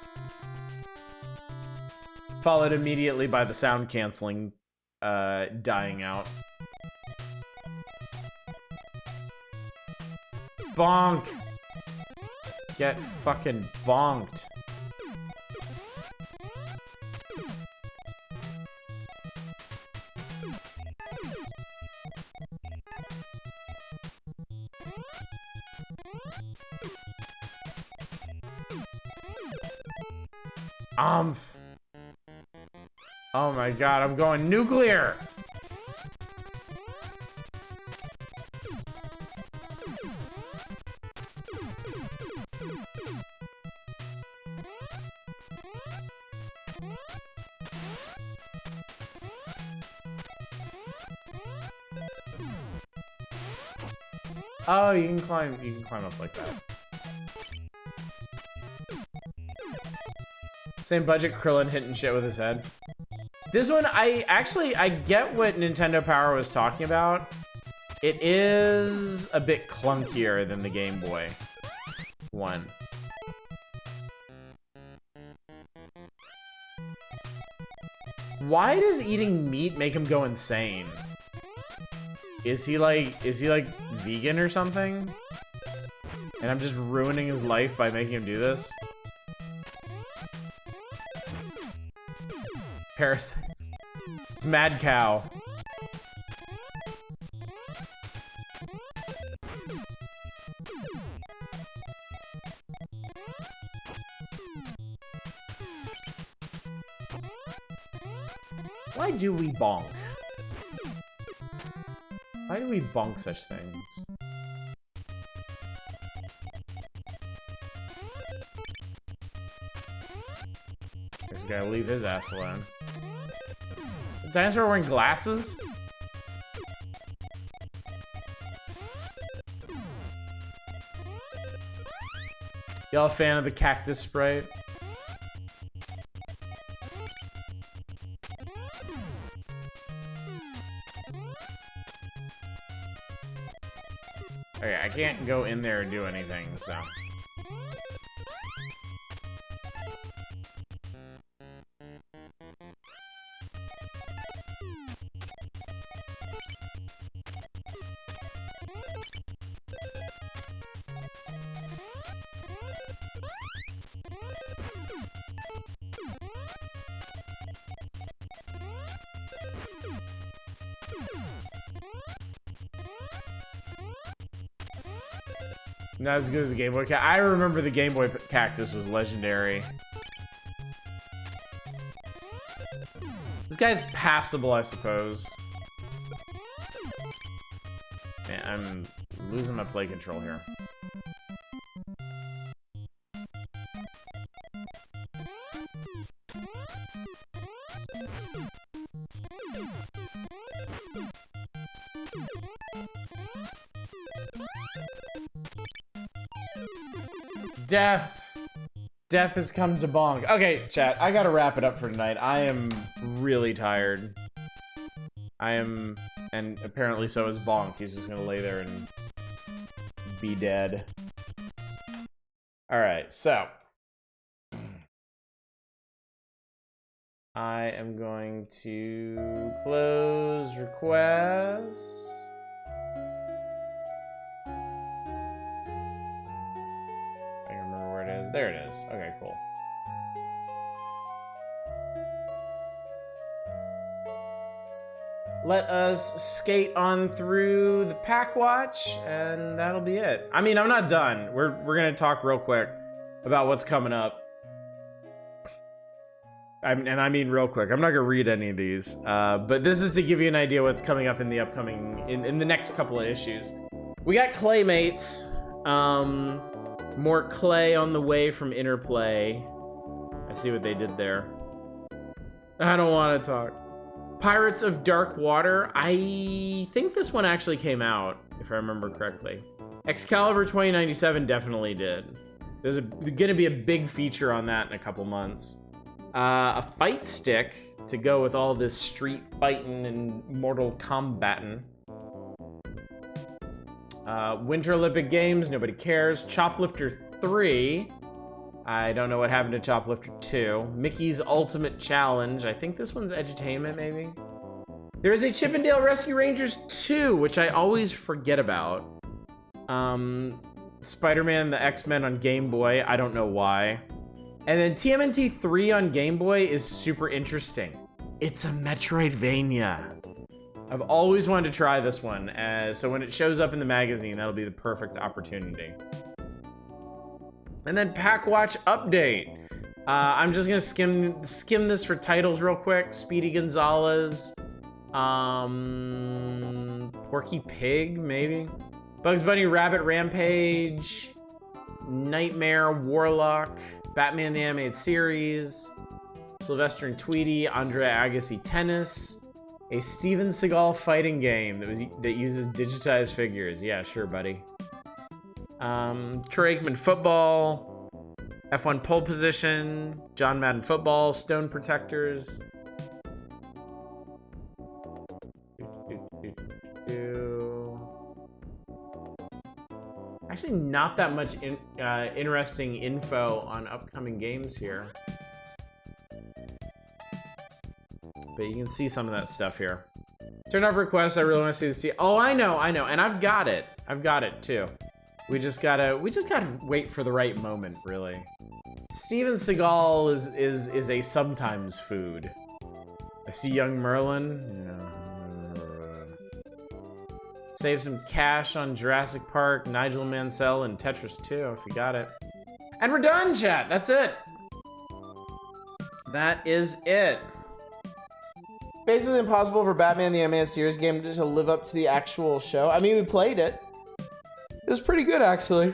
Followed immediately by the sound canceling dying out. Bonk! Get fucking bonked. Oh my god, I'm going nuclear! Oh, you can climb up like that. Same budget, Krillin hitting shit with his head. This one, I get what Nintendo Power was talking about. It is a bit clunkier than the Game Boy one. Why does eating meat make him go insane? Is he like vegan or something? And I'm just ruining his life by making him do this? Parasites. It's Mad Cow. Why do we bonk? Why do we bonk such things? Guess we gotta leave his ass alone. Is the dinosaur wearing glasses? Y'all a fan of the cactus sprite? Okay, I can't go in there and do anything, so. Not as good as the Game Boy I remember the Game Boy cactus was legendary. This guy's passable, I suppose. Man, I'm losing my play control here. Death has come to Bonk. Okay, chat, I gotta wrap it up for tonight. I am really tired. And apparently so is Bonk. He's just gonna lay there and be dead. Alright, so. I am going to close requests. There it is. Okay, cool. Let us skate on through the pack watch, and that'll be it. I mean, I'm not done. We're gonna talk real quick about what's coming up. I mean real quick. I'm not gonna read any of these, but this is to give you an idea what's coming up in the upcoming in the next couple of issues. We got Claymates. More Clay on the way from Interplay. I see what they did there. I don't want to talk. Pirates of Dark Water. I think this one actually came out, if I remember correctly. Excalibur 2097 definitely did. There's gonna be a big feature on that in a couple months. A fight stick to go with all this street fighting and Mortal Kombatin'. Winter Olympic Games, nobody cares. Choplifter 3. I don't know what happened to Choplifter 2. Mickey's Ultimate Challenge. I think this one's edutainment, maybe? There is a Chippendale Rescue Rangers 2, which I always forget about. Spider-Man, the X-Men on Game Boy. I don't know why. And then TMNT 3 on Game Boy is super interesting. It's a Metroidvania. I've always wanted to try this one, so when it shows up in the magazine, that'll be the perfect opportunity. And then Pack Watch Update. I'm just gonna skim this for titles real quick. Speedy Gonzalez, Porky Pig, maybe. Bugs Bunny Rabbit Rampage, Nightmare Warlock, Batman the Animated Series, Sylvester and Tweety, Andre Agassi Tennis. A Steven Seagal fighting game that uses digitized figures. Yeah, sure, buddy. Troy Aikman football, F1 pole position, John Madden football, stone protectors. Actually, not that much interesting info on upcoming games here. But you can see some of that stuff here. Turn off requests. I really want to see the Oh, I know, and I've got it. I've got it too. We just gotta wait for the right moment, really. Steven Seagal is a sometimes food. I see young Merlin. Yeah. Save some cash on Jurassic Park, Nigel Mansell, and Tetris 2 if you got it. And we're done, chat. That's it. That is it. Basically impossible for Batman the Animated Series game to live up to the actual show. I mean, we played it. It was pretty good, actually.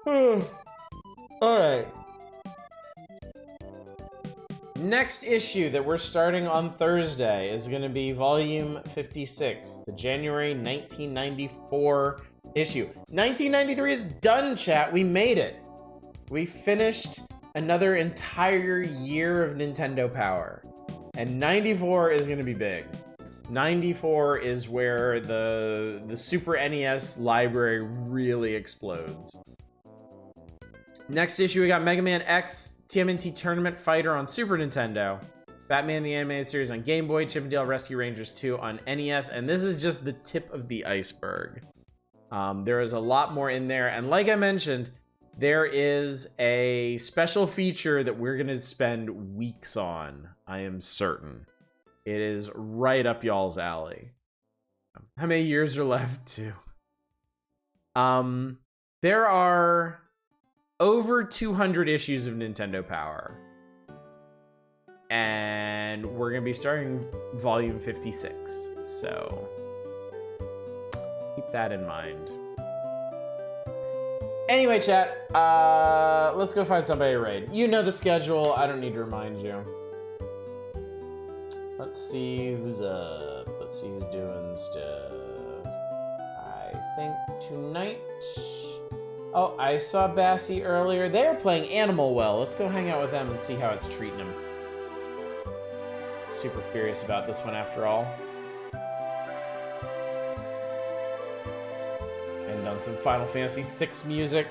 All right. Next issue that we're starting on Thursday is going to be Volume 56, the January 1994 issue. 1993 is done, chat. We made it. We finished another entire year of Nintendo Power. And 94 is going to be big. 94 is where the Super NES library really explodes. Next issue, we got Mega Man X TMNT Tournament Fighter on Super Nintendo, Batman the Animated Series on Game Boy, Chip 'n Dale Rescue Rangers 2 on NES, and this is just the tip of the iceberg. There is a lot more in there, and like I mentioned, there is a special feature that we're going to spend weeks on, I am certain. It is right up y'all's alley. How many years are left, too? There are over 200 issues of Nintendo Power. And we're going to be starting Volume 56. So keep that in mind. Anyway, chat, let's go find somebody to raid. You know the schedule. I don't need to remind you. Let's see who's up. Let's see who's doing stuff. I think tonight... Oh, I saw Bassy earlier. They're playing Animal Well. Let's go hang out with them and see how it's treating them. Super curious about this one after all. And on some Final Fantasy VI music.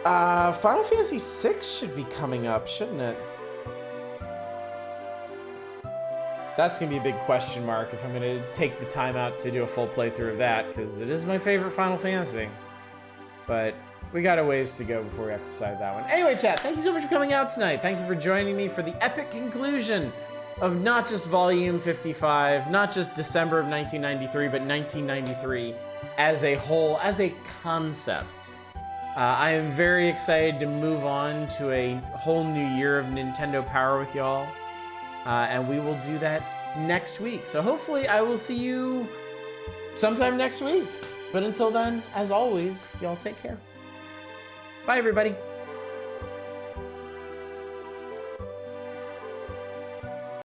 Final Fantasy VI should be coming up, shouldn't it? That's gonna be a big question mark if I'm gonna take the time out to do a full playthrough of that, because it is my favorite Final Fantasy. But we got a ways to go before we have to decide that one. Anyway, chat, thank you so much for coming out tonight. Thank you for joining me for the epic conclusion of not just Volume 55, not just December of 1993, but 1993 as a whole, as a concept. I am very excited to move on to a whole new year of Nintendo Power with y'all. And we will do that next week. So hopefully I will see you sometime next week. But until then, as always, y'all take care. Bye, everybody.